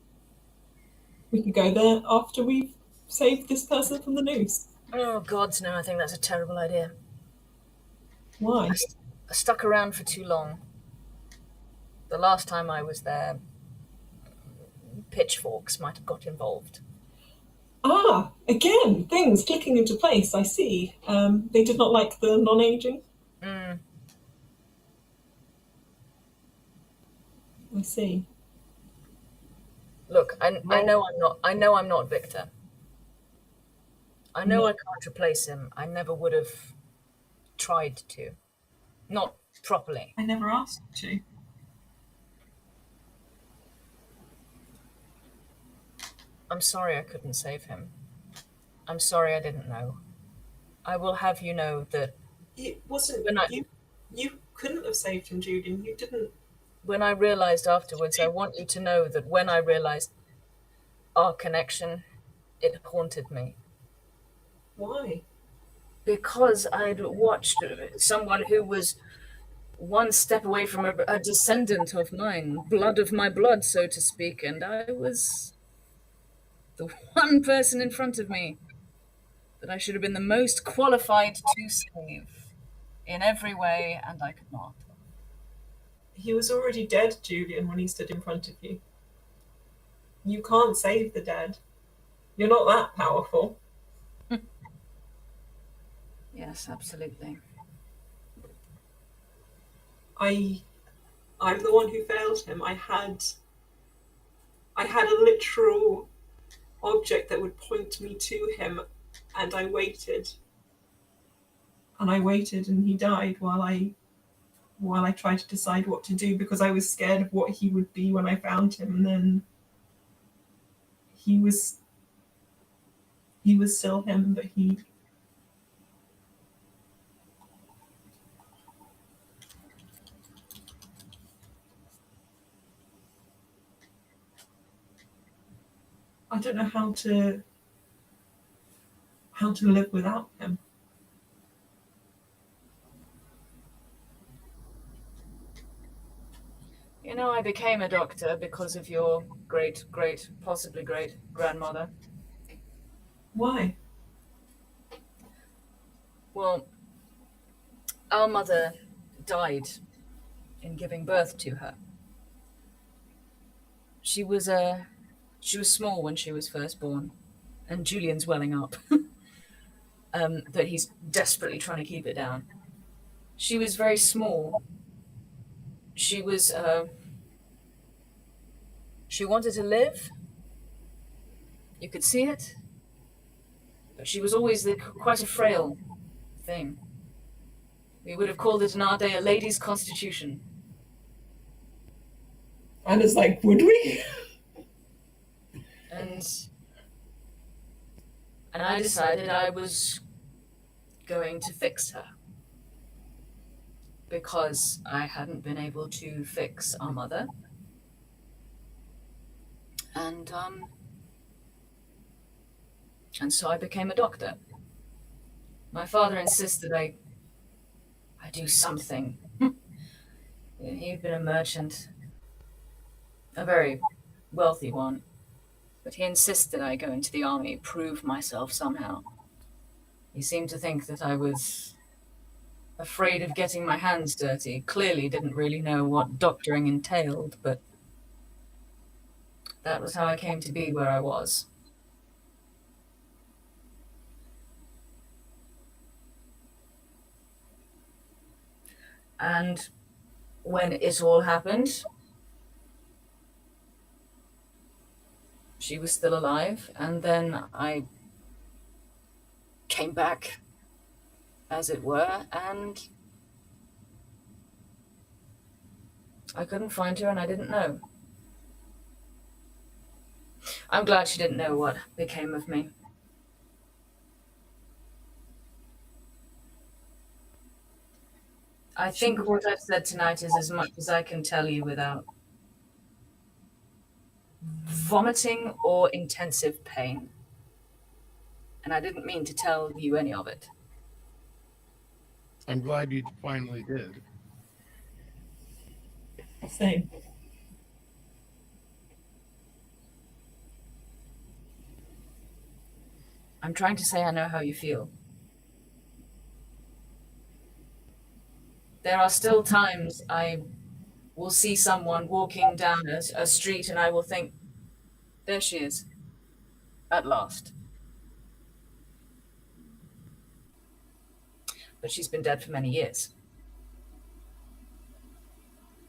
We could go there after we've saved this person from the noose. Oh, gods, no, I think that's a terrible idea. Why? I stuck around for too long. The last time I was there, pitchforks might have got involved. Ah, again, things clicking into place, I see. They did not like the non-aging? I see. Look, I know I'm not Victor. I know I can't replace him. I never would have tried to. Not properly. I never asked you to. I'm sorry I couldn't save him. I'm sorry I didn't know. I will have you know that It wasn't you couldn't have saved him, Julian. You didn't. when I realized afterwards, I want you to know that when I realized our connection, it haunted me. Why? Because I'd watched someone who was one step away from a descendant of mine, blood of my blood, so to speak, and I was the one person in front of me that I should have been the most qualified to save in every way, and I could not. He was already dead, Julian, when he stood in front of you. You can't save the dead. You're not that powerful. Yes, absolutely. I'm the one who failed him. I had a literal object that would point me to him, and I waited. And I waited, and he died while I tried to decide what to do, because I was scared of what he would be when I found him. And then he was still him, but he. I don't know how to how to live without him. You know, I became a doctor because of your possibly great grandmother. Why? Well, our mother died in giving birth to her. She was small when she was first born, and Julian's welling up. But he's desperately trying to keep it down. She was very small. She was, she wanted to live. You could see it. But she was always quite a frail thing. We would have called it in our day a lady's constitution. And it's like, would we? And I decided I was going to fix her. Because I hadn't been able to fix our mother. And so I became a doctor. My father insisted I do something. He'd been a merchant, a very wealthy one, but he insisted I go into the army, prove myself somehow. He seemed to think that I was afraid of getting my hands dirty. Clearly didn't really know what doctoring entailed, but that was how I came to be where I was. And when it all happened, she was still alive, and then I came back, as it were, and I couldn't find her and I didn't know. I'm glad she didn't know what became of me. I think what I've said tonight is as much as I can tell you without vomiting or intensive pain. And I didn't mean to tell you any of it. I'm glad you finally did. Same. I'm trying to say I know how you feel. There are still times I will see someone walking down a street and I will think, there she is, at last. But she's been dead for many years.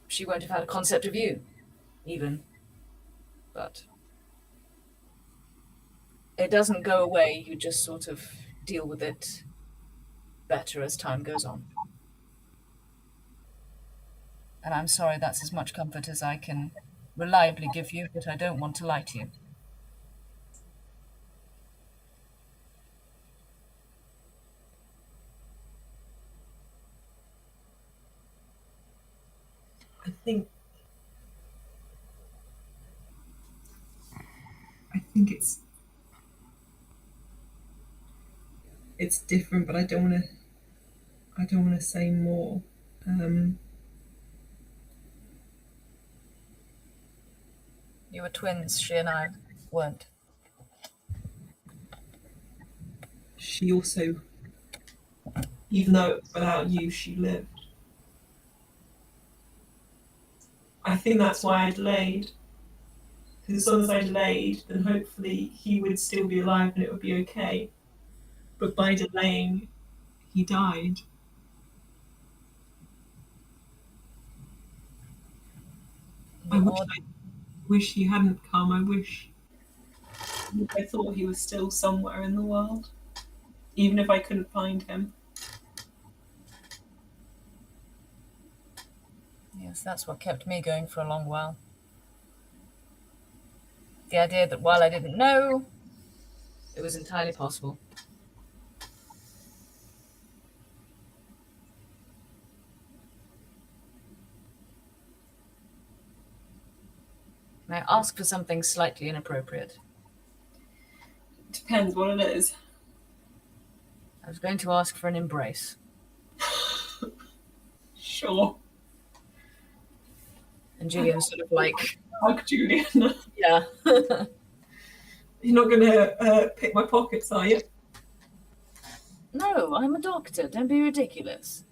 She won't have had a concept of you, even. But it doesn't go away, you just sort of deal with it better as time goes on. And I'm sorry that's as much comfort as I can reliably give you, but I don't want to lie to you. I think it's different, but I don't want to say more. You were twins, she and I weren't. She also, even though without you, she lived. I think that's why I delayed. Because as long as I delayed, then hopefully he would still be alive and it would be okay. But by delaying, he died. I wish he hadn't come. I thought he was still somewhere in the world, even if I couldn't find him. Yes, that's what kept me going for a long while. The idea that while I didn't know, it was entirely possible. May I ask for something slightly inappropriate? Depends what it is. I was going to ask for an embrace. Sure. And Julian's sort of like... Hug Julian. Yeah. You're not going to pick my pockets, are you? No, I'm a doctor. Don't be ridiculous.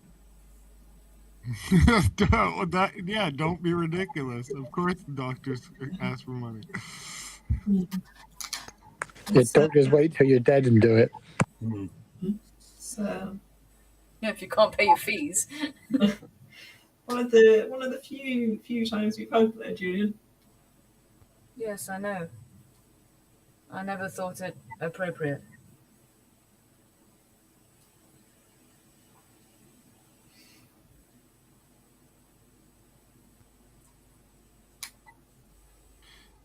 Don't be ridiculous. Of course the doctors ask for money. Yeah, don't just wait till you're dead and do it. So, Yeah, if you can't pay your fees. one of the few times we've hugged there, Julian. Yes, I know. I never thought it appropriate.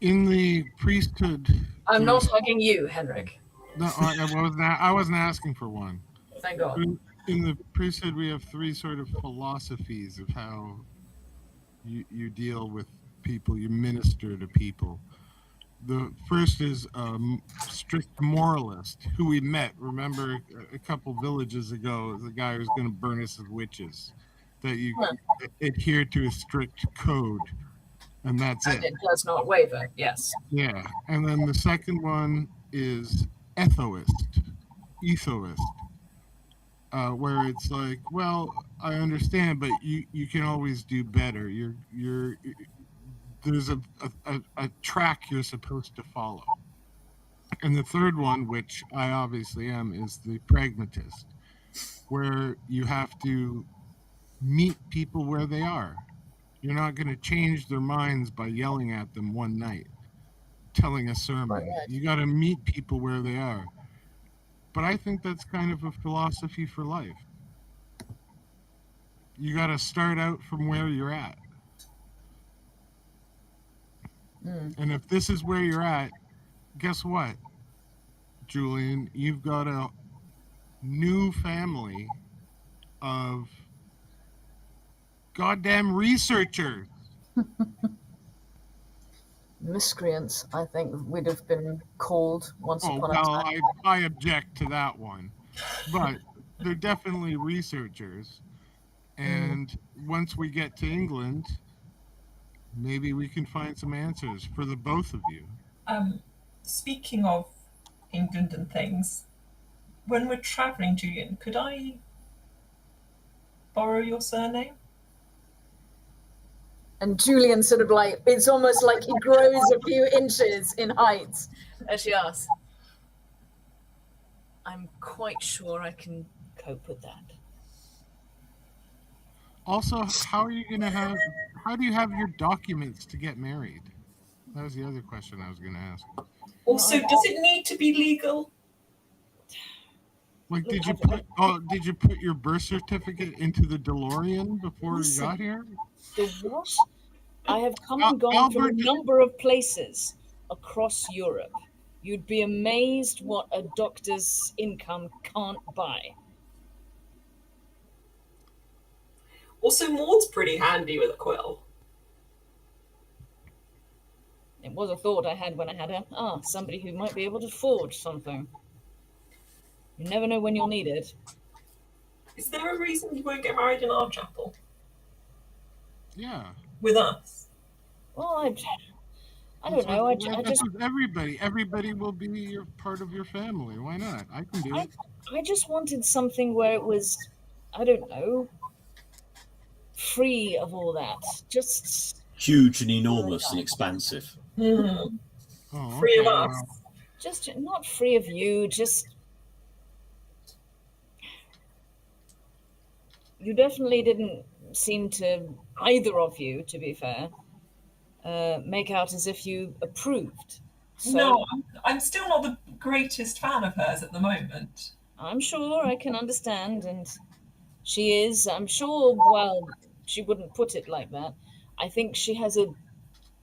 In the priesthood... I'm not hugging you, Henrik. No, I wasn't asking for one. Thank God. In the priesthood, we have three sort of philosophies of how you deal with people, you minister to people. The first is strict moralist, who we met, remember, a couple villages ago, the guy who's going to burn us as witches, that you adhere to a strict code, and that's it. And it does not waver, yes. Yeah, and then the second one is ethoist, where it's like, well, I understand, but you can always do better. There's a track you're supposed to follow. And the third one, which I obviously am, is the pragmatist, where you have to meet people where they are. You're not going to change their minds by yelling at them one night, telling a sermon. Right. You got to meet people where they are. But I think that's kind of a philosophy for life. You got to start out from where you're at. And if this is where you're at, guess what, Julian? You've got a new family of goddamn researchers. Miscreants, I think we'd have been called once upon a time. I object to that one. But they're definitely researchers. And once we get to England, maybe we can find some answers for the both of you. Speaking of England and things, when we're travelling, Julian, could I borrow your surname? And Julian sort of like, it's almost like he grows a few inches in height as she asks. I'm quite sure I can cope with that. Also, how do you have your documents to get married? That was the other question I was going to ask. Also, does it need to be legal? Like, did you put your birth certificate into the DeLorean before you got here? The what? I have come and gone from a number of places across Europe. You'd be amazed what a doctor's income can't buy. Also, Maud's pretty handy with a quill. It was a thought I had when I had her. Somebody who might be able to forge something. You never know when you'll need it. Is there a reason you won't get married in our chapel? Yeah. With us? Well, I don't know. I just with everybody. Everybody will be part of your family. Why not? I can do it. I just wanted something where it was, I don't know, free of all that. Just huge and enormous and expansive. Oh, free of us. Just not free of you. Just you definitely didn't seem to, either of you, to be fair, make out as if you approved. So, no, I'm still not the greatest fan of hers at the moment. I'm sure I can understand, and she is. I'm sure, well, she wouldn't put it like that. I think she has a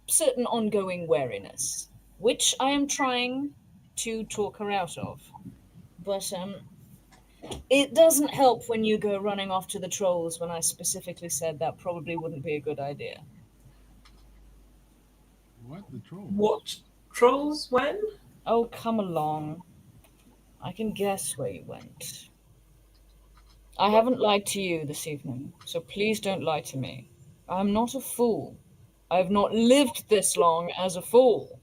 certain ongoing wariness, which I am trying to talk her out of. But it doesn't help when you go running off to the trolls when I specifically said that probably wouldn't be a good idea. What? The trolls? What? Trolls when? Oh, come along. I can guess where you went. I haven't lied to you this evening, so please don't lie to me. I'm not a fool. I've not lived this long as a fool.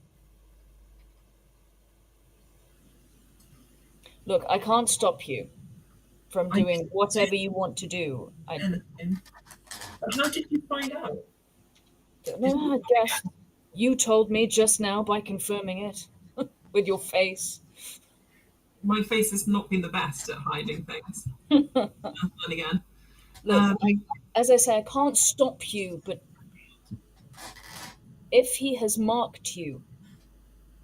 Look, I can't stop you from doing whatever you want to do. Anything. But how did you find out? I guess you told me just now by confirming it with your face. My face has not been the best at hiding things. And again. Look, as I say, I can't stop you, but if he has marked you.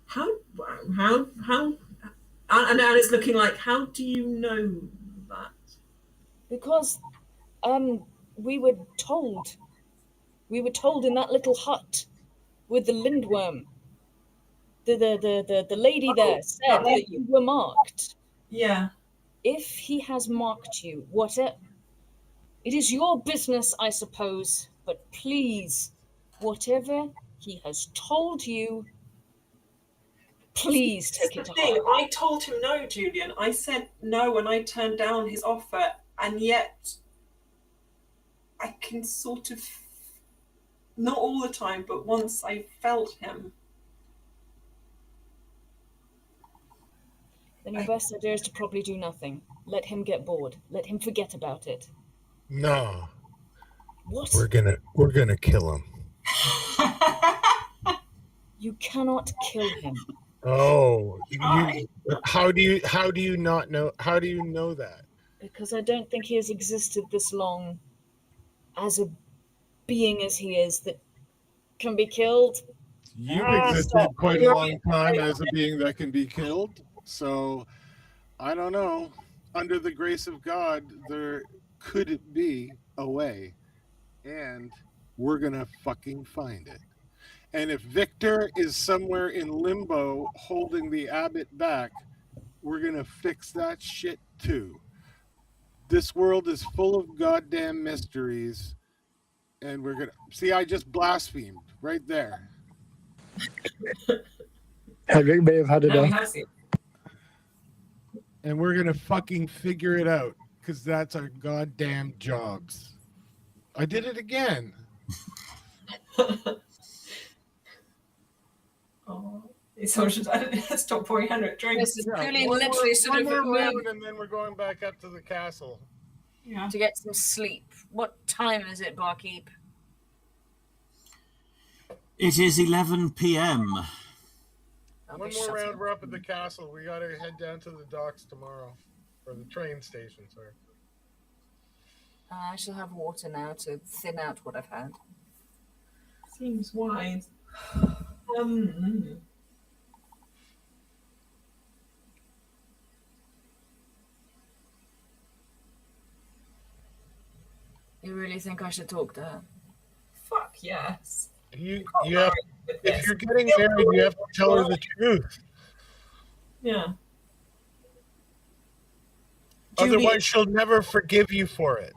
How? And it's looking like, how do you know that? Because, we were told. We were told in that little hut with the lindworm. The lady there said that you were marked. Yeah. If he has marked you, whatever, it is your business, I suppose. But please, whatever he has told you, please take it to heart. I told him no, Julian. I said no, and I turned down his offer, and yet I can sort of, not all the time, but once I felt him. Then your best idea is to probably do nothing. Let him get bored. Let him forget about it. No. What? We're gonna kill him. You cannot kill him. Oh, how do you not know? How do you know that? Because I don't think he has existed this long as a being as he is that can be killed. You've existed quite a long time as a being that can be killed. So, I don't know. Under the grace of God, there could be a way. And we're going to fucking find it. And if Victor is somewhere in limbo holding the abbot back, we're going to fix that shit too. This world is full of goddamn mysteries. And we're going to... See, I just blasphemed right there. Henrik may have had enough. And we're going to fucking figure it out. Because that's our goddamn jobs. I did it again. Oh, so should I stop pouring Henrik drinks? Julian literally sort of round and then we're going back up to the castle. Yeah. To get some sleep. What time is it, barkeep? It is 11 p.m. One more round, we're up at the castle. We got to head down to the docks tomorrow. Or the train station, sorry. I shall have water now to thin out what I've had. Seems wise. You really think I should talk to her? Fuck yes. You have, if you're getting married, you have to tell her the truth. Yeah. Otherwise, she'll never forgive you for it.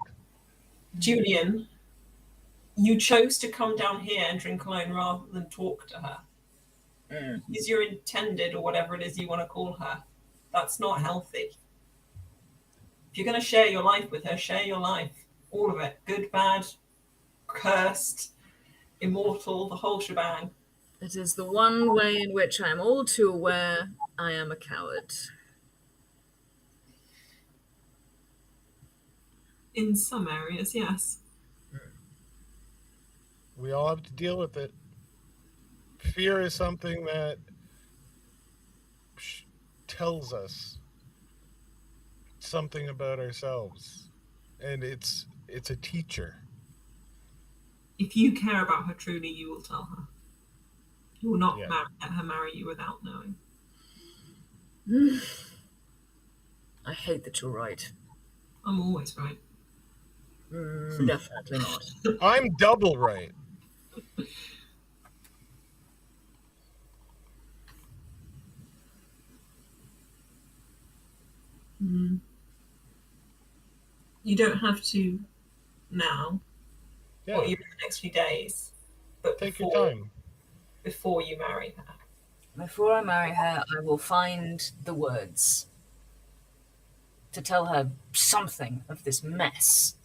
Julian, you chose to come down here and drink alone rather than talk to her. Is your intended, or whatever it is you want to call her. That's not healthy. If you're going to share your life with her, share your life. All of it. Good, bad, cursed, immortal, the whole shebang. It is the one way in which I am all too aware I am a coward. In some areas, yes. We all have to deal with it. Fear is something that tells us something about ourselves, and it's a teacher. If you care about her truly, you will tell her. You will not let her marry you without knowing. I hate that you're right. I'm always right. Definitely not. I'm double right. You don't have to now, or even the next few days, but take your time. Before you marry her. Before I marry her, I will find the words. to tell her something of this mess.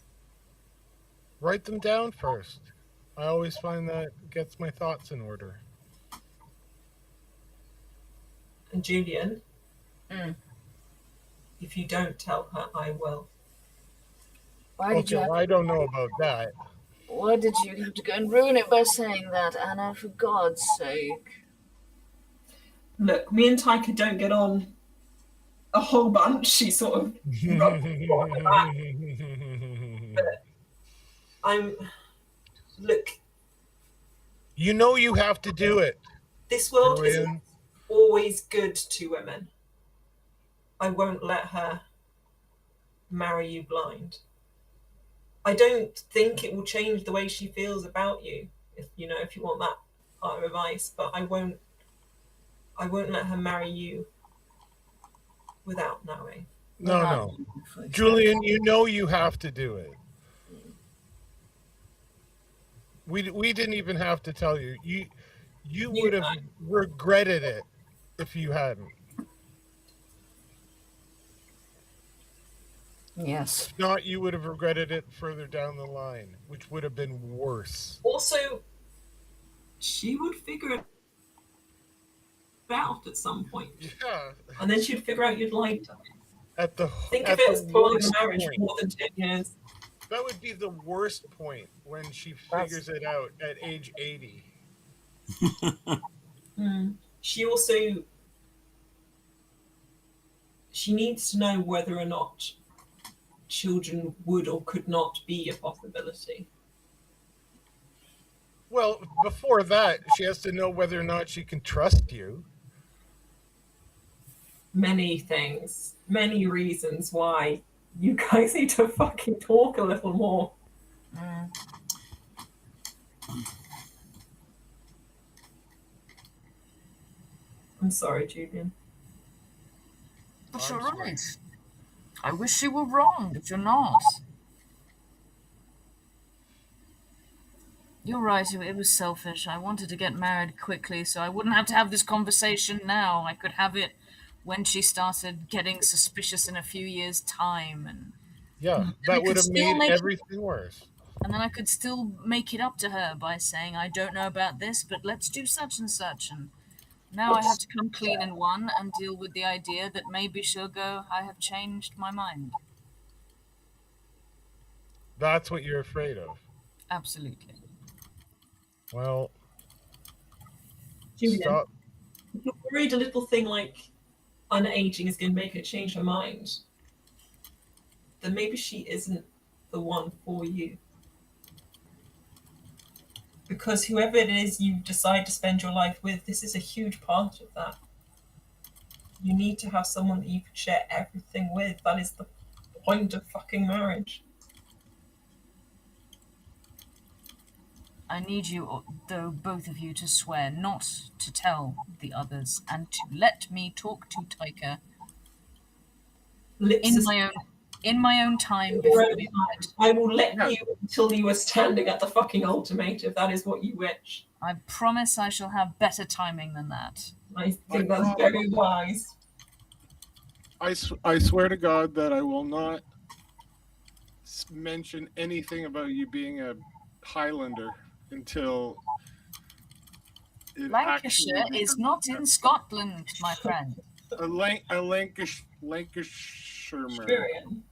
Write them down first. I always find that gets my thoughts in order. And Julian, if you don't tell her, I will. I don't know about that. Why did you have to go and ruin it by saying that, Anna, for God's sake? Look, me and Taika don't get on a whole bunch. She sort of rubbed me on the back. But look. You know you have to do it. This world Julian. isn't always good to women. I won't let her marry you blind. I don't think it will change the way she feels about you, if you want that part of advice, but I won't let her marry you without knowing. No. Julian, you know you have to do it. We didn't even have to tell you. You would have regretted it if you hadn't. Yes. If not, you would have regretted it further down the line, which would have been worse. Also, she would figure it out at some point. Yeah. And then she'd figure out you'd lied to her. Think of at it as the pulling worst a marriage for point. more than 10 years. That would be the worst point when she figures it out at age 80. She needs to know whether or not children would or could not be a possibility. Well, before that, she has to know whether or not she can trust you. Many things, many reasons why you guys need to fucking talk a little more. I'm sorry, Julian. But you're right. I wish you were wrong, but you're not. You're right, it was selfish. I wanted to get married quickly so I wouldn't have to have this conversation now. I could have it when she started getting suspicious in a few years' time. And yeah, that would have made everything worse. And then I could still make it up to her by saying, I don't know about this, but let's do such and such. And now I have to come clean in one and deal with the idea that maybe she'll go, I have changed my mind. That's what you're afraid of. Absolutely. Well, Julian, stop. if you're worried a little thing like unaging is going to make her change her mind, then maybe she isn't the one for you. Because whoever it is you decide to spend your life with, this is a huge part of that. You need to have someone that you can share everything with. That is the point of fucking marriage. I need you, though, both of you, to swear not to tell the others and to let me talk to Taika in my own time before we met. I will let you until you are standing at the fucking ultimatum, if that is what you wish. I promise I shall have better timing than that. I think that's very wise. I swear to God that I will not mention anything about you being a Highlander until Lancashire is not in Scotland, my friend. A Lancashire man.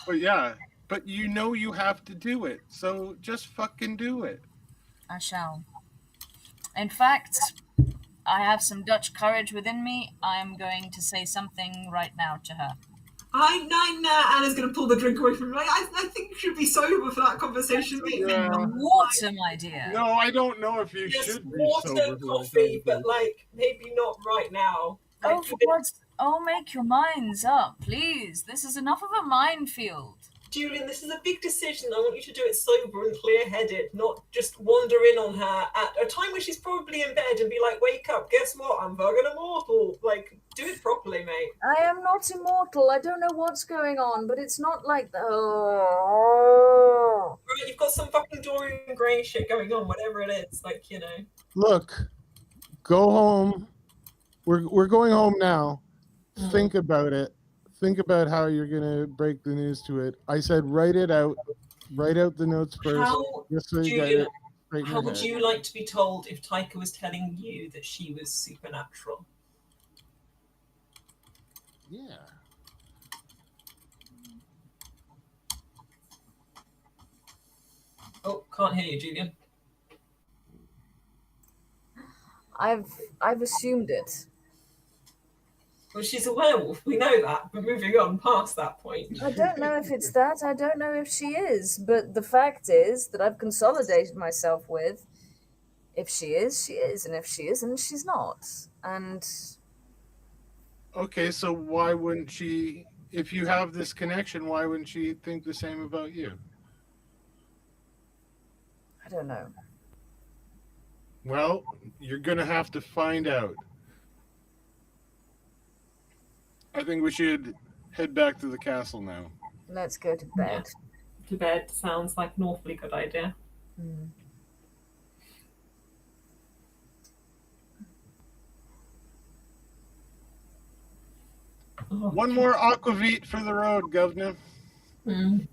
But yeah, but you know you have to do it, so just fucking do it. I shall. In fact, I have some Dutch courage within me. I am going to say something right now to her. Anna's going to pull the drink away from me. I think you should be sober for that conversation. Yeah. Water, my dear. No, I don't know if you should be water, sober. coffee, but maybe not right now. Oh, make your minds up, please. This is enough of a minefield. Julian, this is a big decision. I want you to do it sober and clear-headed, not just wander in on her at a time when she's probably in bed and be like, wake up, guess what? I'm fucking immortal. Do it properly, mate. I am not immortal. I don't know what's going on, but it's not like the... Right, you've got some fucking Dorian Gray shit going on, whatever it is. Look, go home we're going home now. Think about it. Think about how you're gonna break the news to it. I said write it out. Write out the notes first. How, Just so you get Julian, it straight in how your would head. you like to be told if Taika was telling you that she was supernatural? Yeah. Oh, can't hear you, Julian. I've assumed it. Well, she's a werewolf. We know that, but moving on past that point. I don't know if it's that. I don't know if she is. But the fact is that I've consolidated myself with, if she is, she is. And if she isn't, she's not. And Okay, so why wouldn't she? If you have this connection, why wouldn't she think the same about you? I don't know. Well, you're gonna have to find out. I think we should head back to the castle now. Let's go to bed. To bed sounds like an awfully good idea. Mm. Oh. One more aquavit for the road, governor. Mm.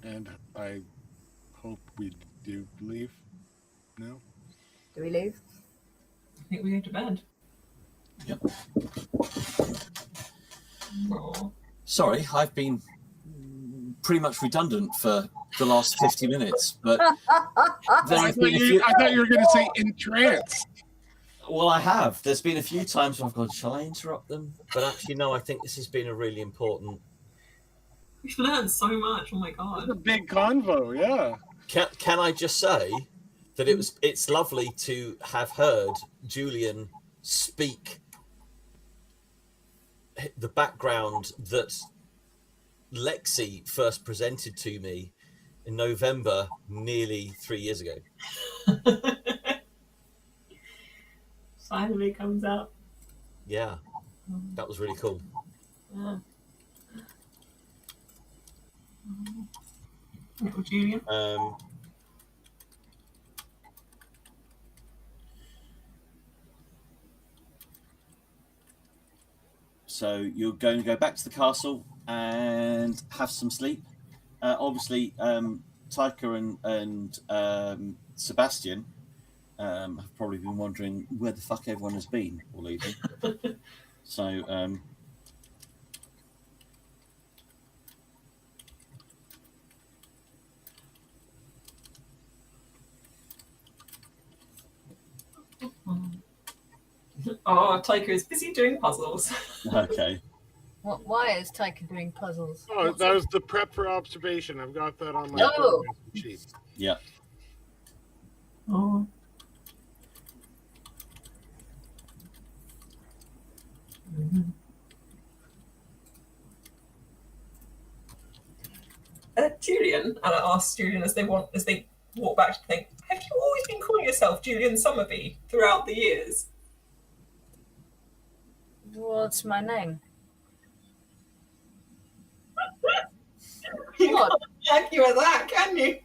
And I hope we do leave. No? Do we leave? I think we go to bed. Yep. Aw. Sorry, I've been pretty much redundant for the last 50 minutes, but there I have been a thought few. you were going to say entranced. Well, I have. There's been a few times where I've gone, shall I interrupt them? But actually, no, I think this has been a really important. We've learned so much. Oh my It's god. a big convo, yeah. Can I just say that it's lovely to have heard Julian speak the background that Lexi first presented to me in November, nearly 3 years ago. Finally comes out. Yeah, that was really cool. Yeah. Little Julian. So you're going to go back to the castle and have some sleep. Obviously, Taika and Sebastian have probably been wondering where the fuck everyone has been all evening. So Oh, Taika is busy doing puzzles. okay. Why is Taika doing puzzles? Oh, that was the prep for observation. I've got that on my Oh. sheet. Yeah. Oh. Julian, and I asked Julian as they walk back to think, have you always been calling yourself Julian Somerby throughout the years? What's my name? You What? can't argue with that, can you?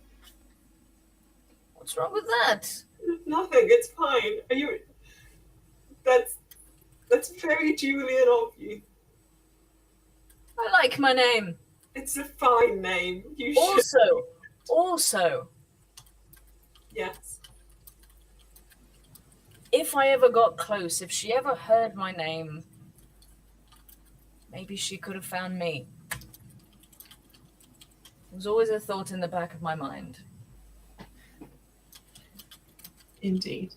What's wrong with that? Nothing. It's fine. Are you? That's very Julian of you. I like my name. It's a fine name. You should. Also, Yes. if I ever got close, if she ever heard my name, maybe she could have found me. It was always a thought in the back of my mind. Indeed.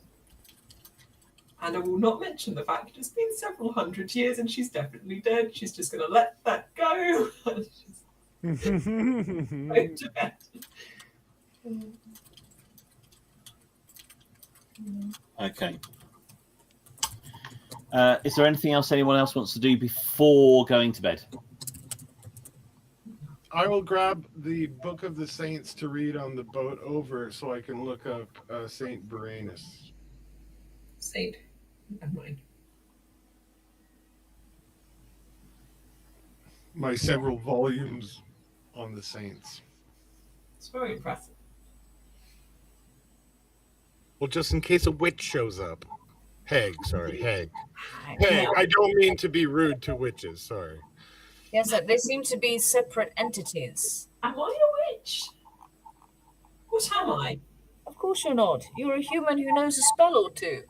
And I will not mention the fact it's been several hundred years and she's definitely dead. She's just going to let that go. She's going to bed. Okay. Is there anything else anyone else wants to do before going to bed? I will grab the Book of the Saints to read on the boat over so I can look up Saint Varenus. Saint. Never mind. My several volumes on the saints. It's very impressive. Well, just in case a witch shows up. Hag, sorry, hag. Hag, Yeah. I don't mean to be rude to witches, sorry. Yes, they seem to be separate entities. Am I a witch? What am I? Of course you're not. You're a human who knows a spell or two.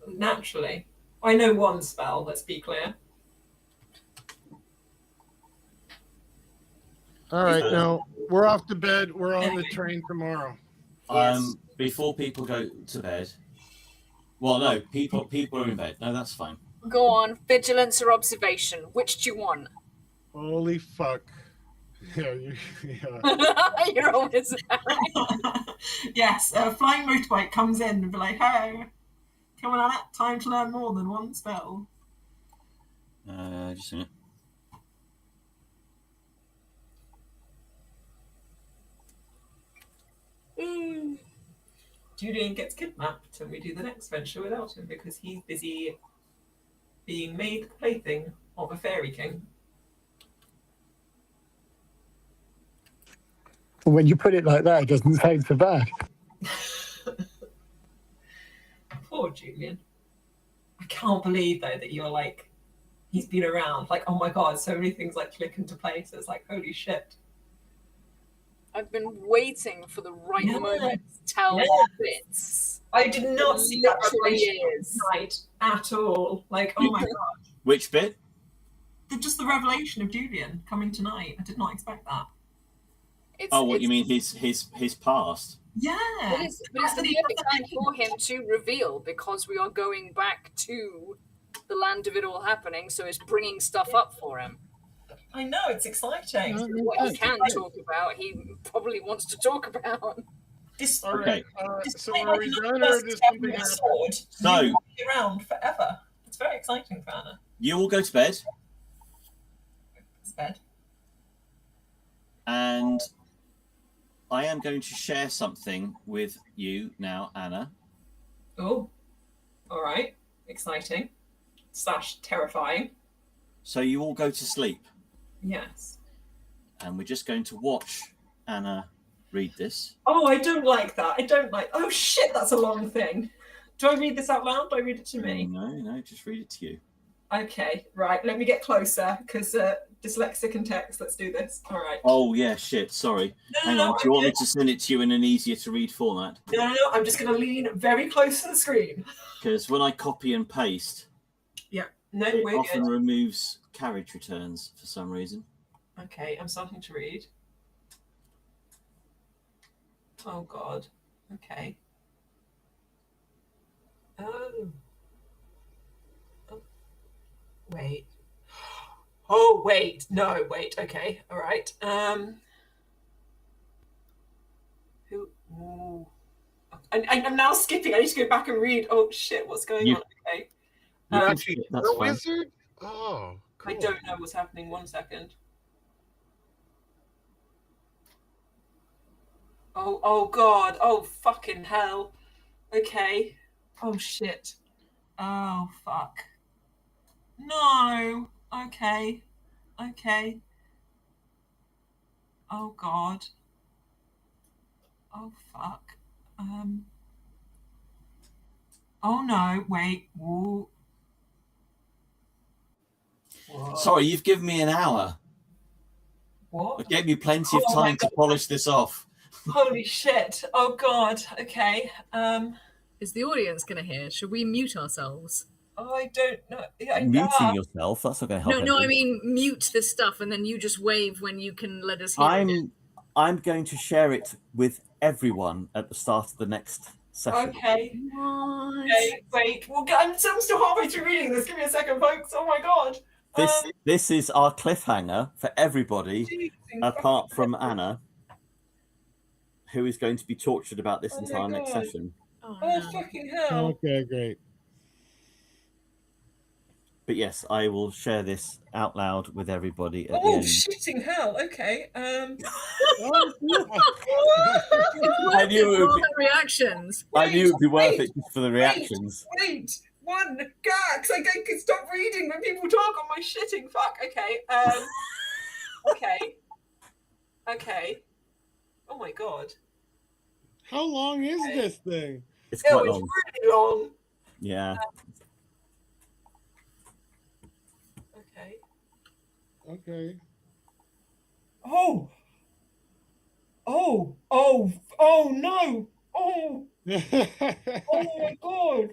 Naturally. I know one spell, let's be clear. All right, now we're off to bed. We're on the train tomorrow. Before people go to bed. Well, no, people are in bed. No, that's fine. Go on, vigilance or observation. Which do you want? Holy fuck. Yeah, yeah. You're always Yes, a flying motorbike comes in and be like, hey, come on, Annette, time to learn more than one spell. Just a minute. Julian gets kidnapped and we do the next venture without him because he's busy being made the plaything of a fairy king. When you put it like that, it doesn't sound so bad. Poor Julian. I can't believe though that you're like, he's been around. Like, oh my god, so many things like click into place. It's like, holy shit. I've been waiting for the right moment to tell bits. I did not see that Literally revelation is. tonight at all. Like, oh my god. Which bit? Just the revelation of Julian coming tonight. I did not expect that. You mean his past? Yeah. But it's the perfect time for him to reveal because we are going back to the land of it all happening, so it's bringing stuff up for him. I know, it's exciting. What he can talk about, he probably wants to talk about. Okay. So are we done or does something happen? So be around forever. It's very exciting for Anna. you all go to bed, It's bed. and I am going to share something with you now, Anna. Oh, all right. Exciting. / terrifying. So you all go to sleep, Yes. and we're just going to watch Anna read this. Oh, I don't like that. I don't like. Oh shit, that's a long thing. Do I read this out loud? Do I read it to me? No, just read it to you. Okay, right. Let me get closer because dyslexic and text. Let's do this. All right. Oh yeah, shit. Sorry. Hang on. Do you want me to send it to you in an easier to read format? No. I'm just going to lean very close to the screen. Because when I copy and paste, Yeah. No, it we're often good. removes carriage returns for some reason. Okay, I'm starting to read. Oh God. Okay. Oh. Wait. Oh wait. No, wait. Okay. All right. Who? Ooh. I'm now skipping. I need to go back and read. Oh shit! What's going on? Okay. You can Actually, skip, that's the fine. wizard? Oh, cool. I don't know what's happening. 1 second. Oh God. Oh fucking hell. Okay. Oh shit. Oh fuck. No. Okay. Oh God. Oh fuck. Oh no. Wait. Whoa. Sorry, you've given me an hour. What? I gave you plenty of Oh my time to polish this off. Holy shit. Oh God. Okay. Is the audience going to hear? Should we mute ourselves? I don't know. Muting yourself, that's not going to help. No, I mean mute this stuff and then you just wave when you can let us hear it. I'm going to share it with everyone at the start of the next session. Okay. What? Okay, wait. I'm still halfway through reading this. Give me a second, folks. Oh my God. This is our cliffhanger for everybody, apart from Anna, who is going to be tortured about this entire next session. Oh fucking hell. Okay, great. But yes, I will share this out loud with everybody at the Oh end. shitting hell. Okay. I knew it would be, reactions. I knew it would be worth it just for the reactions. Wait. One gax. I can stop reading when people talk on my shitting. Fuck. Okay. Okay. Oh Oh my god. How long is this thing? It's quite It's long. really long. Yeah. Okay. Okay. Oh. Oh no. Oh. Oh my god.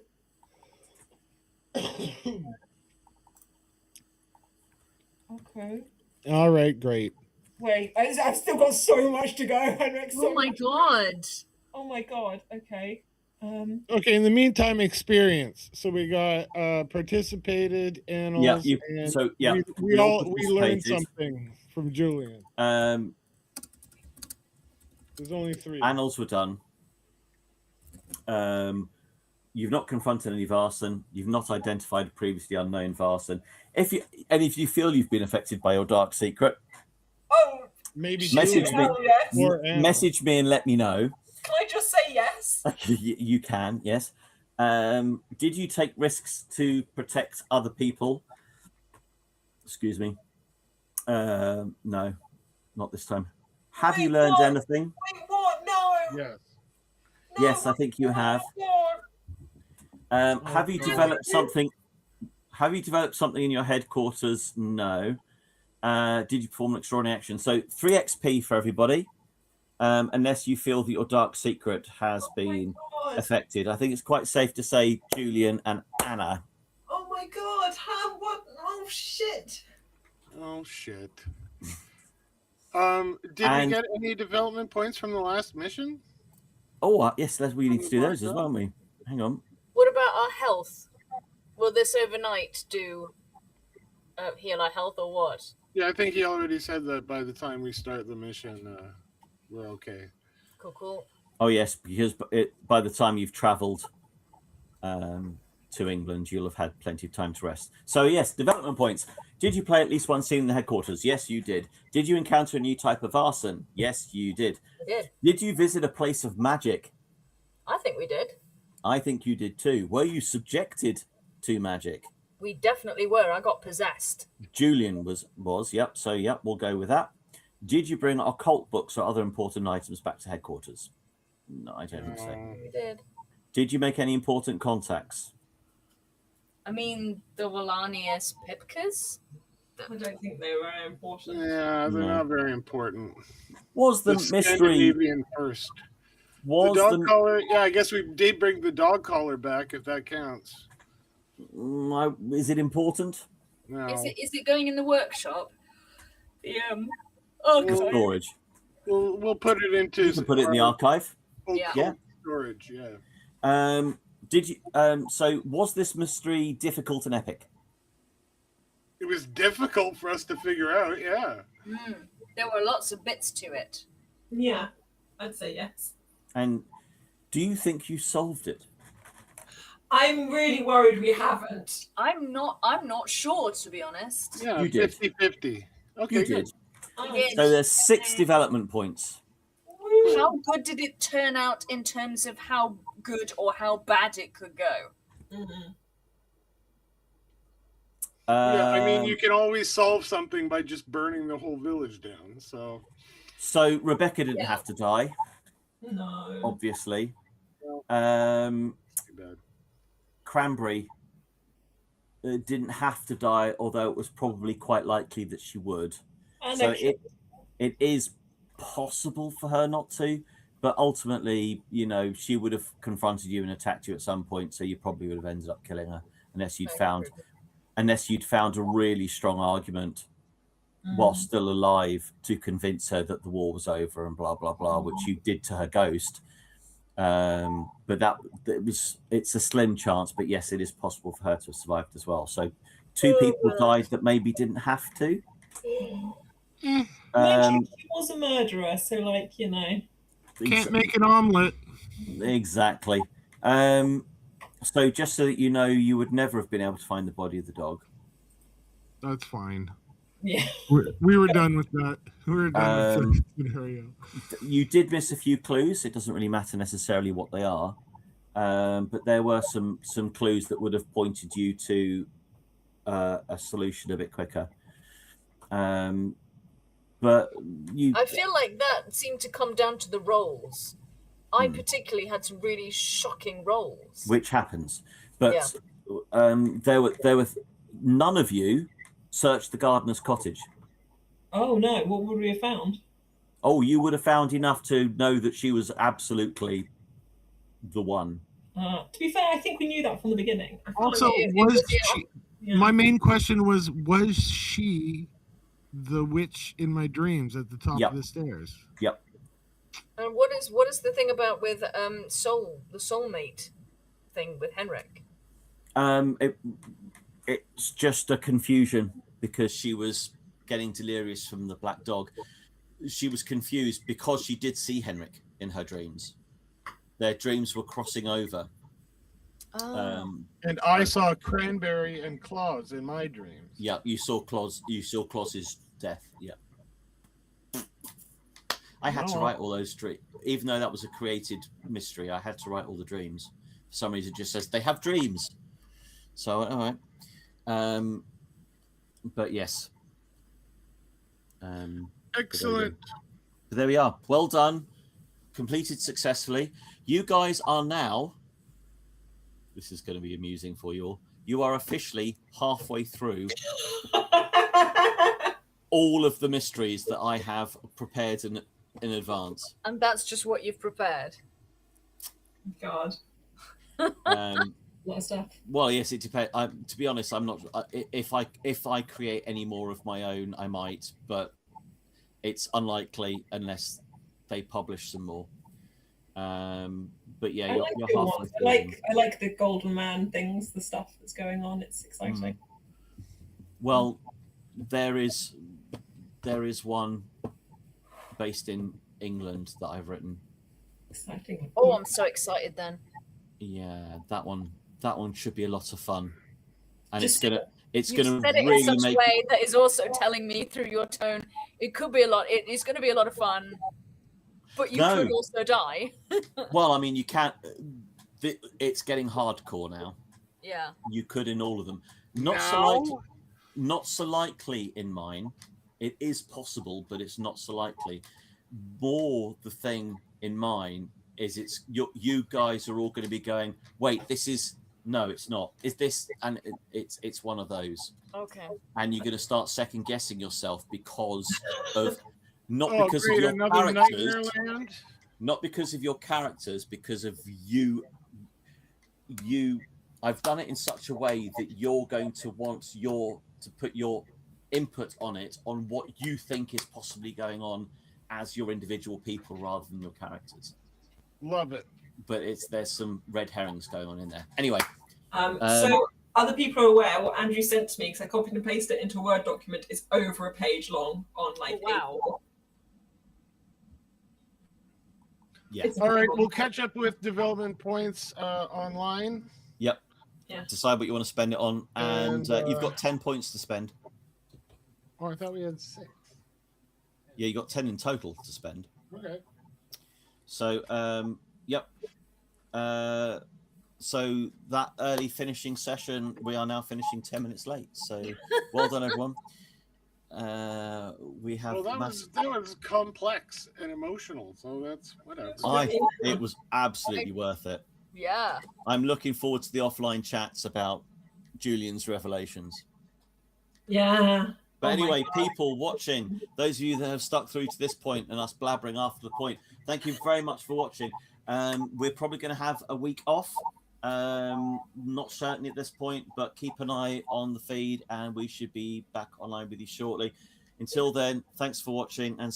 Okay. All right, great. Wait, I've still got so much to go. Oh my god. Oh my god. Okay. Okay, in the meantime, experience. So we got participated, annals, Yeah, and we all we learned participated. something from Julian. There's only 3. Annals were done. You've not confronted any Vaesen. You've not identified a previously unknown Vaesen. If you feel you've been affected by your dark secret, maybe message me. Yes. Message me and let me know. Can I just say yes? You can, yes. Did you take risks to protect other people? Excuse me. No, not this time. Have you learned anything? Wait, what? No. Yes. Yes, I think you have. Have you developed something? Have you developed something in your headquarters? No. Did you perform an extraordinary action? So 3 XP for everybody, unless you feel that your dark secret has been affected. I think it's quite safe to say Julian and Anna. Oh my god! How? What? Oh shit! Oh shit. Did we get any development points from the last mission? Oh yes, we need to do those as well, aren't we? Hang on. What about our health? Will this overnight do heal our health or what? Yeah, I think he already said that by the time we start the mission, we're okay. Cool. Oh yes, because by the time you've travelled to England, you'll have had plenty of time to rest. So yes, development points. Did you play at least one scene in the headquarters? Yes, you did. Did you encounter a new type of Vaesen? Yes, you did. I did. Did you visit a place of magic? I think we did. I think you did too. Were you subjected to magic? We definitely were. I got possessed. Julian was. Yep. So yep, we'll go with that. Did you bring occult books or other important items back to headquarters? No, I don't think so. We did. Did you make any important contacts? I mean, the Wallanius Pipkas? I don't think they were important. Yeah, they're not very important. Was the mystery Scandinavian first? Was the dog collar? Yeah, I guess we did bring the dog collar back, if that counts. Is it important? No. Is it going in the workshop? The storage. We'll put it into. You can put it in the archive. Yeah. Storage. Yeah. Did you? So was this mystery difficult and epic? It was difficult for us to figure out. Yeah. There were lots of bits to it. Yeah, I'd say yes. And do you think you solved it? I'm really worried we haven't. I'm not sure, to be honest. Yeah, you did. 50-50. Okay, you good. did. So there's 6 development points. How good did it turn out in terms of how good or how bad it could go? Yeah, I mean, you can always solve something by just burning the whole village down. So Rebecca didn't have to die. No. Obviously. Cranberry didn't have to die, although it was probably quite likely that she would. So it is possible for her not to, but ultimately, she would have confronted you and attacked you at some point, so you probably would have ended up killing her unless you'd found a really strong argument while still alive to convince her that the war was over and blah blah blah, which you did to her ghost. But it's a slim chance, but yes, it is possible for her to have survived as well. So 2 people died that maybe didn't have to. She was a murderer, so can't make an omelet. Exactly. So just so that you know, you would never have been able to find the body of the dog. That's fine. Yeah. We were done with that. We were done with the scenario. You did miss a few clues. It doesn't really matter necessarily what they are, but there were some clues that would have pointed you to a solution a bit quicker. But I feel like that seemed to come down to the rolls. I particularly had some really shocking rolls. Which happens. But there were none of you searched the gardener's cottage. Oh no, what would we have found? Oh, you would have found enough to know that she was absolutely the one. To be fair, I think we knew that from the beginning. Also, was she? Yeah. My main question was she the witch in my dreams at the top of the stairs? Yep. And what is the thing about with the soulmate thing with Henrik? It's just a confusion because she was getting delirious from the black dog. She was confused because she did see Henrik in her dreams. Their dreams were crossing over. And I saw Cranberry and Claus in my dreams. Yeah, you saw Claus's death. Yeah. I had to write all those dreams, even though that was a created mystery. I had to write all the dreams. For some reason, it just says they have dreams. So all right, but yes. Excellent. But there we are. Well done. Completed successfully. You guys are now. This is going to be amusing for you all. You are officially halfway through all of the mysteries that I have prepared in advance. And that's just what you've prepared. God. A lot of stuff. Well, yes, it depends. To be honest, I'm not. If I create any more of my own, I might, but it's unlikely unless they publish some more. But yeah, you're halfway through. I like the Golden Man things, the stuff that's going on. It's exciting. Well, there is one based in England that I've written. Exciting. Oh, I'm so excited then. Yeah, that one should be a lot of fun, and Just it's you gonna said it really in such make a way that is also telling me through your tone it could be a lot. It is going to be a lot of fun, but you could also die. Well, I mean, you can't. It's getting hardcore now. Yeah. You could in all of them. Not so likely in mine. It is possible, but it's not so likely. More the thing in mine is it's you guys are all going to be going, wait, this is no, it's not. Is this? And it's one of those. Okay. And you're going to start second guessing yourself because of not Oh, because great, of your another characters, Nightmare Land? not because of your characters, because of you. I've done it in such a way that you're going to want to put your input on it, on what you think is possibly going on as your individual people rather than your characters. Love it. But there's some red herrings going on in there. Anyway. So other people are aware what Andrew sent to me, because I copied and pasted it into a Word document, is over a page long on A4. Yeah. All right, we'll catch up with development points online. Yep. Yeah. Decide what you want to spend it on, and And, you've got 10 points to spend. Oh, I thought we had 6. Yeah, you got 10 in total to spend. Okay. So, yep. So that early finishing session, we are now finishing 10 minutes late. So well done, everyone. We have. Well, that was complex and emotional, so that's whatever. It was absolutely worth it. Yeah. I'm looking forward to the offline chats about Julian's revelations. Yeah. But anyway, people watching, those of you that have stuck through to this point and us blabbering after the point, thank you very much for watching. We're probably going to have a week off. Not certain at this point, but keep an eye on the feed and we should be back online with you shortly. Until then, thanks for watching and